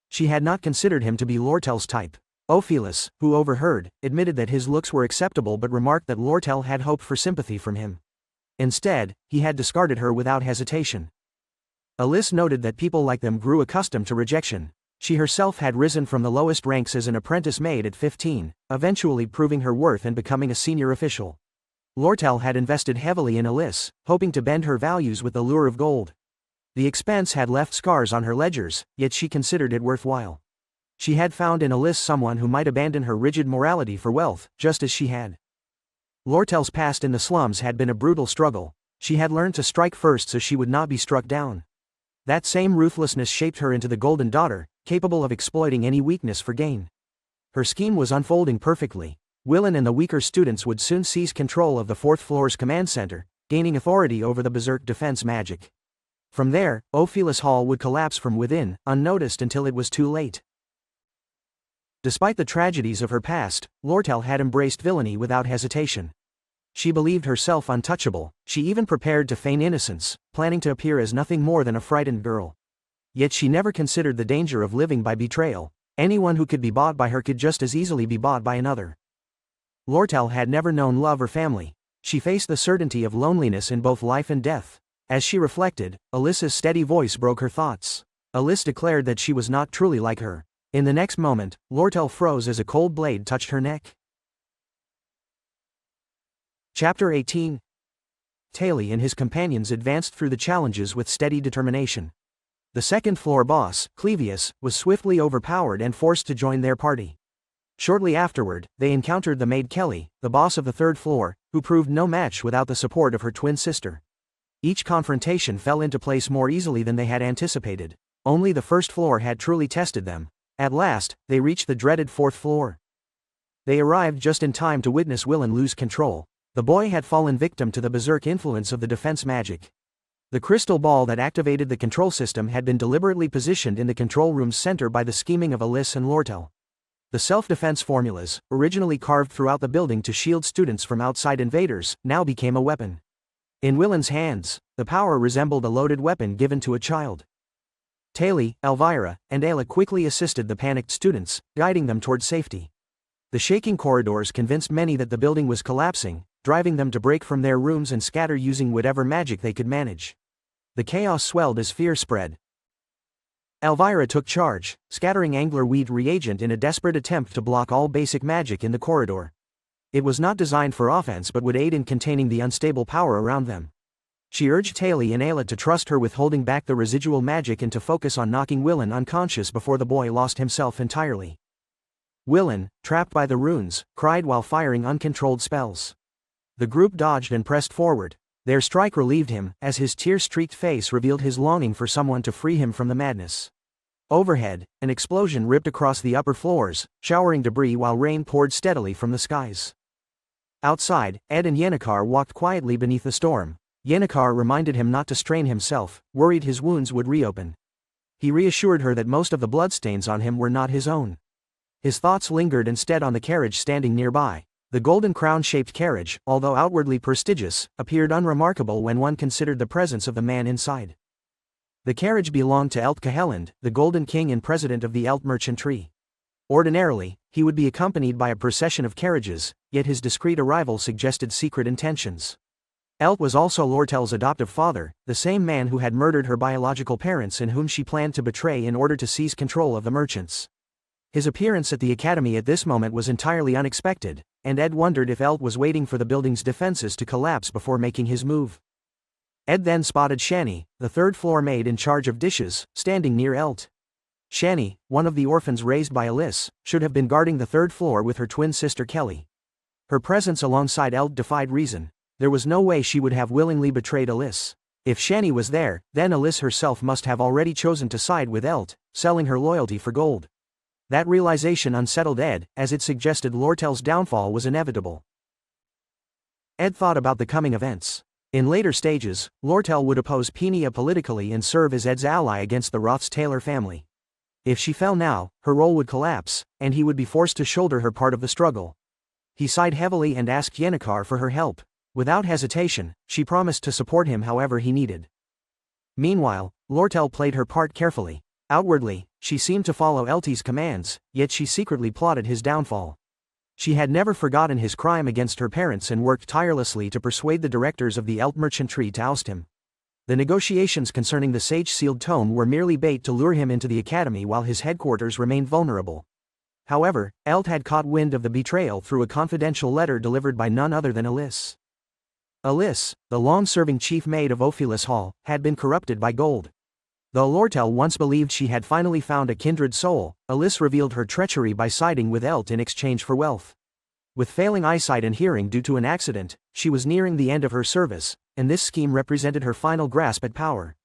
She had not considered him to be Lortel's type. Ophelis, who overheard, admitted that his looks were acceptable but remarked that Lortel had hoped for sympathy from him. Instead, he had discarded her without hesitation. Alice noted that people like them grew accustomed to rejection. She herself had risen from the lowest ranks as an apprentice maid at 15, eventually proving her worth and becoming a senior official. Lortel had invested heavily in Alice, hoping to bend her values with the lure of gold. The expense had left scars on her ledgers, yet she considered it worthwhile. She had found in Alice someone who might abandon her rigid morality for wealth, just as she had. Lortel's past in the slums had been a brutal struggle. She had learned to strike first so she would not be struck down. That same ruthlessness shaped her into the Golden Daughter, capable of exploiting any weakness for gain. Her scheme was unfolding perfectly. Willen and the weaker students would soon seize control of the fourth floor's command center, gaining authority over the Berserk defense magic. From there, Ophelis Hall would collapse from within, unnoticed until it was too late. Despite the tragedies of her past, Lortel had embraced villainy without hesitation. She believed herself untouchable. She even prepared to feign innocence, planning to appear as nothing more than a frightened girl. Yet she never considered the danger of living by betrayal. Anyone who could be bought by her could just as easily be bought by another. Lortel had never known love or family. She faced the certainty of loneliness in both life and death. As she reflected, Alice's steady voice broke her thoughts. Alice declared that she was not truly like her. In the next moment, Lortel froze as a cold blade touched her neck. Chapter 18. Taylor and his companions advanced through the challenges with steady determination. The second-floor boss, Clevius, was swiftly overpowered and forced to join their party. Shortly afterward, they encountered the maid Kelly, the boss of the third floor, who proved no match without the support of her twin sister. Each confrontation fell into place more easily than they had anticipated. Only the first floor had truly tested them. At last, they reached the dreaded fourth floor. They arrived just in time to witness Willen lose control. The boy had fallen victim to the berserk influence of the defense magic. The crystal ball that activated the control system had been deliberately positioned in the control room's center by the scheming of Alice and Lortel. The self-defense formulas, originally carved throughout the building to shield students from outside invaders, now became a weapon. In Willen's hands, the power resembled a loaded weapon given to a child. Taylor, Elvira, and Ayla quickly assisted the panicked students, guiding them toward safety. The shaking corridors convinced many that the building was collapsing, driving them to break from their rooms and scatter using whatever magic they could manage. The chaos swelled as fear spread. Elvira took charge, scattering anglerweed reagent in a desperate attempt to block all basic magic in the corridor. It was not designed for offense but would aid in containing the unstable power around them. She urged Taylor and Ayla to trust her with holding back the residual magic and to focus on knocking Willen unconscious before the boy lost himself entirely. Willen, trapped by the runes, cried while firing uncontrolled spells. The group dodged and pressed forward. Their strike relieved him, as his tear-streaked face revealed his longing for someone to free him from the madness. Overhead, an explosion ripped across the upper floors, showering debris while rain poured steadily from the skies. Outside, Ed and Yennecar walked quietly beneath the storm. Yennecar reminded him not to strain himself, worried his wounds would reopen. He reassured her that most of the bloodstains on him were not his own. His thoughts lingered instead on the carriage standing nearby. The golden crown-shaped carriage, although outwardly prestigious, appeared unremarkable when one considered the presence of the man inside. The carriage belonged to Elt Cahelland, the Golden King and president of the Elt Merchantry. Ordinarily, he would be accompanied by a procession of carriages, yet his discreet arrival suggested secret intentions. Elt was also Lortel's adoptive father, the same man who had murdered her biological parents and whom she planned to betray in order to seize control of the merchants. His appearance at the academy at this moment was entirely unexpected, and Ed wondered if Elt was waiting for the building's defenses to collapse before making his move. Ed then spotted Shani, the third-floor maid in charge of dishes, standing near Elt. Shani, one of the orphans raised by Alice, should have been guarding the third floor with her twin sister Kelly. Her presence alongside Elt defied reason. There was no way she would have willingly betrayed Alice. If Shani was there, then Alice herself must have already chosen to side with Elt, selling her loyalty for gold. That realization unsettled Ed, as it suggested Lortel's downfall was inevitable. Ed thought about the coming events. In later stages, Lortel would oppose Peenia politically and serve as Ed's ally against the Roths-Taylor family. If she fell now, her role would collapse, and he would be forced to shoulder her part of the struggle. He sighed heavily and asked Yennecar for her help. Without hesitation, she promised to support him however he needed. Meanwhile, Lortel played her part carefully. Outwardly, she seemed to follow Eltie's commands, yet she secretly plotted his downfall. She had never forgotten his crime against her parents and worked tirelessly to persuade the directors of the Elt Merchantry to oust him. The negotiations concerning the sage-sealed tome were merely bait to lure him into the academy while his headquarters remained vulnerable. However, Elt had caught wind of the betrayal through a confidential letter delivered by none other than Alice. Alice, the long-serving chief maid of Ophelis Hall, had been corrupted by gold. Though Lortel once believed she had finally found a kindred soul, Alice revealed her treachery by siding with Elt in exchange for wealth. With failing eyesight and hearing due to an accident, she was nearing the end of her service, and this scheme represented her final grasp at power.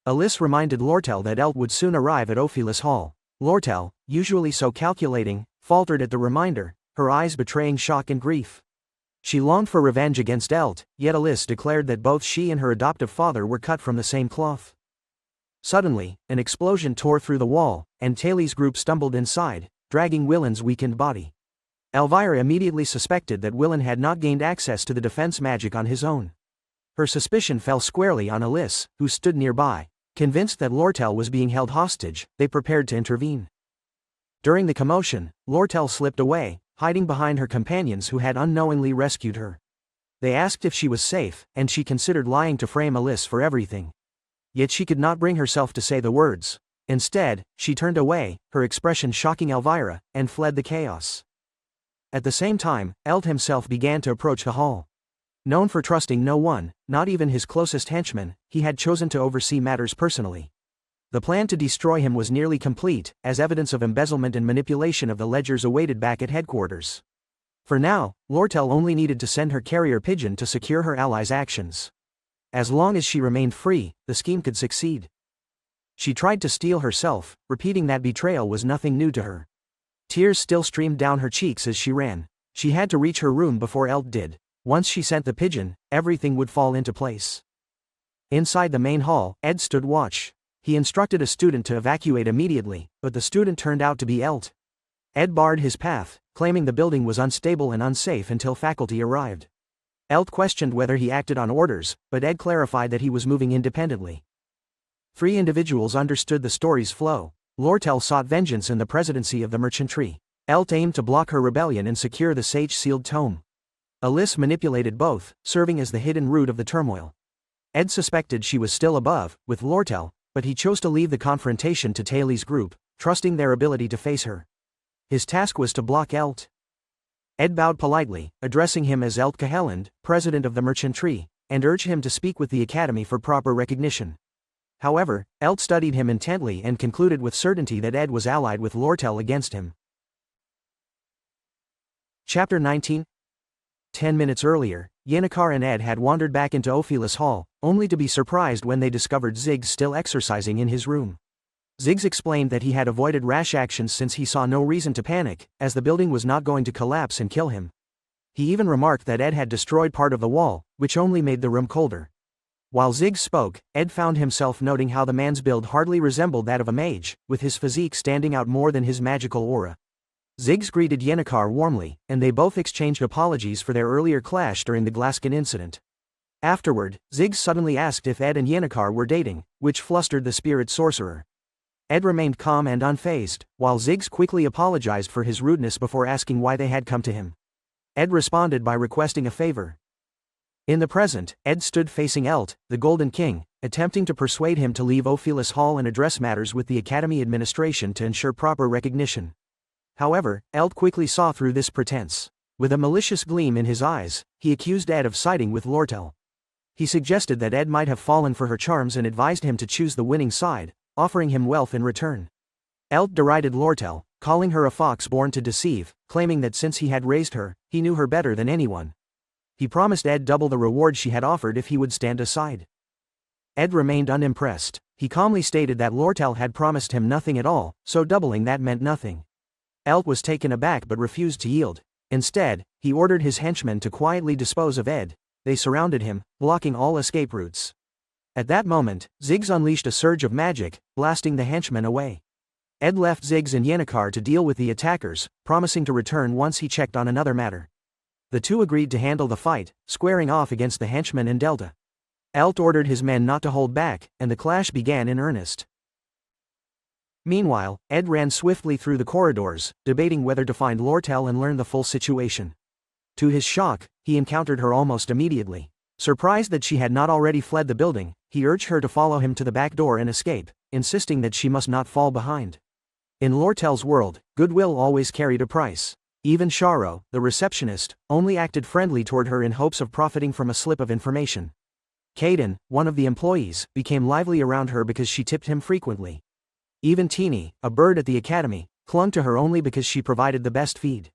Alice reminded Lortel that Elt would soon arrive at Ophelis Hall. Lortel, usually so calculating, faltered at the reminder, her eyes betraying shock and grief. She longed for revenge against Elt, yet Alice declared that both she and her adoptive father were cut from the same cloth. Suddenly, an explosion tore through the wall, and Taylor's group stumbled inside, dragging Willen's weakened body. Elvira immediately suspected that Willen had not gained access to the defense magic on his own. Her suspicion fell squarely on Alice, who stood nearby. Convinced that Lortel was being held hostage, they prepared to intervene. During the commotion, Lortel slipped away, hiding behind her companions who had unknowingly rescued her. They asked if she was safe, and she considered lying to frame Alice for everything. Yet she could not bring herself to say the words. Instead, she turned away, her expression shocking Elvira, and fled the chaos. At the same time, Elt himself began to approach the hall. Known for trusting no one, not even his closest henchmen, he had chosen to oversee matters personally. The plan to destroy him was nearly complete, as evidence of embezzlement and manipulation of the ledgers awaited back at headquarters. For now, Lortel only needed to send her carrier pigeon to secure her allies' actions. As long as she remained free, the scheme could succeed. She tried to steel herself, repeating that betrayal was nothing new to her. Tears still streamed down her cheeks as she ran. She had to reach her room before Elt did. Once she sent the pigeon, everything would fall into place. Inside the main hall, Ed stood watch. He instructed a student to evacuate immediately, but the student turned out to be Elt. Ed barred his path, claiming the building was unstable and unsafe until faculty arrived. Elt questioned whether he acted on orders, but Ed clarified that he was moving independently. 3 individuals understood the story's flow. Lortel sought vengeance in the presidency of the merchantry. Elt aimed to block her rebellion and secure the sage-sealed tome. Alice manipulated both, serving as the hidden root of the turmoil. Ed suspected she was still above, with Lortel, but he chose to leave the confrontation to Taylor's group, trusting their ability to face her. His task was to block Elt. Ed bowed politely, addressing him as Elt Cahelland, president of the merchantry, and urged him to speak with the academy for proper recognition. However, Elt studied him intently and concluded with certainty that Ed was allied with Lortel against him. Chapter 19. 10 minutes earlier, Yennecar and Ed had wandered back into Ophelis Hall, only to be surprised when they discovered Ziggs still exercising in his room. Ziggs explained that he had avoided rash actions since he saw no reason to panic, as the building was not going to collapse and kill him. He even remarked that Ed had destroyed part of the wall, which only made the room colder. While Ziggs spoke, Ed found himself noting how the man's build hardly resembled that of a mage, with his physique standing out more than his magical aura. Ziggs greeted Yennecar warmly, and they both exchanged apologies for their earlier clash during the Glaskin incident. Afterward, Ziggs suddenly asked if Ed and Yennecar were dating, which flustered the spirit sorcerer. Ed remained calm and unfazed, while Ziggs quickly apologized for his rudeness before asking why they had come to him. Ed responded by requesting a favor. In the present, Ed stood facing Elt, the Golden King, attempting to persuade him to leave Ophelis Hall and address matters with the Academy administration to ensure proper recognition. However, Elt quickly saw through this pretense. With a malicious gleam in his eyes, he accused Ed of siding with Lortel. He suggested that Ed might have fallen for her charms and advised him to choose the winning side, offering him wealth in return. Elt derided Lortel, calling her a fox born to deceive, claiming that since he had raised her, he knew her better than anyone. He promised Ed double the reward she had offered if he would stand aside. Ed remained unimpressed. He calmly stated that Lortel had promised him nothing at all, so doubling that meant nothing. Elt was taken aback but refused to yield. Instead, he ordered his henchmen to quietly dispose of Ed. They surrounded him, blocking all escape routes. At that moment, Ziggs unleashed a surge of magic, blasting the henchmen away. Ed left Ziggs and Yennecar to deal with the attackers, promising to return once he checked on another matter. The two agreed to handle the fight, squaring off against the henchmen and Delta. Elt ordered his men not to hold back, and the clash began in earnest. Meanwhile, Ed ran swiftly through the corridors, debating whether to find Lortel and learn the full situation. To his shock, he encountered her almost immediately. Surprised that she had not already fled the building, he urged her to follow him to the back door and escape, insisting that she must not fall behind. In Lortel's world, goodwill always carried a price. Even Sharo, the receptionist, only acted friendly toward her in hopes of profiting from a slip of information. Caden, one of the employees, became lively around her because she tipped him frequently. Even Teeny, a bird at the academy, clung to her only because she provided the best feed.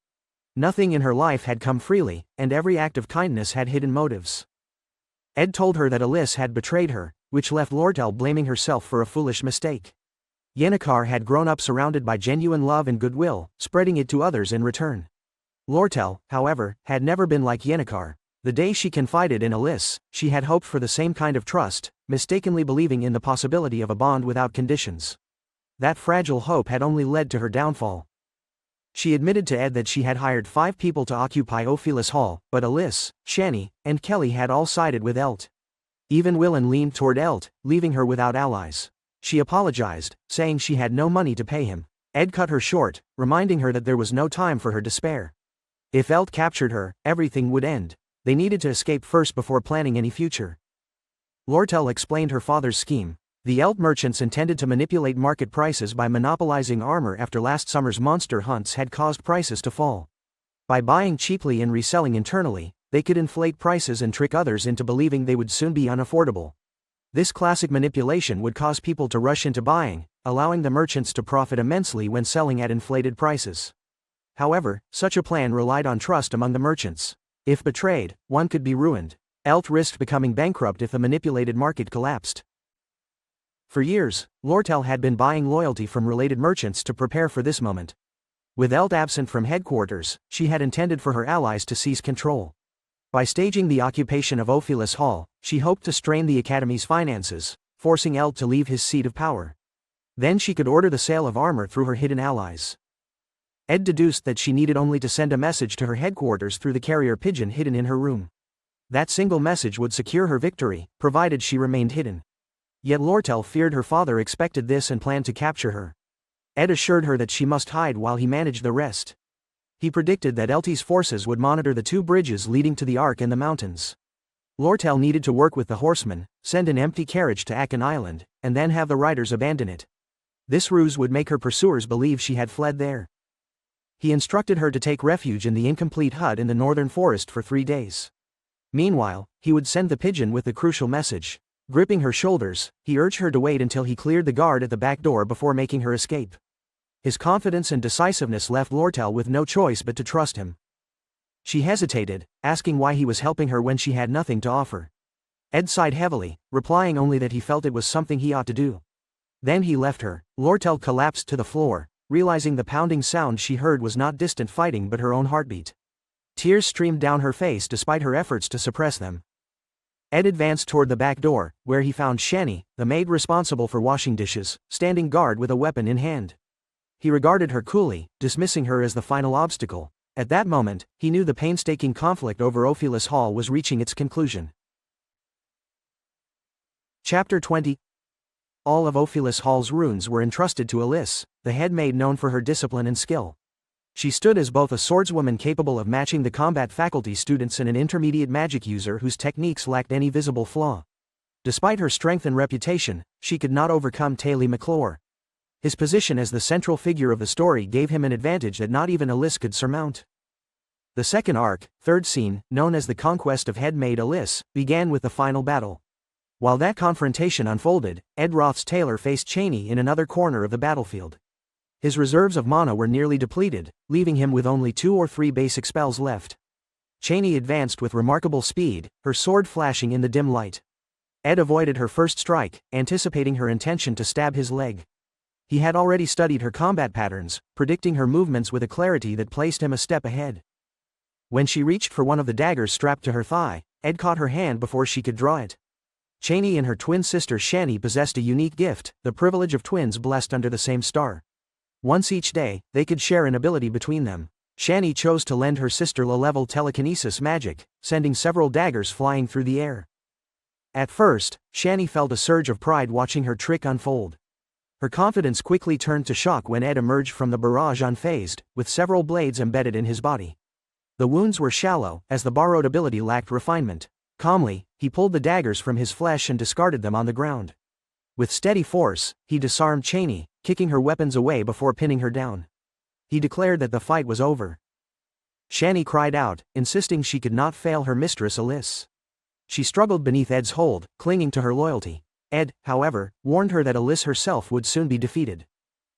Nothing in her life had come freely, and every act of kindness had hidden motives. Ed told her that Alice had betrayed her, which left Lortel blaming herself for a foolish mistake. Yennecar had grown up surrounded by genuine love and goodwill, spreading it to others in return. Lortel, however, had never been like Yennecar. The day she confided in Alice, she had hoped for the same kind of trust, mistakenly believing in the possibility of a bond without conditions. That fragile hope had only led to her downfall. She admitted to Ed that she had hired 5 people to occupy Ophelis Hall, but Alice, Shani, and Kelly had all sided with Elt. Even Willen leaned toward Elt, leaving her without allies. She apologized, saying she had no money to pay him. Ed cut her short, reminding her that there was no time for her to spare. If Elt captured her, everything would end. They needed to escape first before planning any future. Lortel explained her father's scheme. The Elt merchants intended to manipulate market prices by monopolizing armor after last summer's monster hunts had caused prices to fall. By buying cheaply and reselling internally, they could inflate prices and trick others into believing they would soon be unaffordable. This classic manipulation would cause people to rush into buying, allowing the merchants to profit immensely when selling at inflated prices. However, such a plan relied on trust among the merchants. If betrayed, one could be ruined. Elt risked becoming bankrupt if the manipulated market collapsed. For years, Lortel had been buying loyalty from related merchants to prepare for this moment. With Elt absent from headquarters, she had intended for her allies to seize control. By staging the occupation of Ophelis Hall, she hoped to strain the Academy's finances, forcing Eld to leave his seat of power. Then she could order the sale of armor through her hidden allies. Ed deduced that she needed only to send a message to her headquarters through the carrier pigeon hidden in her room. That single message would secure her victory, provided she remained hidden. Yet Lortel feared her father expected this and planned to capture her. Ed assured her that she must hide while he managed the rest. He predicted that Elti's forces would monitor the 2 bridges leading to the Ark and the mountains. Lortel needed to work with the horsemen, send an empty carriage to Akan Island, and then have the riders abandon it. This ruse would make her pursuers believe she had fled there. He instructed her to take refuge in the incomplete hut in the northern forest for 3 days. Meanwhile, he would send the pigeon with the crucial message. Gripping her shoulders, he urged her to wait until he cleared the guard at the back door before making her escape. His confidence and decisiveness left Lortel with no choice but to trust him. She hesitated, asking why he was helping her when she had nothing to offer. Ed sighed heavily, replying only that he felt it was something he ought to do. Then he left her. Lortel collapsed to the floor, realizing the pounding sound she heard was not distant fighting but her own heartbeat. Tears streamed down her face despite her efforts to suppress them. Ed advanced toward the back door, where he found Shani, the maid responsible for washing dishes, standing guard with a weapon in hand. He regarded her coolly, dismissing her as the final obstacle. At that moment, he knew the painstaking conflict over Ophelis Hall was reaching its conclusion. Chapter 20. All of Ophelis Hall's runes were entrusted to Alice, the head maid known for her discipline and skill. She stood as both a swordswoman capable of matching the combat faculty students and an intermediate magic user whose techniques lacked any visible flaw. Despite her strength and reputation, she could not overcome Taylor McClure. His position as the central figure of the story gave him an advantage that not even Alice could surmount. The second arc, third scene, known as the Conquest of Head Maid Alice, began with the final battle. While that confrontation unfolded, Ed Roth's Taylor faced Cheney in another corner of the battlefield. His reserves of mana were nearly depleted, leaving him with only 2 or 3 basic spells left. Cheney advanced with remarkable speed, her sword flashing in the dim light. Ed avoided her first strike, anticipating her intention to stab his leg. He had already studied her combat patterns, predicting her movements with a clarity that placed him a step ahead. When she reached for one of the daggers strapped to her thigh, Ed caught her hand before she could draw it. Cheney and her twin sister Shani possessed a unique gift, the privilege of twins blessed under the same star. Once each day, they could share an ability between them. Shani chose to lend her sister low-level telekinesis magic, sending several daggers flying through the air. At first, Shani felt a surge of pride watching her trick unfold. Her confidence quickly turned to shock when Ed emerged from the barrage unfazed, with several blades embedded in his body. The wounds were shallow, as the borrowed ability lacked refinement. Calmly, he pulled the daggers from his flesh and discarded them on the ground. With steady force, he disarmed Cheney, kicking her weapons away before pinning her down. He declared that the fight was over. Shani cried out, insisting she could not fail her mistress Alice. She struggled beneath Ed's hold, clinging to her loyalty. Ed, however, warned her that Alice herself would soon be defeated.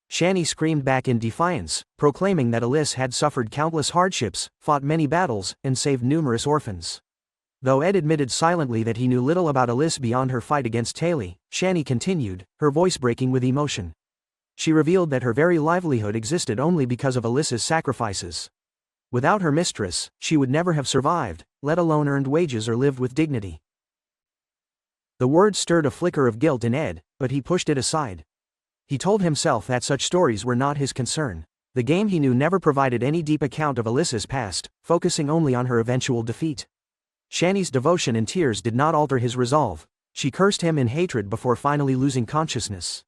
Shani screamed back in defiance, proclaiming that Alice had suffered countless hardships, fought many battles, and saved numerous orphans. Though Ed admitted silently that he knew little about Alice beyond her fight against Taylor, Shani continued, her voice breaking with emotion. She revealed that her very livelihood existed only because of Alice's sacrifices. Without her mistress, she would never have survived, let alone earned wages or lived with dignity. The words stirred a flicker of guilt in Ed, but he pushed it aside. He told himself that such stories were not his concern. The game he knew never provided any deep account of Alice's past, focusing only on her eventual defeat. Shani's devotion and tears did not alter his resolve. She cursed him in hatred before finally losing consciousness.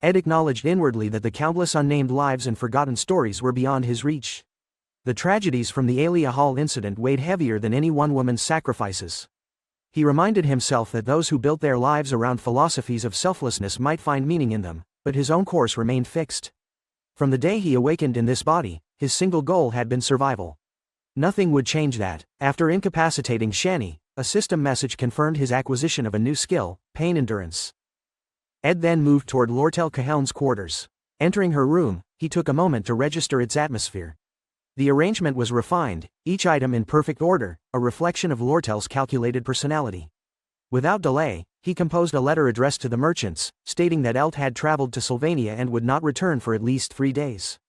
Ed acknowledged inwardly that the countless unnamed lives and forgotten stories were beyond his reach. The tragedies from the Alia Hall incident weighed heavier than any one woman's sacrifices. He reminded himself that those who built their lives around philosophies of selflessness might find meaning in them, but his own course remained fixed. From the day he awakened in this body, his single goal had been survival. Nothing would change that. After incapacitating Shani, a system message confirmed his acquisition of a new skill, pain endurance. Ed then moved toward Lortel Cahelm's quarters. Entering her room, he took a moment to register its atmosphere. The arrangement was refined, each item in perfect order, a reflection of Lortel's calculated personality. Without delay, he composed a letter addressed to the merchants, stating that Elt had traveled to Sylvania and would not return for at least 3 days.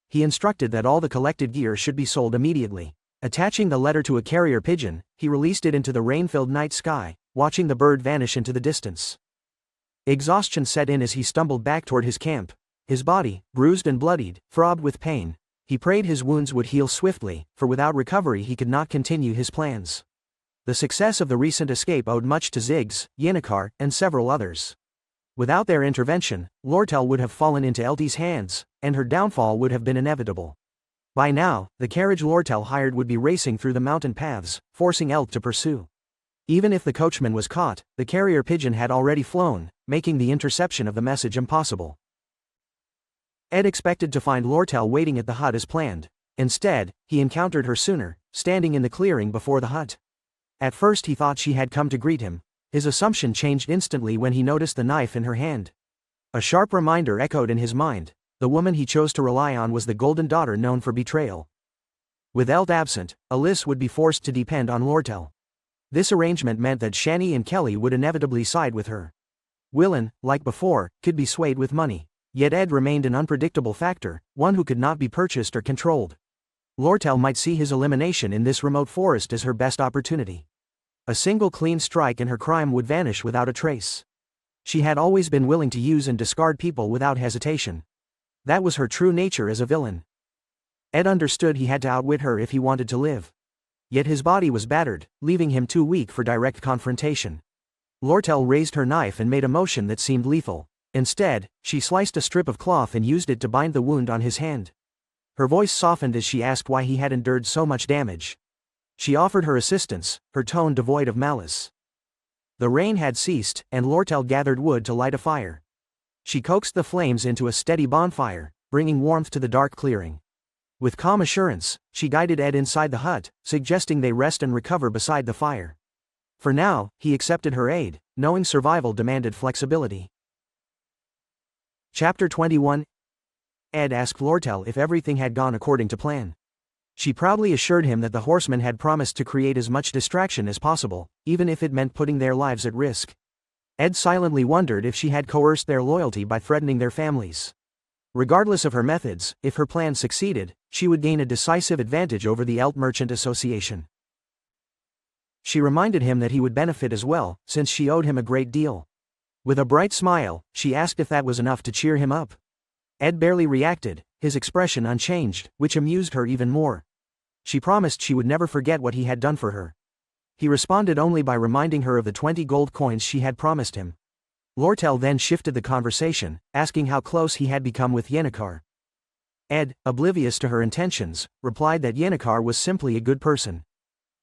He instructed that all the collected gear should be sold immediately. Attaching the letter to a carrier pigeon, he released it into the rain-filled night sky, watching the bird vanish into the distance. Exhaustion set in as he stumbled back toward his camp. His body, bruised and bloodied, throbbed with pain. He prayed his wounds would heal swiftly, for without recovery he could not continue his plans. The success of the recent escape owed much to Ziggs, Yennecar, and several others. Without their intervention, Lortel would have fallen into Eltie's hands, and her downfall would have been inevitable. By now, the carriage Lortel hired would be racing through the mountain paths, forcing Elt to pursue. Even if the coachman was caught, the carrier pigeon had already flown, making the interception of the message impossible. Ed expected to find Lortel waiting at the hut as planned. Instead, he encountered her sooner, standing in the clearing before the hut. At first he thought she had come to greet him. His assumption changed instantly when he noticed the knife in her hand. A sharp reminder echoed in his mind. The woman he chose to rely on was the Golden Daughter known for betrayal. With Elt absent, Alice would be forced to depend on Lortel. This arrangement meant that Shani and Kelly would inevitably side with her. Willan, like before, could be swayed with money. Yet Ed remained an unpredictable factor, one who could not be purchased or controlled. Lortel might see his elimination in this remote forest as her best opportunity. A single clean strike and her crime would vanish without a trace. She had always been willing to use and discard people without hesitation. That was her true nature as a villain. Ed understood he had to outwit her if he wanted to live. Yet his body was battered, leaving him too weak for direct confrontation. Lortel raised her knife and made a motion that seemed lethal. Instead, she sliced a strip of cloth and used it to bind the wound on his hand. Her voice softened as she asked why he had endured so much damage. She offered her assistance, her tone devoid of malice. The rain had ceased, and Lortel gathered wood to light a fire. She coaxed the flames into a steady bonfire, bringing warmth to the dark clearing. With calm assurance, she guided Ed inside the hut, suggesting they rest and recover beside the fire. For now, he accepted her aid, knowing survival demanded flexibility. Chapter 21. Ed asked Lortel if everything had gone according to plan. She proudly assured him that the horsemen had promised to create as much distraction as possible, even if it meant putting their lives at risk. Ed silently wondered if she had coerced their loyalty by threatening their families. Regardless of her methods, if her plan succeeded, she would gain a decisive advantage over the Elt Merchant Association. She reminded him that he would benefit as well, since she owed him a great deal. With a bright smile, she asked if that was enough to cheer him up. Ed barely reacted, his expression unchanged, which amused her even more. She promised she would never forget what he had done for her. He responded only by reminding her of the 20 gold coins she had promised him. Lortel then shifted the conversation, asking how close he had become with Yennecar. Ed, oblivious to her intentions, replied that Yennecar was simply a good person.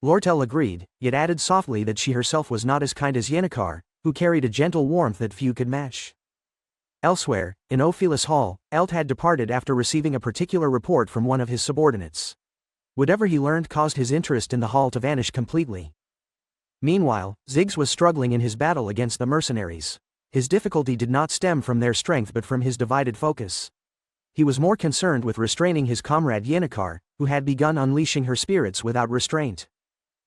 Lortel agreed, yet added softly that she herself was not as kind as Yennecar, who carried a gentle warmth that few could match. Elsewhere, in Ophelis Hall, Elt had departed after receiving a particular report from one of his subordinates. Whatever he learned caused his interest in the hall to vanish completely. Meanwhile, Ziggs was struggling in his battle against the mercenaries. His difficulty did not stem from their strength but from his divided focus. He was more concerned with restraining his comrade Yennecar, who had begun unleashing her spirits without restraint.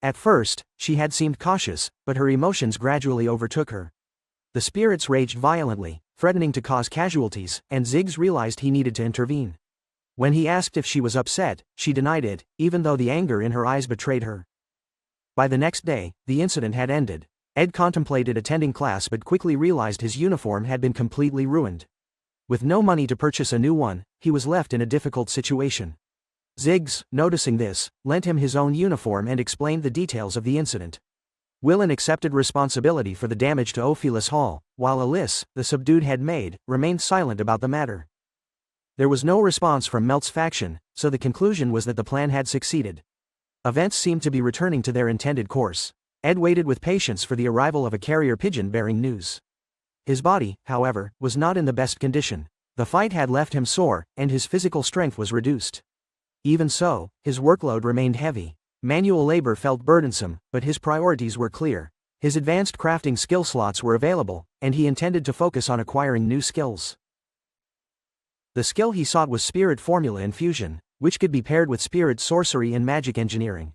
At first, she had seemed cautious, but her emotions gradually overtook her. The spirits raged violently, threatening to cause casualties, and Ziggs realized he needed to intervene. When he asked if she was upset, she denied it, even though the anger in her eyes betrayed her. By the next day, the incident had ended. Ed contemplated attending class but quickly realized his uniform had been completely ruined. With no money to purchase a new one, he was left in a difficult situation. Ziggs, noticing this, lent him his own uniform and explained the details of the incident. Willan accepted responsibility for the damage to Ophelis Hall, while Alice, the subdued head maid, remained silent about the matter. There was no response from Melt's faction, so the conclusion was that the plan had succeeded. Events seemed to be returning to their intended course. Ed waited with patience for the arrival of a carrier pigeon bearing news. His body, however, was not in the best condition. The fight had left him sore, and his physical strength was reduced. Even so, his workload remained heavy. Manual labor felt burdensome, but his priorities were clear. His advanced crafting skill slots were available, and he intended to focus on acquiring new skills. The skill he sought was Spirit Formula Infusion, which could be paired with Spirit Sorcery and Magic Engineering.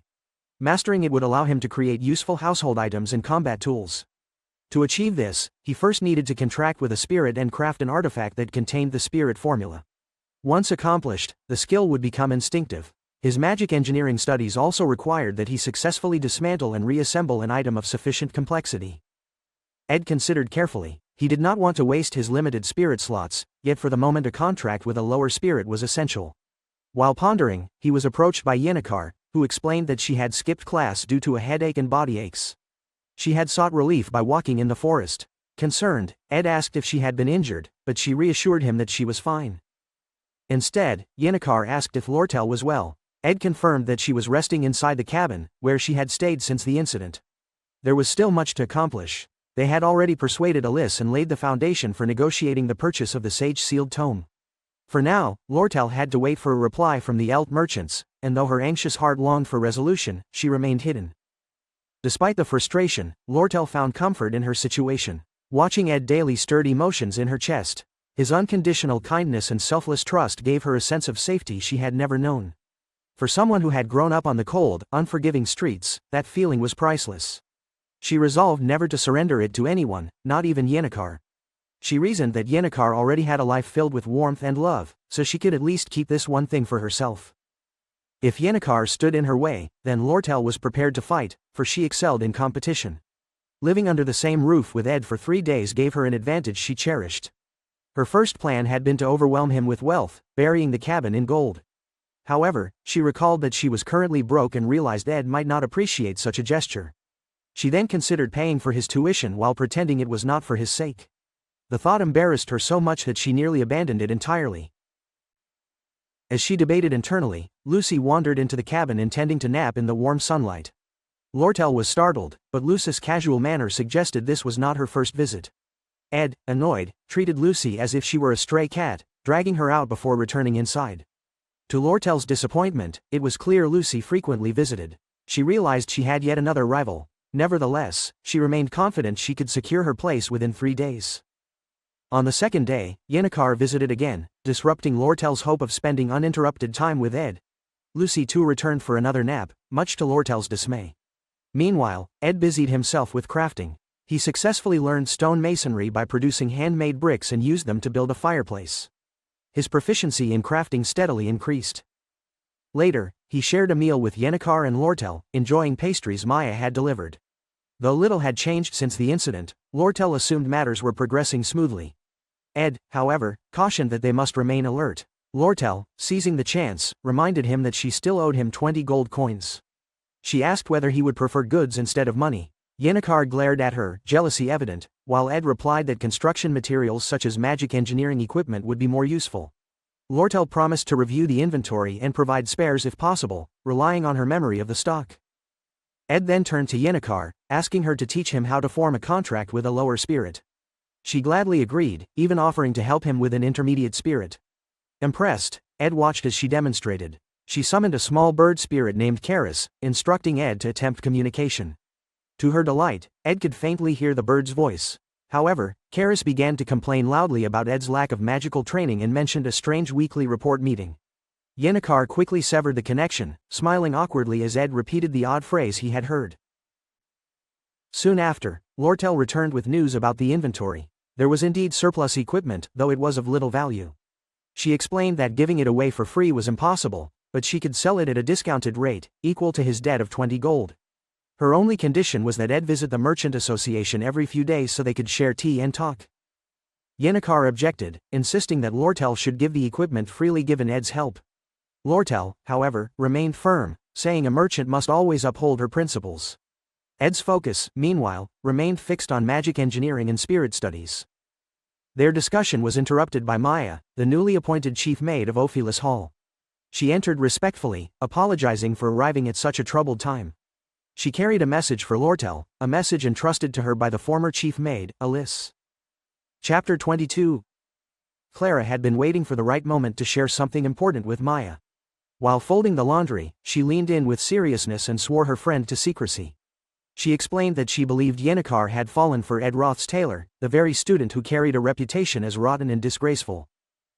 Mastering it would allow him to create useful household items and combat tools. To achieve this, he first needed to contract with a spirit and craft an artifact that contained the Spirit Formula. Once accomplished, the skill would become instinctive. His magic engineering studies also required that he successfully dismantle and reassemble an item of sufficient complexity. Ed considered carefully. He did not want to waste his limited spirit slots, yet for the moment a contract with a lower spirit was essential. While pondering, he was approached by Yennecar, who explained that she had skipped class due to a headache and body aches. She had sought relief by walking in the forest. Concerned, Ed asked if she had been injured, but she reassured him that she was fine. Instead, Yennecar asked if Lortel was well. Ed confirmed that she was resting inside the cabin, where she had stayed since the incident. There was still much to accomplish. They had already persuaded Alice and laid the foundation for negotiating the purchase of the sage-sealed tome. For now, Lortel had to wait for a reply from the Elt merchants, and though her anxious heart longed for resolution, she remained hidden. Despite the frustration, Lortel found comfort in her situation. Watching Ed daily stirred emotions in her chest. His unconditional kindness and selfless trust gave her a sense of safety she had never known. For someone who had grown up on the cold, unforgiving streets, that feeling was priceless. She resolved never to surrender it to anyone, not even Yennecar. She reasoned that Yennecar already had a life filled with warmth and love, so she could at least keep this one thing for herself. If Yennecar stood in her way, then Lortel was prepared to fight, for she excelled in competition. Living under the same roof with Ed for 3 days gave her an advantage she cherished. Her first plan had been to overwhelm him with wealth, burying the cabin in gold. However, she recalled that she was currently broke and realized Ed might not appreciate such a gesture. She then considered paying for his tuition while pretending it was not for his sake. The thought embarrassed her so much that she nearly abandoned it entirely. As she debated internally, Lucy wandered into the cabin intending to nap in the warm sunlight. Lortel was startled, but Lucy's casual manner suggested this was not her first visit. Ed, annoyed, treated Lucy as if she were a stray cat, dragging her out before returning inside. To Lortel's disappointment, it was clear Lucy frequently visited. She realized she had yet another rival. Nevertheless, she remained confident she could secure her place within 3 days. On the second day, Yennecar visited again, disrupting Lortel's hope of spending uninterrupted time with Ed. Lucy too returned for another nap, much to Lortel's dismay. Meanwhile, Ed busied himself with crafting. He successfully learned stone masonry by producing handmade bricks and used them to build a fireplace. His proficiency in crafting steadily increased. Later, he shared a meal with Yennecar and Lortel, enjoying pastries Maya had delivered. Though little had changed since the incident, Lortel assumed matters were progressing smoothly. Ed, however, cautioned that they must remain alert. Lortel, seizing the chance, reminded him that she still owed him 20 gold coins. She asked whether he would prefer goods instead of money. Yennecar glared at her, jealousy evident, while Ed replied that construction materials such as magic engineering equipment would be more useful. Lortel promised to review the inventory and provide spares if possible, relying on her memory of the stock. Ed then turned to Yennecar, asking her to teach him how to form a contract with a lower spirit. She gladly agreed, even offering to help him with an intermediate spirit. Impressed, Ed watched as she demonstrated. She summoned a small bird spirit named Karis, instructing Ed to attempt communication. To her delight, Ed could faintly hear the bird's voice. However, Karis began to complain loudly about Ed's lack of magical training and mentioned a strange weekly report meeting. Yennecar quickly severed the connection, smiling awkwardly as Ed repeated the odd phrase he had heard. Soon after, Lortel returned with news about the inventory. There was indeed surplus equipment, though it was of little value. She explained that giving it away for free was impossible, but she could sell it at a discounted rate, equal to his debt of 20 gold. Her only condition was that Ed visit the Merchant Association every few days so they could share tea and talk. Yennecar objected, insisting that Lortel should give the equipment freely given Ed's help. Lortel, however, remained firm, saying a merchant must always uphold her principles. Ed's focus, meanwhile, remained fixed on magic engineering and spirit studies. Their discussion was interrupted by Maya, the newly appointed chief maid of Ophelis Hall. She entered respectfully, apologizing for arriving at such a troubled time. She carried a message for Lortel, a message entrusted to her by the former chief maid, Alice. Chapter 22. Clara had been waiting for the right moment to share something important with Maya. While folding the laundry, she leaned in with seriousness and swore her friend to secrecy. She explained that she believed Yennecar had fallen for Ed Roth's tailor, the very student who carried a reputation as rotten and disgraceful.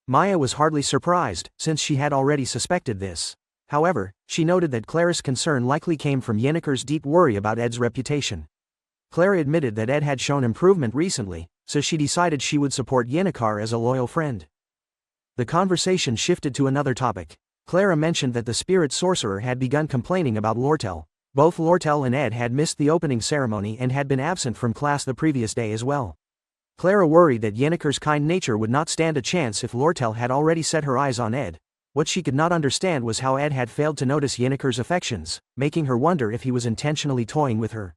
Maya was hardly surprised, since she had already suspected this. However, she noted that Clara's concern likely came from Yennecar's deep worry about Ed's reputation. Clara admitted that Ed had shown improvement recently, so she decided she would support Yennecar as a loyal friend. The conversation shifted to another topic. Clara mentioned that the spirit sorcerer had begun complaining about Lortel. Both Lortel and Ed had missed the opening ceremony and had been absent from class the previous day as well. Clara worried that Yenneker's kind nature would not stand a chance if Lortel had already set her eyes on Ed. What she could not understand was how Ed had failed to notice Yenneker's affections, making her wonder if he was intentionally toying with her.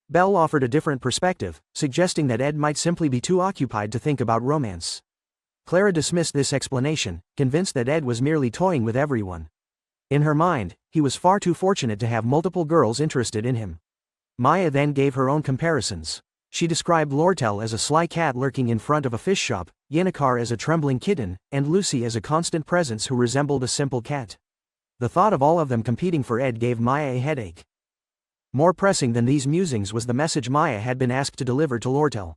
Belle offered a different perspective, suggesting that Ed might simply be too occupied to think about romance. Clara dismissed this explanation, convinced that Ed was merely toying with everyone. In her mind, he was far too fortunate to have multiple girls interested in him. Maya then gave her own comparisons. She described Lortel as a sly cat lurking in front of a fish shop, Yenneker as a trembling kitten, and Lucy as a constant presence who resembled a simple cat. The thought of all of them competing for Ed gave Maya a headache. More pressing than these musings was the message Maya had been asked to deliver to Lortel.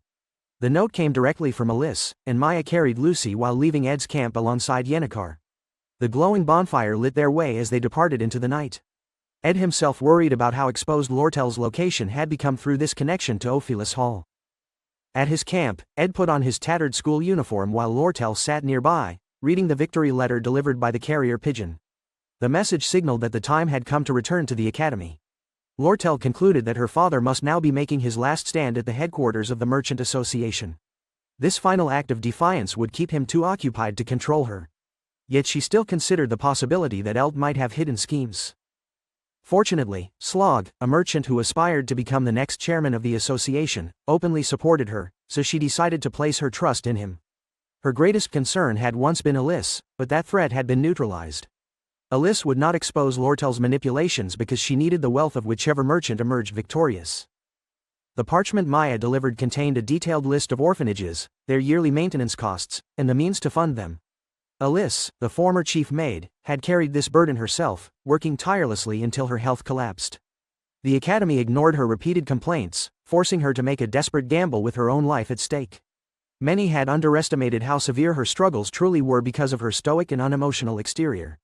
The note came directly from Alice, and Maya carried Lucy while leaving Ed's camp alongside Yenneker. The glowing bonfire lit their way as they departed into the night. Ed himself worried about how exposed Lortel's location had become through this connection to Ophelis Hall. At his camp, Ed put on his tattered school uniform while Lortel sat nearby, reading the victory letter delivered by the carrier pigeon. The message signaled that the time had come to return to the academy. Lortel concluded that her father must now be making his last stand at the headquarters of the Merchant Association. This final act of defiance would keep him too occupied to control her. Yet she still considered the possibility that Eld might have hidden schemes. Fortunately, Slog, a merchant who aspired to become the next chairman of the association, openly supported her, so she decided to place her trust in him. Her greatest concern had once been Alice, but that threat had been neutralized. Alice would not expose Lortel's manipulations because she needed the wealth of whichever merchant emerged victorious. The parchment Maya delivered contained a detailed list of orphanages, their yearly maintenance costs, and the means to fund them. Alice, the former chief maid, had carried this burden herself, working tirelessly until her health collapsed. The academy ignored her repeated complaints, forcing her to make a desperate gamble with her own life at stake. Many had underestimated how severe her struggles truly were because of her stoic and unemotional exterior.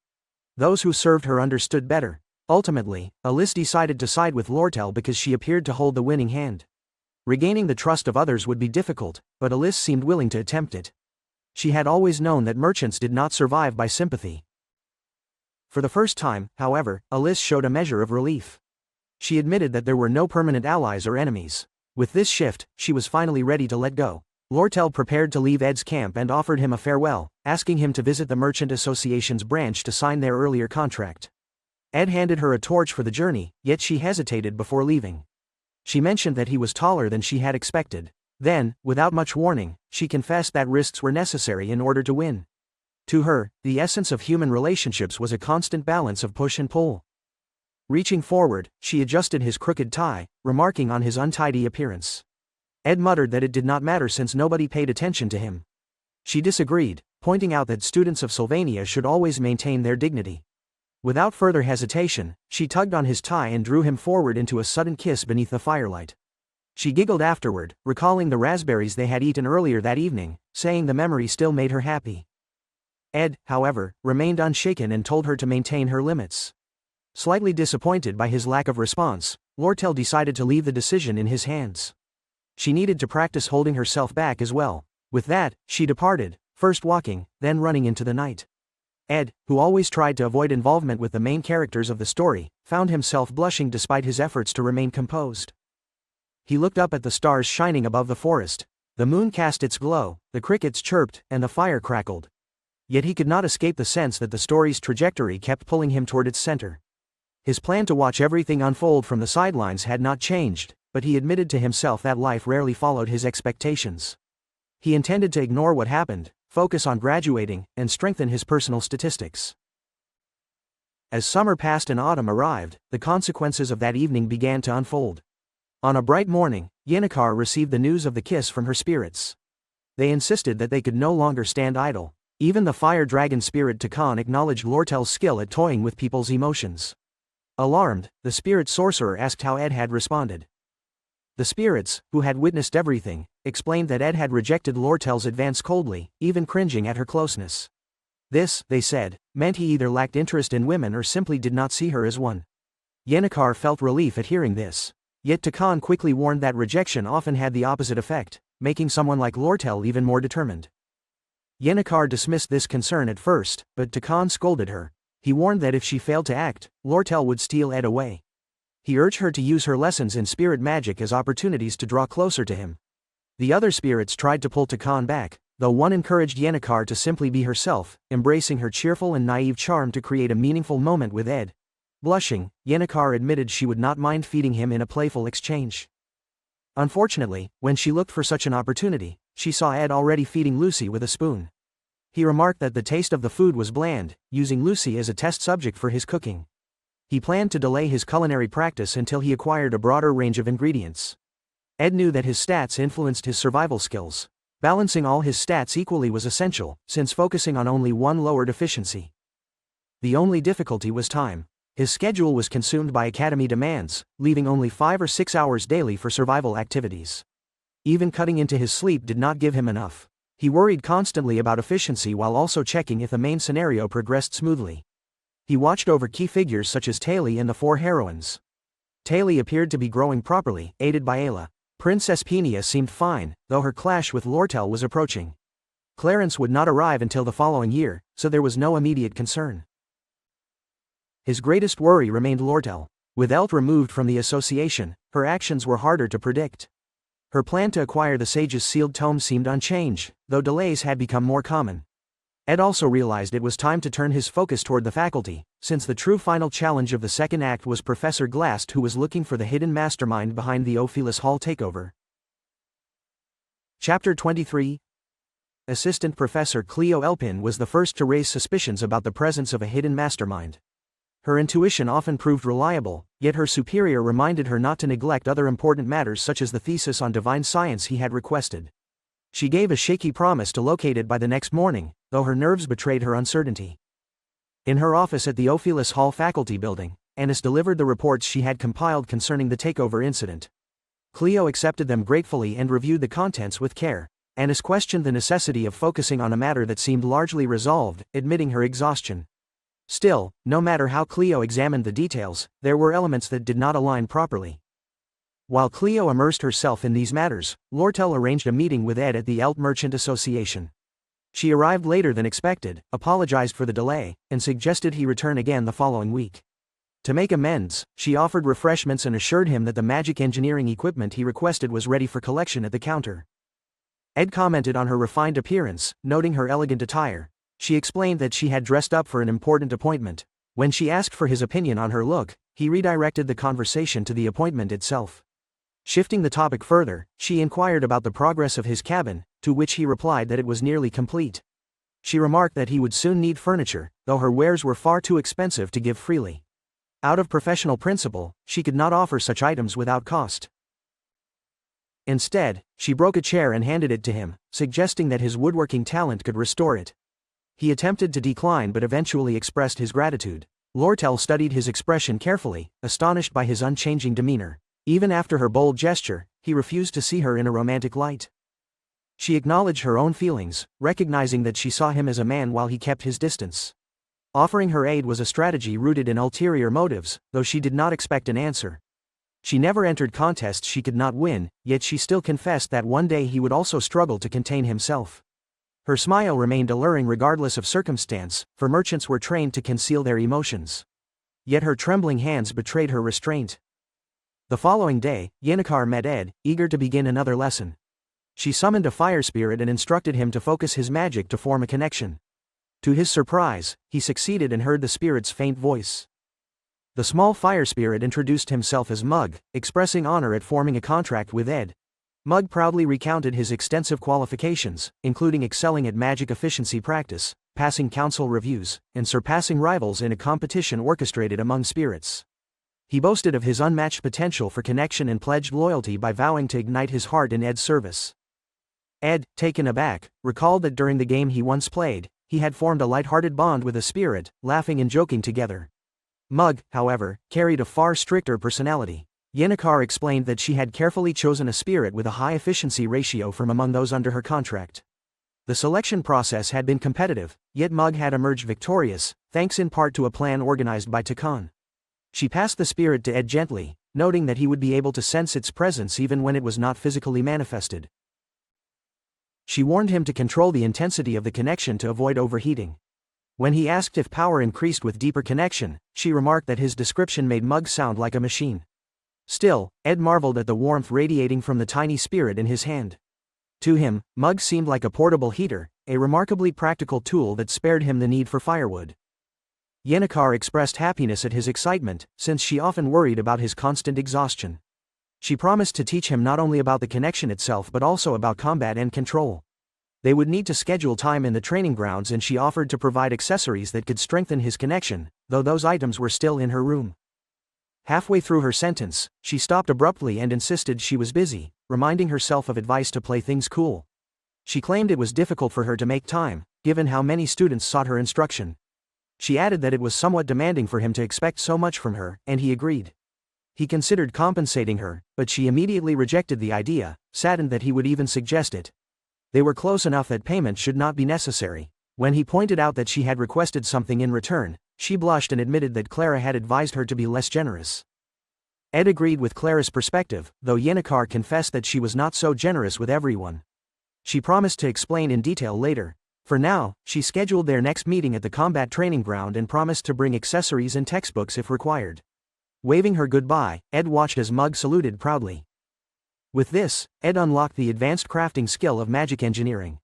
Those who served her understood better. Ultimately, Alice decided to side with Lortel because she appeared to hold the winning hand. Regaining the trust of others would be difficult, but Alice seemed willing to attempt it. She had always known that merchants did not survive by sympathy. For the first time, however, Alice showed a measure of relief. She admitted that there were no permanent allies or enemies. With this shift, she was finally ready to let go. Lortel prepared to leave Ed's camp and offered him a farewell, asking him to visit the Merchant Association's branch to sign their earlier contract. Ed handed her a torch for the journey, yet she hesitated before leaving. She mentioned that he was taller than she had expected. Then, without much warning, she confessed that risks were necessary in order to win. To her, the essence of human relationships was a constant balance of push and pull. Reaching forward, she adjusted his crooked tie, remarking on his untidy appearance. Ed muttered that it did not matter since nobody paid attention to him. She disagreed, pointing out that students of Sylvania should always maintain their dignity. Without further hesitation, she tugged on his tie and drew him forward into a sudden kiss beneath the firelight. She giggled afterward, recalling the raspberries they had eaten earlier that evening, saying the memory still made her happy. Ed, however, remained unshaken and told her to maintain her limits. Slightly disappointed by his lack of response, Lortel decided to leave the decision in his hands. She needed to practice holding herself back as well. With that, she departed, first walking, then running into the night. Ed, who always tried to avoid involvement with the main characters of the story, found himself blushing despite his efforts to remain composed. He looked up at the stars shining above the forest. The moon cast its glow, the crickets chirped, and the fire crackled. Yet he could not escape the sense that the story's trajectory kept pulling him toward its center. His plan to watch everything unfold from the sidelines had not changed, but he admitted to himself that life rarely followed his expectations. He intended to ignore what happened, focus on graduating, and strengthen his personal statistics. As summer passed and autumn arrived, the consequences of that evening began to unfold. On a bright morning, Yenneker received the news of the kiss from her spirits. They insisted that they could no longer stand idle. Even the fire dragon spirit Takan acknowledged Lortel's skill at toying with people's emotions. Alarmed, the spirit sorcerer asked how Ed had responded. The spirits, who had witnessed everything, explained that Ed had rejected Lortel's advance coldly, even cringing at her closeness. This, they said, meant he either lacked interest in women or simply did not see her as one. Yenneker felt relief at hearing this. Yet Takan quickly warned that rejection often had the opposite effect, making someone like Lortel even more determined. Yennecar dismissed this concern at first, but Takon scolded her. He warned that if she failed to act, Lortel would steal Ed away. He urged her to use her lessons in spirit magic as opportunities to draw closer to him. The other spirits tried to pull Takon back, though one encouraged Yennecar to simply be herself, embracing her cheerful and naive charm to create a meaningful moment with Ed. Blushing, Yennecar admitted she would not mind feeding him in a playful exchange. Unfortunately, when she looked for such an opportunity, she saw Ed already feeding Lucy with a spoon. He remarked that the taste of the food was bland, using Lucy as a test subject for his cooking. He planned to delay his culinary practice until he acquired a broader range of ingredients. Ed knew that his stats influenced his survival skills. Balancing all his stats equally was essential, since focusing on only one lowered efficiency. The only difficulty was time. His schedule was consumed by academy demands, leaving only 5 or 6 hours daily for survival activities. Even cutting into his sleep did not give him enough. He worried constantly about efficiency while also checking if the main scenario progressed smoothly. He watched over key figures such as Taeli and the 4 heroines. Taeli appeared to be growing properly, aided by Ayla. Princess Peenia seemed fine, though her clash with Lortel was approaching. Clarence would not arrive until the following year, so there was no immediate concern. His greatest worry remained Lortel. With Elt removed from the association, her actions were harder to predict. Her plan to acquire the Sage's sealed tome seemed unchanged, though delays had become more common. Ed also realized it was time to turn his focus toward the faculty, since the true final challenge of the second act was Professor Glast, who was looking for the hidden mastermind behind the Ophelis Hall takeover. Chapter 23. Assistant Professor Cleo Elpin was the first to raise suspicions about the presence of a hidden mastermind. Her intuition often proved reliable, yet her superior reminded her not to neglect other important matters such as the thesis on divine science he had requested. She gave a shaky promise to locate it by the next morning, though her nerves betrayed her uncertainty. In her office at the Ophelis Hall faculty building, Annis delivered the reports she had compiled concerning the takeover incident. Cleo accepted them gratefully and reviewed the contents with care. Annis questioned the necessity of focusing on a matter that seemed largely resolved, admitting her exhaustion. Still, no matter how Cleo examined the details, there were elements that did not align properly. While Cleo immersed herself in these matters, Lortel arranged a meeting with Ed at the Elt Merchant Association. She arrived later than expected, apologized for the delay, and suggested he return again the following week. To make amends, she offered refreshments and assured him that the magic engineering equipment he requested was ready for collection at the counter. Ed commented on her refined appearance, noting her elegant attire. She explained that she had dressed up for an important appointment. When she asked for his opinion on her look, he redirected the conversation to the appointment itself. Shifting the topic further, she inquired about the progress of his cabin, to which he replied that it was nearly complete. She remarked that he would soon need furniture, though her wares were far too expensive to give freely. Out of professional principle, she could not offer such items without cost. Instead, she broke a chair and handed it to him, suggesting that his woodworking talent could restore it. He attempted to decline but eventually expressed his gratitude. Lortel studied his expression carefully, astonished by his unchanging demeanor. Even after her bold gesture, he refused to see her in a romantic light. She acknowledged her own feelings, recognizing that she saw him as a man while he kept his distance. Offering her aid was a strategy rooted in ulterior motives, though she did not expect an answer. She never entered contests she could not win, yet she still confessed that one day he would also struggle to contain himself. Her smile remained alluring regardless of circumstance, for merchants were trained to conceal their emotions. Yet her trembling hands betrayed her restraint. The following day, Yennecar met Ed, eager to begin another lesson. She summoned a fire spirit and instructed him to focus his magic to form a connection. To his surprise, he succeeded and heard the spirit's faint voice. The small fire spirit introduced himself as Mug, expressing honor at forming a contract with Ed. Mug proudly recounted his extensive qualifications, including excelling at magic efficiency practice, passing council reviews, and surpassing rivals in a competition orchestrated among spirits. He boasted of his unmatched potential for connection and pledged loyalty by vowing to ignite his heart in Ed's service. Ed, taken aback, recalled that during the game he once played, he had formed a light-hearted bond with a spirit, laughing and joking together. Mug, however, carried a far stricter personality. Yennecar explained that she had carefully chosen a spirit with a high efficiency ratio from among those under her contract. The selection process had been competitive, yet Mug had emerged victorious, thanks in part to a plan organized by Takon. She passed the spirit to Ed gently, noting that he would be able to sense its presence even when it was not physically manifested. She warned him to control the intensity of the connection to avoid overheating. When he asked if power increased with deeper connection, she remarked that his description made Mug sound like a machine. Still, Ed marveled at the warmth radiating from the tiny spirit in his hand. To him, Mug seemed like a portable heater, a remarkably practical tool that spared him the need for firewood. Yennecar expressed happiness at his excitement, since she often worried about his constant exhaustion. She promised to teach him not only about the connection itself but also about combat and control. They would need to schedule time in the training grounds, and she offered to provide accessories that could strengthen his connection, though those items were still in her room. Halfway through her sentence, she stopped abruptly and insisted she was busy, reminding herself of advice to play things cool. She claimed it was difficult for her to make time, given how many students sought her instruction. She added that it was somewhat demanding for him to expect so much from her, and he agreed. He considered compensating her, but she immediately rejected the idea, saddened that he would even suggest it. They were close enough that payment should not be necessary. When he pointed out that she had requested something in return, she blushed and admitted that Clara had advised her to be less generous. Ed agreed with Clara's perspective, though Yennecar confessed that she was not so generous with everyone. She promised to explain in detail later. For now, she scheduled their next meeting at the combat training ground and promised to bring accessories and textbooks if required. Waving her goodbye, Ed watched as Mug saluted proudly. With this, Ed unlocked the advanced crafting skill of magic engineering.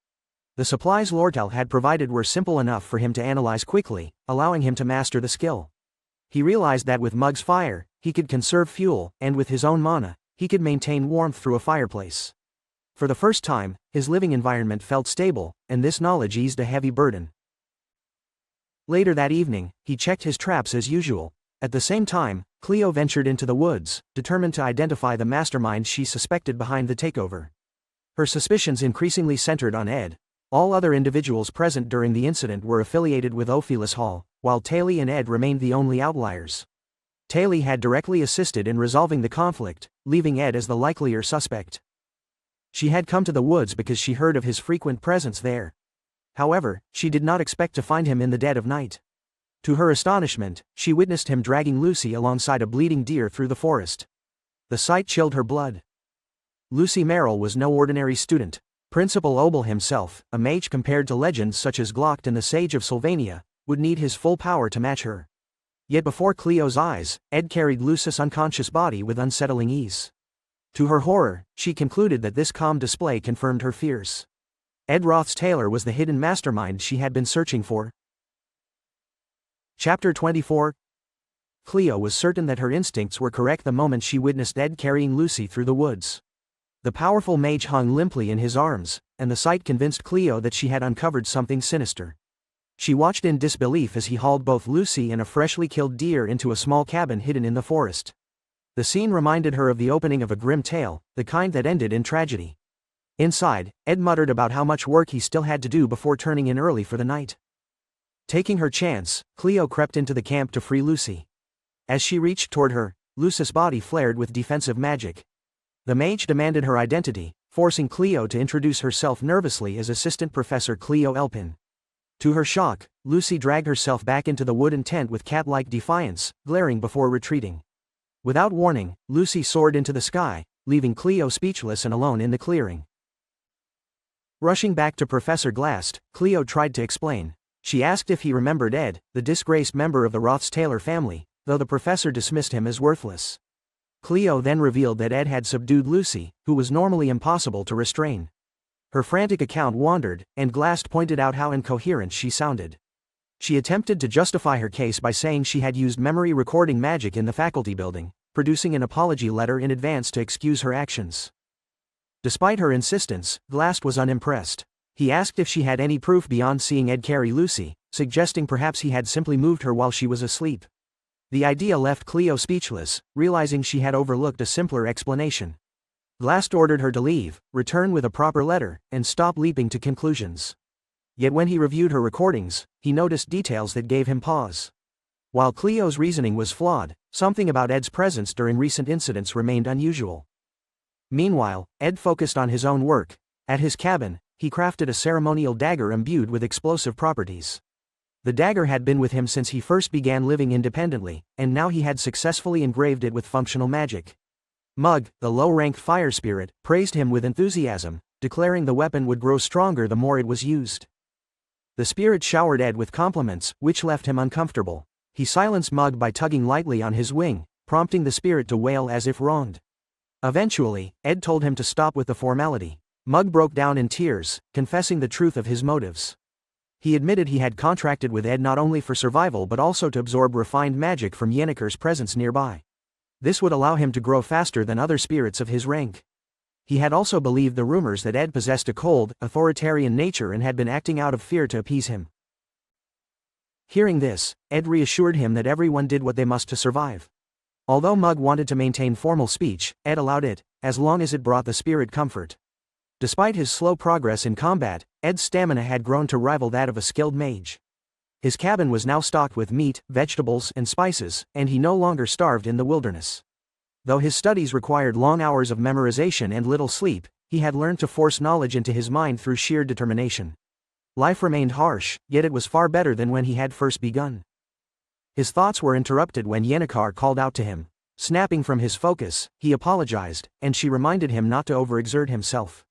The supplies Lortel had provided were simple enough for him to analyze quickly, allowing him to master the skill. He realized that with Mug's fire, he could conserve fuel, and with his own mana, he could maintain warmth through a fireplace. For the first time, his living environment felt stable, and this knowledge eased a heavy burden. Later that evening, he checked his traps as usual. At the same time, Cleo ventured into the woods, determined to identify the mastermind she suspected behind the takeover. Her suspicions increasingly centered on Ed. All other individuals present during the incident were affiliated with Ophelis Hall, while Taylor and Ed remained the only outliers. Taylor had directly assisted in resolving the conflict, leaving Ed as the likelier suspect. She had come to the woods because she heard of his frequent presence there. However, she did not expect to find him in the dead of night. To her astonishment, she witnessed him dragging Lucy alongside a bleeding deer through the forest. The sight chilled her blood. Lucy Merrill was no ordinary student. Principal Obel himself, a mage compared to legends such as Glocht and the Sage of Sylvania, would need his full power to match her. Yet before Cleo's eyes, Ed carried Lucy's unconscious body with unsettling ease. To her horror, she concluded that this calm display confirmed her fears. Ed Roth's Taylor was the hidden mastermind she had been searching for. Chapter 24. Cleo was certain that her instincts were correct the moment she witnessed Ed carrying Lucy through the woods. The powerful mage hung limply in his arms, and the sight convinced Cleo that she had uncovered something sinister. She watched in disbelief as he hauled both Lucy and a freshly killed deer into a small cabin hidden in the forest. The scene reminded her of the opening of a grim tale, the kind that ended in tragedy. Inside, Ed muttered about how much work he still had to do before turning in early for the night. Taking her chance, Cleo crept into the camp to free Lucy. As she reached toward her, Lucy's body flared with defensive magic. The mage demanded her identity, forcing Cleo to introduce herself nervously as Assistant Professor Cleo Elpin. To her shock, Lucy dragged herself back into the wooden tent with cat-like defiance, glaring before retreating. Without warning, Lucy soared into the sky, leaving Cleo speechless and alone in the clearing. Rushing back to Professor Glast, Cleo tried to explain. She asked if he remembered Ed, the disgraced member of the Roth's Taylor family, though the professor dismissed him as worthless. Cleo then revealed that Ed had subdued Lucy, who was normally impossible to restrain. Her frantic account wandered, and Glast pointed out how incoherent she sounded. She attempted to justify her case by saying she had used memory recording magic in the faculty building, producing an apology letter in advance to excuse her actions. Despite her insistence, Glast was unimpressed. He asked if she had any proof beyond seeing Ed carry Lucy, suggesting perhaps he had simply moved her while she was asleep. The idea left Cleo speechless, realizing she had overlooked a simpler explanation. Glast ordered her to leave, return with a proper letter, and stop leaping to conclusions. Yet when he reviewed her recordings, he noticed details that gave him pause. While Cleo's reasoning was flawed, something about Ed's presence during recent incidents remained unusual. Meanwhile, Ed focused on his own work. At his cabin, he crafted a ceremonial dagger imbued with explosive properties. The dagger had been with him since he first began living independently, and now he had successfully engraved it with functional magic. Mug, the low-ranked fire spirit, praised him with enthusiasm, declaring the weapon would grow stronger the more it was used. The spirit showered Ed with compliments, which left him uncomfortable. He silenced Mug by tugging lightly on his wing, prompting the spirit to wail as if wronged. Eventually, Ed told him to stop with the formality. Mug broke down in tears, confessing the truth of his motives. He admitted he had contracted with Ed not only for survival but also to absorb refined magic from Yenneker's presence nearby. This would allow him to grow faster than other spirits of his rank. He had also believed the rumors that Ed possessed a cold, authoritarian nature and had been acting out of fear to appease him. Hearing this, Ed reassured him that everyone did what they must to survive. Although Mug wanted to maintain formal speech, Ed allowed it, as long as it brought the spirit comfort. Despite his slow progress in combat, Ed's stamina had grown to rival that of a skilled mage. His cabin was now stocked with meat, vegetables, and spices, and he no longer starved in the wilderness. Though his studies required long hours of memorization and little sleep, he had learned to force knowledge into his mind through sheer determination. Life remained harsh, yet it was far better than when he had first begun. His thoughts were interrupted when Yenneker called out to him. Snapping from his focus, he apologized, and she reminded him not to overexert himself.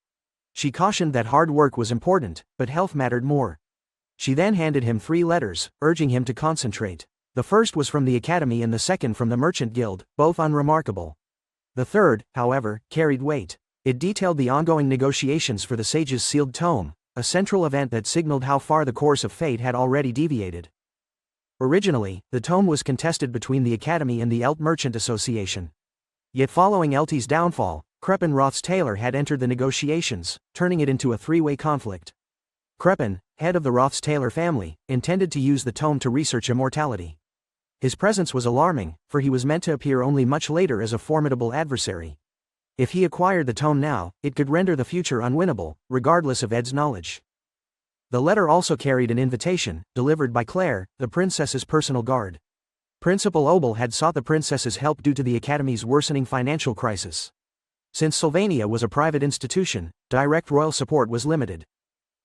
She cautioned that hard work was important, but health mattered more. She then handed him 3 letters, urging him to concentrate. The first was from the Academy and the second from the Merchant Guild, both unremarkable. The third, however, carried weight. It detailed the ongoing negotiations for the Sage's Sealed Tome, a central event that signaled how far the course of fate had already deviated. Originally, the tome was contested between the Academy and the Elt Merchant Association. Yet following Elty's downfall, Kreppen Roths-Taylor had entered the negotiations, turning it into a 3-way conflict. Kreppen, head of the Roths-Taylor family, intended to use the tome to research immortality. His presence was alarming, for he was meant to appear only much later as a formidable adversary. If he acquired the tome now, it could render the future unwinnable, regardless of Ed's knowledge. The letter also carried an invitation, delivered by Claire, the princess's personal guard. Principal Obel had sought the princess's help due to the Academy's worsening financial crisis. Since Sylvania was a private institution, direct royal support was limited.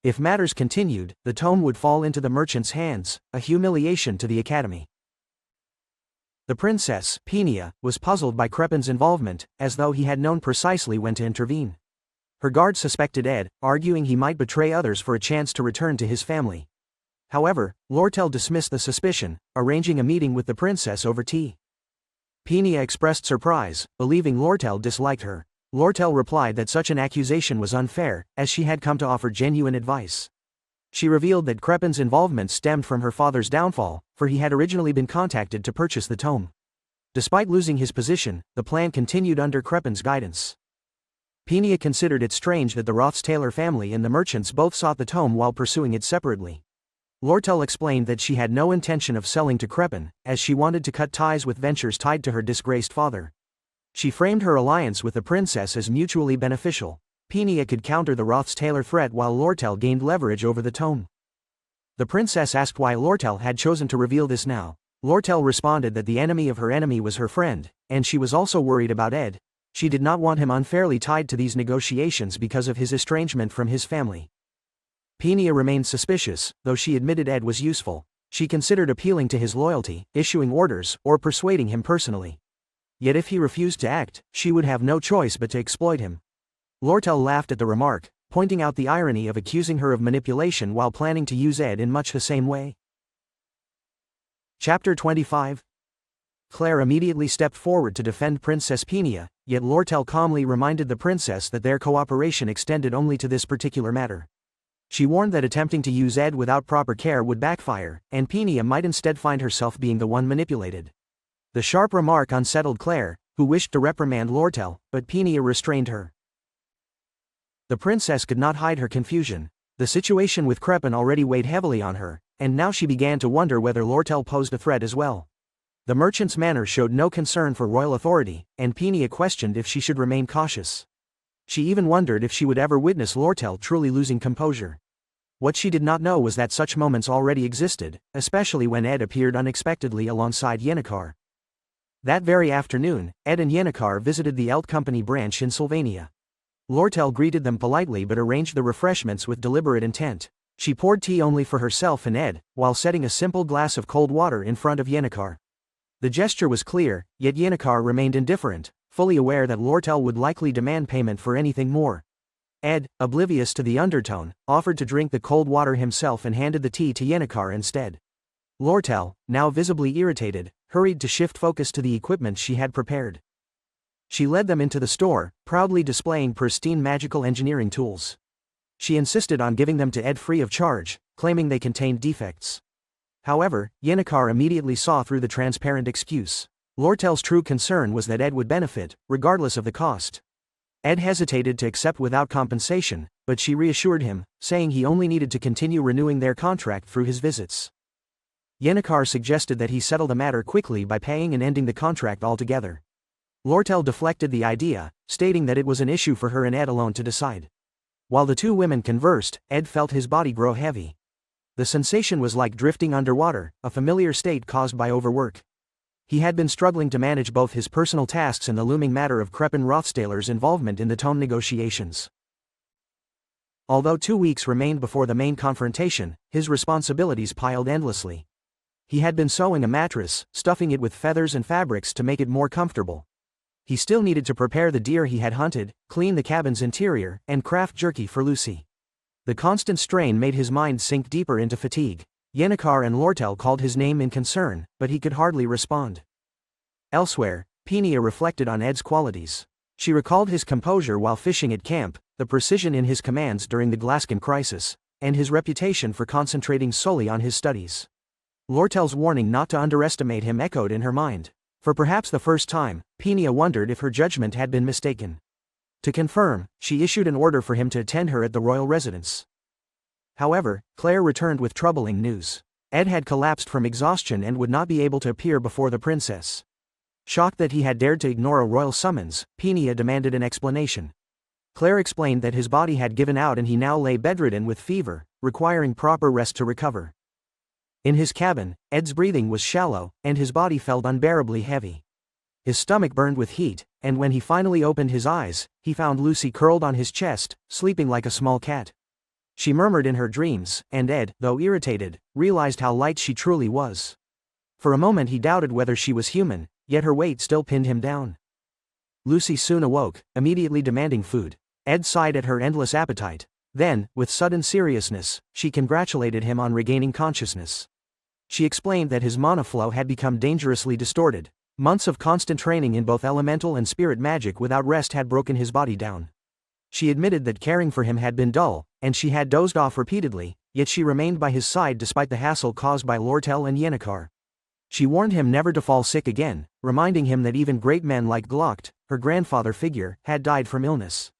If matters continued, the tome would fall into the merchant's hands, a humiliation to the Academy. The princess, Peenia, was puzzled by Kreppen's involvement, as though he had known precisely when to intervene. Her guard suspected Ed, arguing he might betray others for a chance to return to his family. However, Lortel dismissed the suspicion, arranging a meeting with the princess over tea. Peenia expressed surprise, believing Lortel disliked her. Lortel replied that such an accusation was unfair, as she had come to offer genuine advice. She revealed that Kreppen's involvement stemmed from her father's downfall, for he had originally been contacted to purchase the tome. Despite losing his position, the plan continued under Kreppen's guidance. Peenia considered it strange that the Roths-Taylor family and the merchants both sought the tome while pursuing it separately. Lortel explained that she had no intention of selling to Kreppen, as she wanted to cut ties with ventures tied to her disgraced father. She framed her alliance with the princess as mutually beneficial. Peenia could counter the Roths-Taylor threat while Lortel gained leverage over the tome. The princess asked why Lortel had chosen to reveal this now. Lortel responded that the enemy of her enemy was her friend, and she was also worried about Ed. She did not want him unfairly tied to these negotiations because of his estrangement from his family. Peenia remained suspicious, though she admitted Ed was useful. She considered appealing to his loyalty, issuing orders, or persuading him personally. Yet if he refused to act, she would have no choice but to exploit him. Lortel laughed at the remark, pointing out the irony of accusing her of manipulation while planning to use Ed in much the same way. Chapter 25. Claire immediately stepped forward to defend Princess Peenia, yet Lortel calmly reminded the princess that their cooperation extended only to this particular matter. She warned that attempting to use Ed without proper care would backfire, and Peenia might instead find herself being the one manipulated. The sharp remark unsettled Claire, who wished to reprimand Lortel, but Peenia restrained her. The princess could not hide her confusion. The situation with Kreppen already weighed heavily on her, and now she began to wonder whether Lortel posed a threat as well. The merchant's manner showed no concern for royal authority, and Peenia questioned if she should remain cautious. She even wondered if she would ever witness Lortel truly losing composure. What she did not know was that such moments already existed, especially when Ed appeared unexpectedly alongside Yenneker. That very afternoon, Ed and Yenneker visited the Elt Company branch in Sylvania. Lortel greeted them politely but arranged the refreshments with deliberate intent. She poured tea only for herself and Ed, while setting a simple glass of cold water in front of Yenneker. The gesture was clear, yet Yenneker remained indifferent, fully aware that Lortel would likely demand payment for anything more. Ed, oblivious to the undertone, offered to drink the cold water himself and handed the tea to Yennecar instead. Lortel, now visibly irritated, hurried to shift focus to the equipment she had prepared. She led them into the store, proudly displaying pristine magical engineering tools. She insisted on giving them to Ed free of charge, claiming they contained defects. However, Yennecar immediately saw through the transparent excuse. Lortel's true concern was that Ed would benefit, regardless of the cost. Ed hesitated to accept without compensation, but she reassured him, saying he only needed to continue renewing their contract through his visits. Yennecar suggested that he settle the matter quickly by paying and ending the contract altogether. Lortel deflected the idea, stating that it was an issue for her and Ed alone to decide. While the two women conversed, Ed felt his body grow heavy. The sensation was like drifting underwater, a familiar state caused by overwork. He had been struggling to manage both his personal tasks and the looming matter of Kreppen Rothstahler's involvement in the tome negotiations. Although 2 weeks remained before the main confrontation, his responsibilities piled endlessly. He had been sewing a mattress, stuffing it with feathers and fabrics to make it more comfortable. He still needed to prepare the deer he had hunted, clean the cabin's interior, and craft jerky for Lucy. The constant strain made his mind sink deeper into fatigue. Yennecar and Lortel called his name in concern, but he could hardly respond. Elsewhere, Peenia reflected on Ed's qualities. She recalled his composure while fishing at camp, the precision in his commands during the Glaskin crisis, and his reputation for concentrating solely on his studies. Lortel's warning not to underestimate him echoed in her mind. For perhaps the first time, Peenia wondered if her judgment had been mistaken. To confirm, she issued an order for him to attend her at the royal residence. However, Claire returned with troubling news. Ed had collapsed from exhaustion and would not be able to appear before the princess. Shocked that he had dared to ignore a royal summons, Peenia demanded an explanation. Claire explained that his body had given out and he now lay bedridden with fever, requiring proper rest to recover. In his cabin, Ed's breathing was shallow, and his body felt unbearably heavy. His stomach burned with heat, and when he finally opened his eyes, he found Lucy curled on his chest, sleeping like a small cat. She murmured in her dreams, and Ed, though irritated, realized how light she truly was. For a moment he doubted whether she was human, yet her weight still pinned him down. Lucy soon awoke, immediately demanding food. Ed sighed at her endless appetite. Then, with sudden seriousness, she congratulated him on regaining consciousness. She explained that his mana flow had become dangerously distorted. Months of constant training in both elemental and spirit magic without rest had broken his body down. She admitted that caring for him had been dull, and she had dozed off repeatedly, yet she remained by his side despite the hassle caused by Lortel and Yennecar. She warned him never to fall sick again, reminding him that even great men like Glocht, her grandfather figure, had died from illness.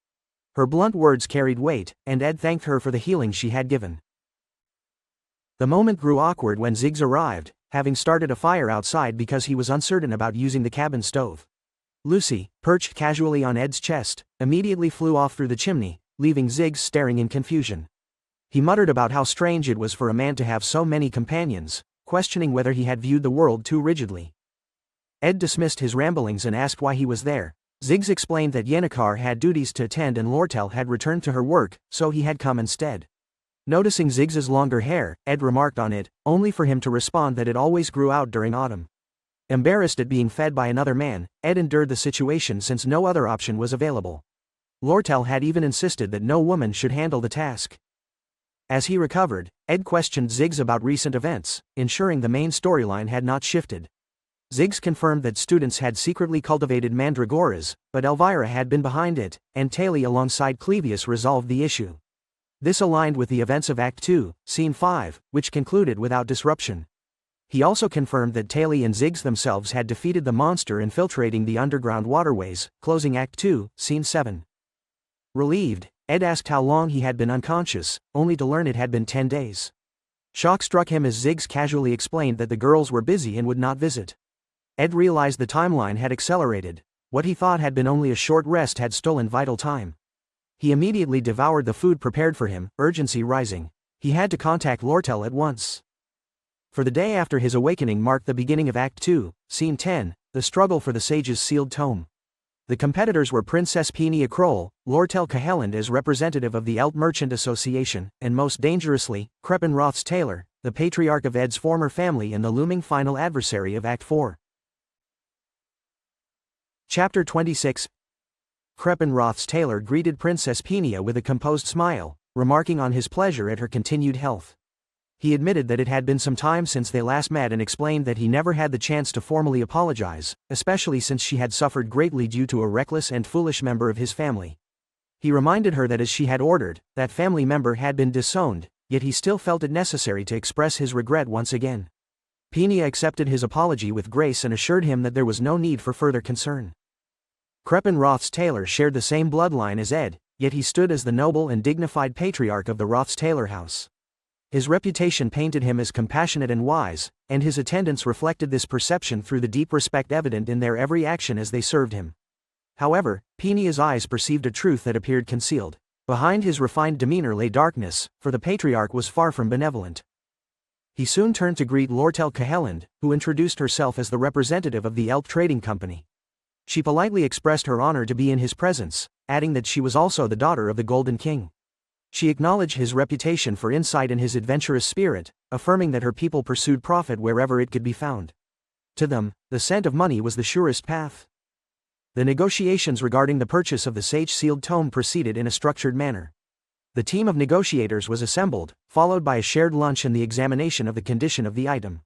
Her blunt words carried weight, and Ed thanked her for the healing she had given. The moment grew awkward when Ziggs arrived, having started a fire outside because he was uncertain about using the cabin stove. Lucy, perched casually on Ed's chest, immediately flew off through the chimney, leaving Ziggs staring in confusion. He muttered about how strange it was for a man to have so many companions, questioning whether he had viewed the world too rigidly. Ed dismissed his ramblings and asked why he was there. Ziggs explained that Yennecar had duties to attend and Lortel had returned to her work, so he had come instead. Noticing Ziggs's longer hair, Ed remarked on it, only for him to respond that it always grew out during autumn. Embarrassed at being fed by another man, Ed endured the situation since no other option was available. Lortel had even insisted that no woman should handle the task. As he recovered, Ed questioned Ziggs about recent events, ensuring the main storyline had not shifted. Ziggs confirmed that students had secretly cultivated mandragoras, but Elvira had been behind it, and Taily alongside Clevius resolved the issue. This aligned with the events of Act 2, Scene 5, which concluded without disruption. He also confirmed that Taily and Ziggs themselves had defeated the monster infiltrating the underground waterways, closing Act 2, Scene 7. Relieved, Ed asked how long he had been unconscious, only to learn it had been 10 days. Shock struck him as Ziggs casually explained that the girls were busy and would not visit. Ed realized the timeline had accelerated. What he thought had been only a short rest had stolen vital time. He immediately devoured the food prepared for him, urgency rising. He had to contact Lortel at once. For the day after his awakening marked the beginning of Act 2, Scene 10, the struggle for the sage's sealed tome. The competitors were Princess Peenia Kroll, Lortel Cahelland as representative of the Elt Merchant Association, and most dangerously, Kreppen Rothstahler, the patriarch of Ed's former family and the looming final adversary of Act 4. Chapter 26. Crepin Roth's tailor greeted Princess Peenia with a composed smile, remarking on his pleasure at her continued health. He admitted that it had been some time since they last met and explained that he never had the chance to formally apologize, especially since she had suffered greatly due to a reckless and foolish member of his family. He reminded her that as she had ordered, that family member had been disowned, yet he still felt it necessary to express his regret once again. Peenia accepted his apology with grace and assured him that there was no need for further concern. Crepin Roth's tailor shared the same bloodline as Ed, yet he stood as the noble and dignified patriarch of the Roth's tailor house. His reputation painted him as compassionate and wise, and his attendants reflected this perception through the deep respect evident in their every action as they served him. However, Peenia's eyes perceived a truth that appeared concealed. Behind his refined demeanor lay darkness, for the patriarch was far from benevolent. He soon turned to greet Lortel Cahelland, who introduced herself as the representative of the Elp Trading Company. She politely expressed her honor to be in his presence, adding that she was also the daughter of the Golden King. She acknowledged his reputation for insight and his adventurous spirit, affirming that her people pursued profit wherever it could be found. To them, the scent of money was the surest path. The negotiations regarding the purchase of the sage-sealed tome proceeded in a structured manner. The team of negotiators was assembled, followed by a shared lunch and the examination of the condition of the item.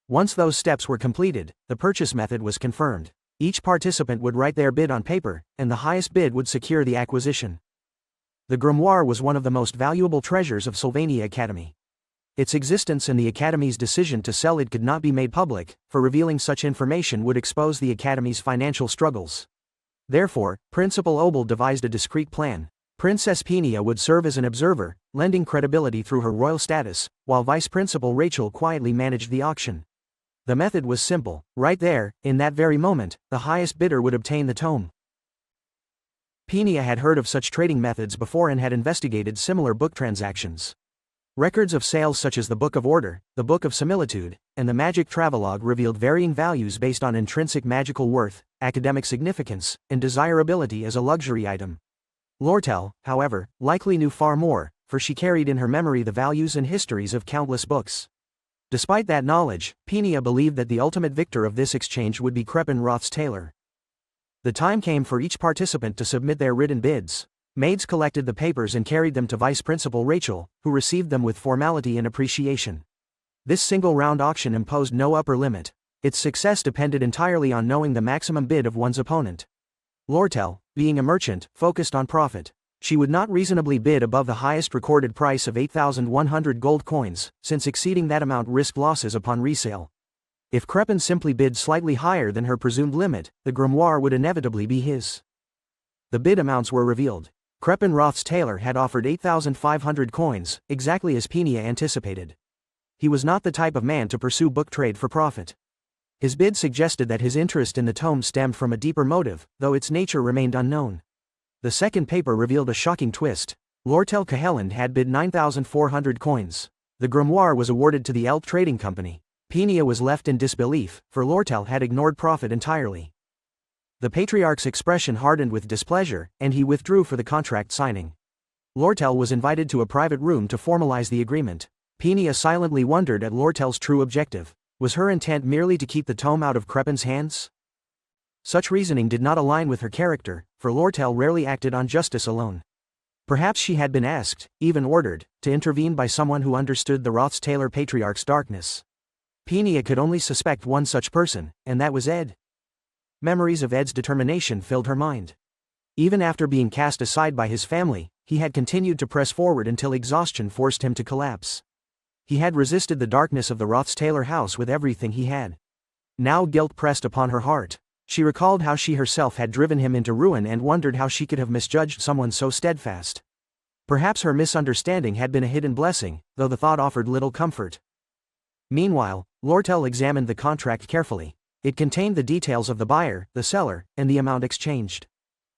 Once those steps were completed, the purchase method was confirmed. Each participant would write their bid on paper, and the highest bid would secure the acquisition. The grimoire was one of the most valuable treasures of Sylvania Academy. Its existence and the Academy's decision to sell it could not be made public, for revealing such information would expose the Academy's financial struggles. Therefore, Principal Obel devised a discreet plan. Princess Peenia would serve as an observer, lending credibility through her royal status, while Vice Principal Rachel quietly managed the auction. The method was simple. Right there, in that very moment, the highest bidder would obtain the tome. Peenia had heard of such trading methods before and had investigated similar book transactions. Records of sales such as the Book of Order, the Book of Similitude, and the Magic Travelogue revealed varying values based on intrinsic magical worth, academic significance, and desirability as a luxury item. Lortel, however, likely knew far more, for she carried in her memory the values and histories of countless books. Despite that knowledge, Peenia believed that the ultimate victor of this exchange would be Crepin Roth's tailor. The time came for each participant to submit their written bids. Maids collected the papers and carried them to Vice Principal Rachel, who received them with formality and appreciation. This single-round auction imposed no upper limit. Its success depended entirely on knowing the maximum bid of one's opponent. Lortel, being a merchant, focused on profit. She would not reasonably bid above the highest recorded price of 8,100 gold coins, since exceeding that amount risked losses upon resale. If Crepin simply bid slightly higher than her presumed limit, the grimoire would inevitably be his. The bid amounts were revealed. Crepin Roth's tailor had offered 8,500 coins, exactly as Peenia anticipated. He was not the type of man to pursue book trade for profit. His bid suggested that his interest in the tome stemmed from a deeper motive, though its nature remained unknown. The second paper revealed a shocking twist. Lortel Cahelland had bid 9,400 coins. The grimoire was awarded to the Elp Trading Company. Peenia was left in disbelief, for Lortel had ignored profit entirely. The patriarch's expression hardened with displeasure, and he withdrew for the contract signing. Lortel was invited to a private room to formalize the agreement. Peenia silently wondered at Lortel's true objective. Was her intent merely to keep the tome out of Crepin's hands? Such reasoning did not align with her character, for Lortel rarely acted on justice alone. Perhaps she had been asked, even ordered, to intervene by someone who understood the Roth's tailor patriarch's darkness. Peenia could only suspect one such person, and that was Ed. Memories of Ed's determination filled her mind. Even after being cast aside by his family, he had continued to press forward until exhaustion forced him to collapse. He had resisted the darkness of the Roth's tailor house with everything he had. Now guilt pressed upon her heart. She recalled how she herself had driven him into ruin and wondered how she could have misjudged someone so steadfast. Perhaps her misunderstanding had been a hidden blessing, though the thought offered little comfort. Meanwhile, Lortel examined the contract carefully. It contained the details of the buyer, the seller, and the amount exchanged.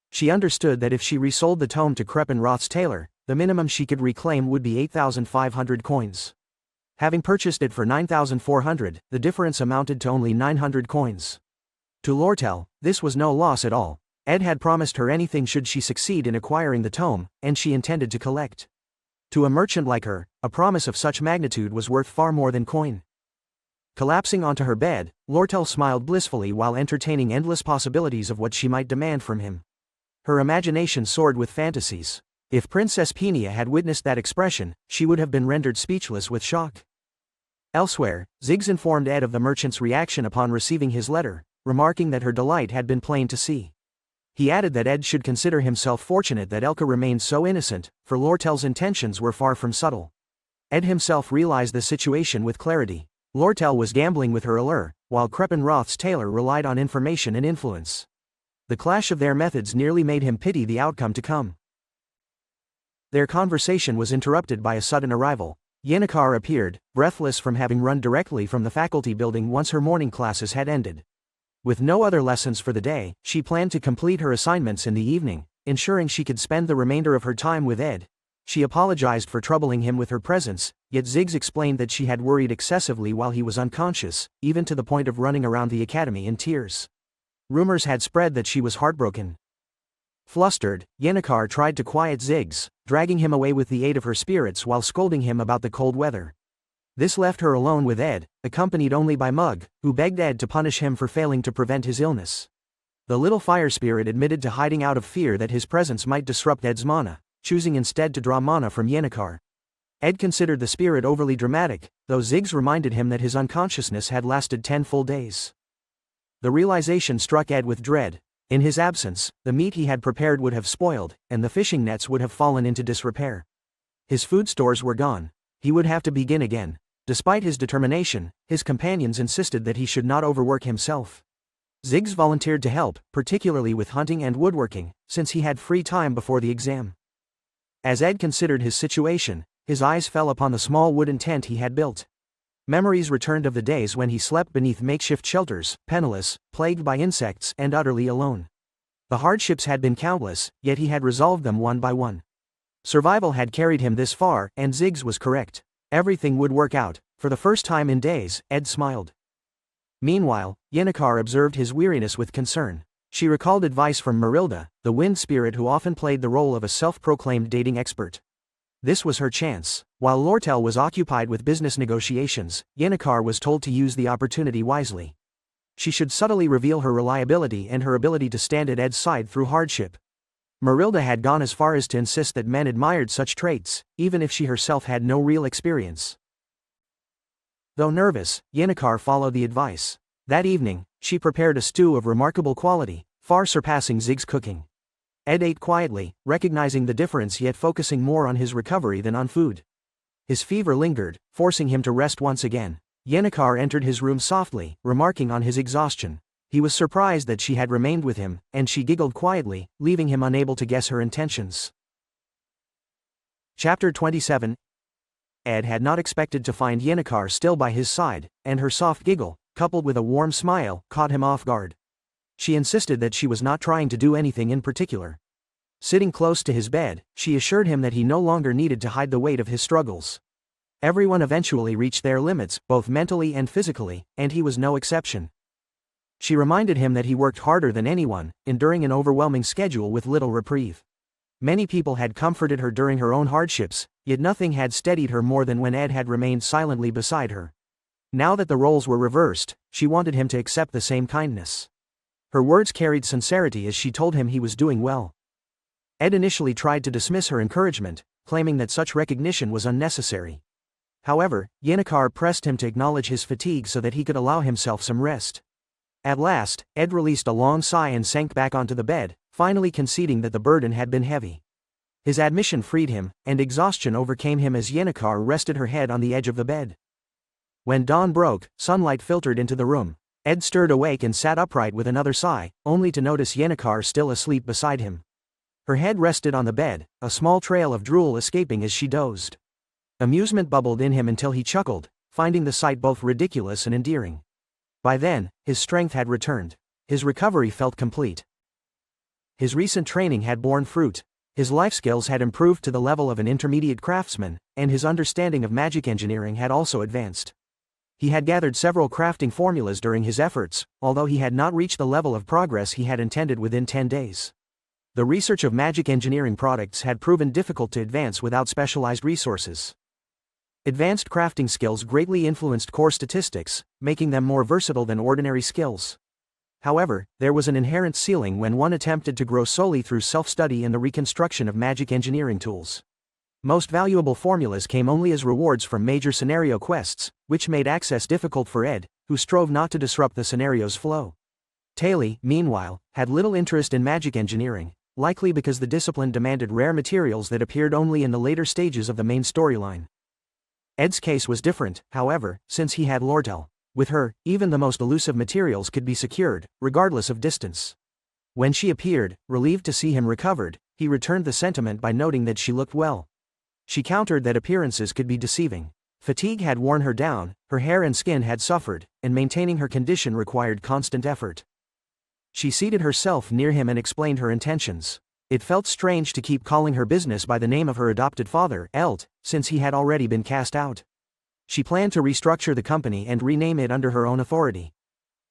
She understood that if she resold the tome to Crepin Roth's tailor, the minimum she could reclaim would be 8,500 coins. Having purchased it for 9,400, the difference amounted to only 900 coins. To Lortel, this was no loss at all. Ed had promised her anything should she succeed in acquiring the tome, and she intended to collect. To a merchant like her, a promise of such magnitude was worth far more than coin. Collapsing onto her bed, Lortel smiled blissfully while entertaining endless possibilities of what she might demand from him. Her imagination soared with fantasies. If Princess Peenia had witnessed that expression, she would have been rendered speechless with shock. Elsewhere, Ziggs informed Ed of the merchant's reaction upon receiving his letter, remarking that her delight had been plain to see. He added that Ed should consider himself fortunate that Elka remained so innocent, for Lortel's intentions were far from subtle. Ed himself realized the situation with clarity. Lortel was gambling with her allure, while Kreppenroth's tailor relied on information and influence. The clash of their methods nearly made him pity the outcome to come. Their conversation was interrupted by a sudden arrival. Yennecar appeared, breathless from having run directly from the faculty building once her morning classes had ended. With no other lessons for the day, she planned to complete her assignments in the evening, ensuring she could spend the remainder of her time with Ed. She apologized for troubling him with her presence, yet Ziggs explained that she had worried excessively while he was unconscious, even to the point of running around the academy in tears. Rumors had spread that she was heartbroken. Flustered, Yennecar tried to quiet Ziggs, dragging him away with the aid of her spirits while scolding him about the cold weather. This left her alone with Ed, accompanied only by Mug, who begged Ed to punish him for failing to prevent his illness. The little fire spirit admitted to hiding out of fear that his presence might disrupt Ed's mana, choosing instead to draw mana from Yennecar. Ed considered the spirit overly dramatic, though Ziggs reminded him that his unconsciousness had lasted 10 full days. The realization struck Ed with dread. In his absence, the meat he had prepared would have spoiled, and the fishing nets would have fallen into disrepair. His food stores were gone. He would have to begin again. Despite his determination, his companions insisted that he should not overwork himself. Ziggs volunteered to help, particularly with hunting and woodworking, since he had free time before the exam. As Ed considered his situation, his eyes fell upon the small wooden tent he had built. Memories returned of the days when he slept beneath makeshift shelters, penniless, plagued by insects, and utterly alone. The hardships had been countless, yet he had resolved them one by one. Survival had carried him this far, and Ziggs was correct. Everything would work out. For the first time in days, Ed smiled. Meanwhile, Yennecar observed his weariness with concern. She recalled advice from Merilda, the wind spirit who often played the role of a self-proclaimed dating expert. This was her chance. While Lortel was occupied with business negotiations, Yennecar was told to use the opportunity wisely. She should subtly reveal her reliability and her ability to stand at Ed's side through hardship. Merilda had gone as far as to insist that men admired such traits, even if she herself had no real experience. Though nervous, Yennecar followed the advice. That evening, she prepared a stew of remarkable quality, far surpassing Ziggs' cooking. Ed ate quietly, recognizing the difference yet focusing more on his recovery than on food. His fever lingered, forcing him to rest once again. Yennecar entered his room softly, remarking on his exhaustion. He was surprised that she had remained with him, and she giggled quietly, leaving him unable to guess her intentions. Chapter 27. Ed had not expected to find Yennecar still by his side, and her soft giggle, coupled with a warm smile, caught him off guard. She insisted that she was not trying to do anything in particular. Sitting close to his bed, she assured him that he no longer needed to hide the weight of his struggles. Everyone eventually reached their limits, both mentally and physically, and he was no exception. She reminded him that he worked harder than anyone, enduring an overwhelming schedule with little reprieve. Many people had comforted her during her own hardships, yet nothing had steadied her more than when Ed had remained silently beside her. Now that the roles were reversed, she wanted him to accept the same kindness. Her words carried sincerity as she told him he was doing well. Ed initially tried to dismiss her encouragement, claiming that such recognition was unnecessary. However, Yennecar pressed him to acknowledge his fatigue so that he could allow himself some rest. At last, Ed released a long sigh and sank back onto the bed, finally conceding that the burden had been heavy. His admission freed him, and exhaustion overcame him as Yennecar rested her head on the edge of the bed. When dawn broke, sunlight filtered into the room. Ed stirred awake and sat upright with another sigh, only to notice Yennecar still asleep beside him. Her head rested on the bed, a small trail of drool escaping as she dozed. Amusement bubbled in him until he chuckled, finding the sight both ridiculous and endearing. By then, his strength had returned. His recovery felt complete. His recent training had borne fruit. His life skills had improved to the level of an intermediate craftsman, and his understanding of magic engineering had also advanced. He had gathered several crafting formulas during his efforts, although he had not reached the level of progress he had intended within 10 days. The research of magic engineering products had proven difficult to advance without specialized resources. Advanced crafting skills greatly influenced core statistics, making them more versatile than ordinary skills. However, there was an inherent ceiling when one attempted to grow solely through self-study and the reconstruction of magic engineering tools. Most valuable formulas came only as rewards from major scenario quests, which made access difficult for Ed, who strove not to disrupt the scenario's flow. Taylor, meanwhile, had little interest in magic engineering, likely because the discipline demanded rare materials that appeared only in the later stages of the main storyline. Ed's case was different, however, since he had Lortel. With her, even the most elusive materials could be secured, regardless of distance. When she appeared, relieved to see him recovered, he returned the sentiment by noting that she looked well. She countered that appearances could be deceiving. Fatigue had worn her down, her hair and skin had suffered, and maintaining her condition required constant effort. She seated herself near him and explained her intentions. It felt strange to keep calling her business by the name of her adopted father, Elt, since he had already been cast out. She planned to restructure the company and rename it under her own authority.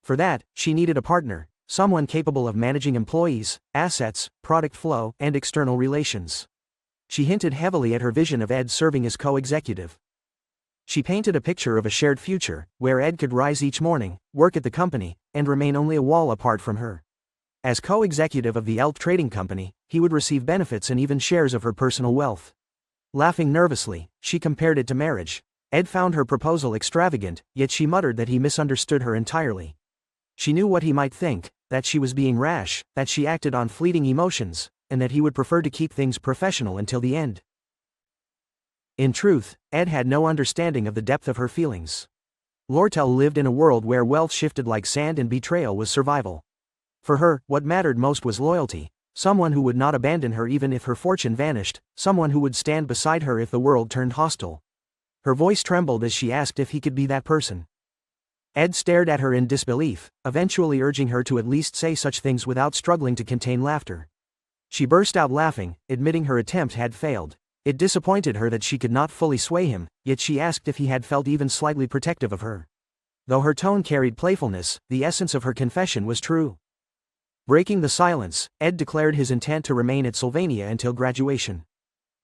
For that, she needed a partner, someone capable of managing employees, assets, product flow, and external relations. She hinted heavily at her vision of Ed serving as co-executive. She painted a picture of a shared future, where Ed could rise each morning, work at the company, and remain only a wall apart from her. As co-executive of the Elt Trading Company, he would receive benefits and even shares of her personal wealth. Laughing nervously, she compared it to marriage. Ed found her proposal extravagant, yet she muttered that he misunderstood her entirely. She knew what he might think, that she was being rash, that she acted on fleeting emotions, and that he would prefer to keep things professional until the end. In truth, Ed had no understanding of the depth of her feelings. Lortel lived in a world where wealth shifted like sand and betrayal was survival. For her, what mattered most was loyalty, someone who would not abandon her even if her fortune vanished, someone who would stand beside her if the world turned hostile. Her voice trembled as she asked if he could be that person. Ed stared at her in disbelief, eventually urging her to at least say such things without struggling to contain laughter. She burst out laughing, admitting her attempt had failed. It disappointed her that she could not fully sway him, yet she asked if he had felt even slightly protective of her. Though her tone carried playfulness, the essence of her confession was true. Breaking the silence, Ed declared his intent to remain at Sylvania until graduation.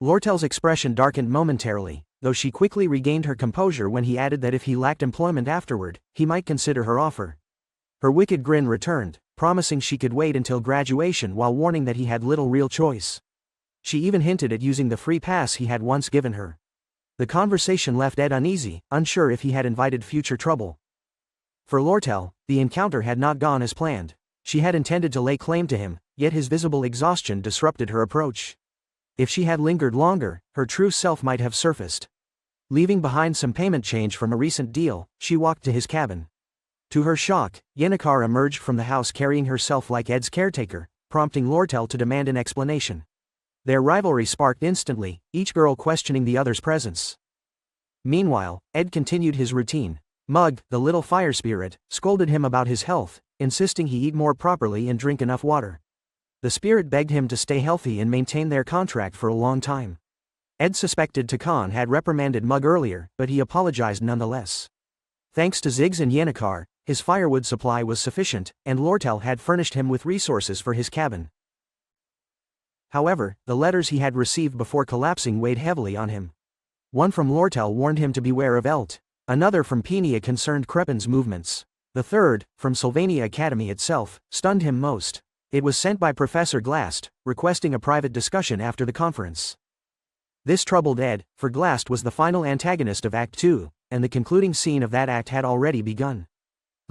Lortel's expression darkened momentarily, though she quickly regained her composure when he added that if he lacked employment afterward, he might consider her offer. Her wicked grin returned, promising she could wait until graduation while warning that he had little real choice. She even hinted at using the free pass he had once given her. The conversation left Ed uneasy, unsure if he had invited future trouble. For Lortel, the encounter had not gone as planned. She had intended to lay claim to him, yet his visible exhaustion disrupted her approach. If she had lingered longer, her true self might have surfaced. Leaving behind some payment change from a recent deal, she walked to his cabin. To her shock, Yennecar emerged from the house carrying herself like Ed's caretaker, prompting Lortel to demand an explanation. Their rivalry sparked instantly, each girl questioning the other's presence. Meanwhile, Ed continued his routine. Mug, the little fire spirit, scolded him about his health, insisting he eat more properly and drink enough water. The spirit begged him to stay healthy and maintain their contract for a long time. Ed suspected Takan had reprimanded Mug earlier, but he apologized nonetheless. Thanks to Ziggs and Yennecar, his firewood supply was sufficient, and Lortel had furnished him with resources for his cabin. However, the letters he had received before collapsing weighed heavily on him. One from Lortel warned him to beware of Elt. Another from Peenia concerned Crepin's movements. The third, from Sylvania Academy itself, stunned him most. It was sent by Professor Glast, requesting a private discussion after the conference. This troubled Ed, for Glast was the final antagonist of Act 2, and the concluding scene of that act had already begun.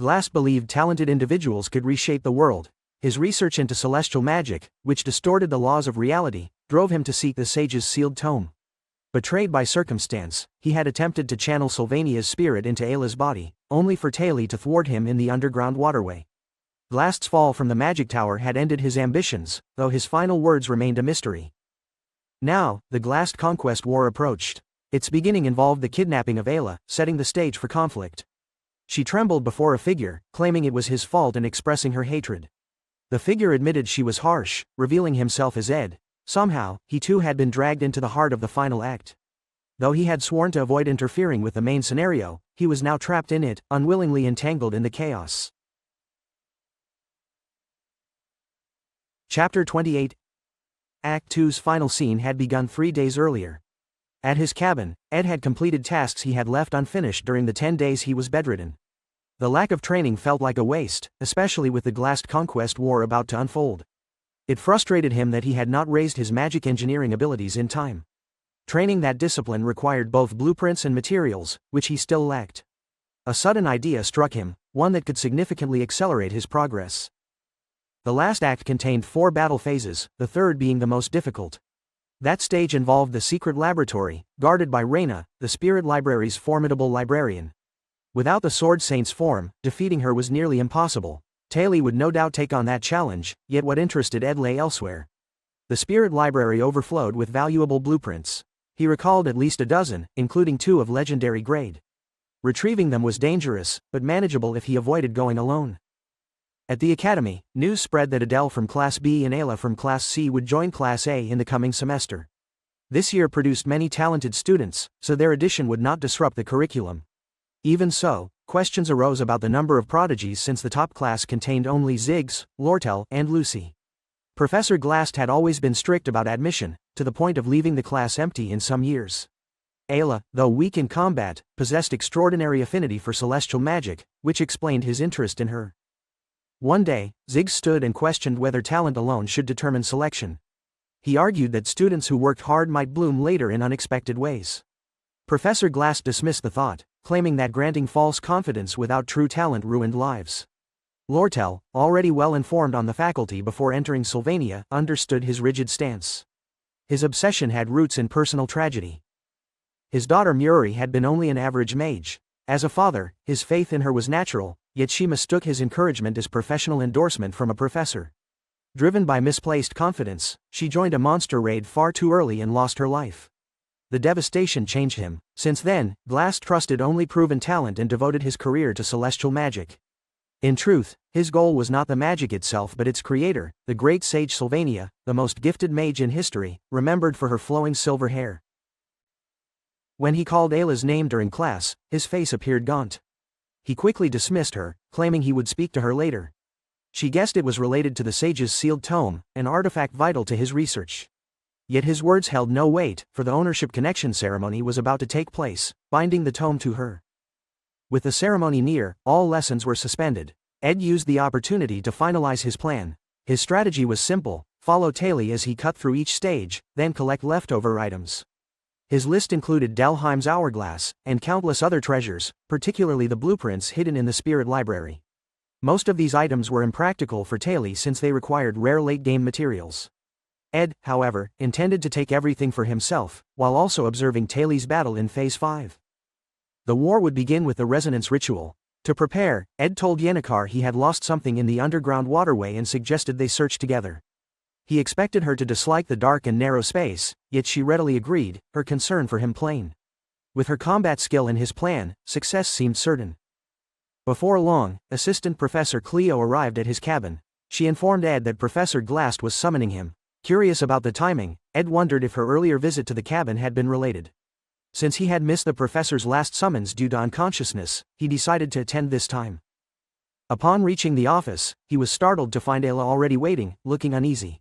Glast believed talented individuals could reshape the world. His research into celestial magic, which distorted the laws of reality, drove him to seek the sage's sealed tome. Betrayed by circumstance, he had attempted to channel Sylvania's spirit into Ayla's body, only for Taylor to thwart him in the underground waterway. Glast's fall from the magic tower had ended his ambitions, though his final words remained a mystery. Now, the Glast conquest war approached. Its beginning involved the kidnapping of Ayla, setting the stage for conflict. She trembled before a figure, claiming it was his fault and expressing her hatred. The figure admitted she was harsh, revealing himself as Ed. Somehow, he too had been dragged into the heart of the final act. Though he had sworn to avoid interfering with the main scenario, he was now trapped in it, unwillingly entangled in the chaos. Chapter 28. Act 2's final scene had begun 3 days earlier. At his cabin, Ed had completed tasks he had left unfinished during the 10 days he was bedridden. The lack of training felt like a waste, especially with the Glast Conquest War about to unfold. It frustrated him that he had not raised his magic engineering abilities in time. Training that discipline required both blueprints and materials, which he still lacked. A sudden idea struck him, one that could significantly accelerate his progress. The last act contained 4 battle phases, the third being the most difficult. That stage involved the secret laboratory, guarded by Reyna, the Spirit Library's formidable librarian. Without the Sword Saint's form, defeating her was nearly impossible. Taylor would no doubt take on that challenge, yet what interested Ed lay elsewhere. The Spirit Library overflowed with valuable blueprints. He recalled at least a dozen, including 2 of legendary grade. Retrieving them was dangerous, but manageable if he avoided going alone. At the academy, news spread that Adele from Class B and Ayla from Class C would join Class A in the coming semester. This year produced many talented students, so their addition would not disrupt the curriculum. Even so, questions arose about the number of prodigies since the top class contained only Ziggs, Lortel, and Lucy. Professor Glast had always been strict about admission, to the point of leaving the class empty in some years. Ayla, though weak in combat, possessed extraordinary affinity for celestial magic, which explained his interest in her. One day, Ziggs stood and questioned whether talent alone should determine selection. He argued that students who worked hard might bloom later in unexpected ways. Professor Glast dismissed the thought, claiming that granting false confidence without true talent ruined lives. Lortel, already well informed on the faculty before entering Sylvania, understood his rigid stance. His obsession had roots in personal tragedy. His daughter Muri had been only an average mage. As a father, his faith in her was natural, yet she mistook his encouragement as professional endorsement from a professor. Driven by misplaced confidence, she joined a monster raid far too early and lost her life. The devastation changed him. Since then, Glast trusted only proven talent and devoted his career to celestial magic. In truth, his goal was not the magic itself but its creator, the great sage Sylvania, the most gifted mage in history, remembered for her flowing silver hair. When he called Ayla's name during class, his face appeared gaunt. He quickly dismissed her, claiming he would speak to her later. She guessed it was related to the sage's sealed tome, an artifact vital to his research. Yet his words held no weight, for the ownership connection ceremony was about to take place, binding the tome to her. With the ceremony near, all lessons were suspended. Ed used the opportunity to finalize his plan. His strategy was simple: follow Taylor as he cut through each stage, then collect leftover items. His list included Delheim's hourglass, and countless other treasures, particularly the blueprints hidden in the Spirit Library. Most of these items were impractical for Taylor since they required rare late-game materials. Ed, however, intended to take everything for himself, while also observing Taylor's battle in Phase 5. The war would begin with the resonance ritual. To prepare, Ed told Yennecar he had lost something in the underground waterway and suggested they search together. He expected her to dislike the dark and narrow space, yet she readily agreed, her concern for him plain. With her combat skill and his plan, success seemed certain. Before long, Assistant Professor Cleo arrived at his cabin. She informed Ed that Professor Glast was summoning him. Curious about the timing, Ed wondered if her earlier visit to the cabin had been related. Since he had missed the professor's last summons due to unconsciousness, he decided to attend this time. Upon reaching the office, he was startled to find Ayla already waiting, looking uneasy.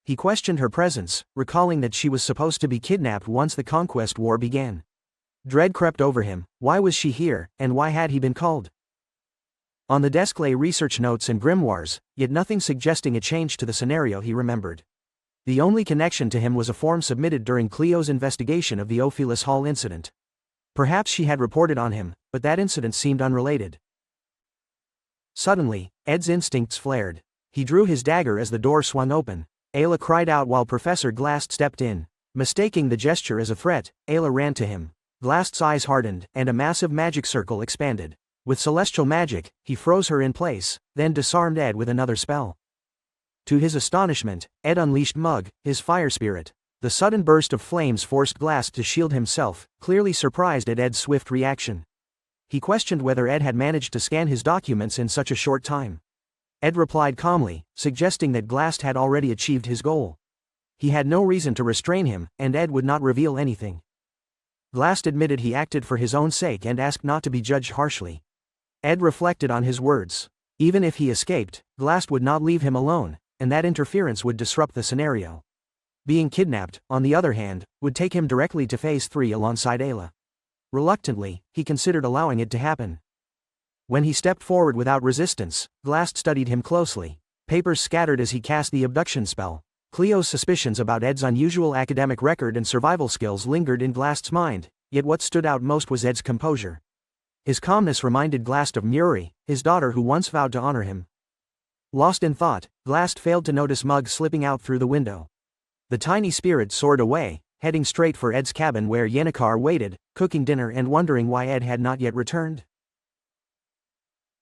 He questioned her presence, recalling that she was supposed to be kidnapped once the Conquest War began. Dread crept over him. Why was she here, and why had he been called? On the desk lay research notes and grimoires, yet nothing suggesting a change to the scenario he remembered. The only connection to him was a form submitted during Cleo's investigation of the Ophelis Hall incident. Perhaps she had reported on him, but that incident seemed unrelated. Suddenly, Ed's instincts flared. He drew his dagger as the door swung open. Ayla cried out while Professor Glast stepped in. Mistaking the gesture as a threat, Ayla ran to him. Glast's eyes hardened, and a massive magic circle expanded. With celestial magic, he froze her in place, then disarmed Ed with another spell. To his astonishment, Ed unleashed Mug, his fire spirit. The sudden burst of flames forced Glast to shield himself, clearly surprised at Ed's swift reaction. He questioned whether Ed had managed to scan his documents in such a short time. Ed replied calmly, suggesting that Glast had already achieved his goal. He had no reason to restrain him, and Ed would not reveal anything. Glast admitted he acted for his own sake and asked not to be judged harshly. Ed reflected on his words. Even if he escaped, Glast would not leave him alone, and that interference would disrupt the scenario. Being kidnapped, on the other hand, would take him directly to Phase 3 alongside Ayla. Reluctantly, he considered allowing it to happen. When he stepped forward without resistance, Glast studied him closely. Papers scattered as he cast the abduction spell. Cleo's suspicions about Ed's unusual academic record and survival skills lingered in Glast's mind, yet what stood out most was Ed's composure. His calmness reminded Glast of Muri, his daughter who once vowed to honor him. Lost in thought, Glast failed to notice Mug slipping out through the window. The tiny spirit soared away, heading straight for Ed's cabin where Yennecar waited, cooking dinner and wondering why Ed had not yet returned.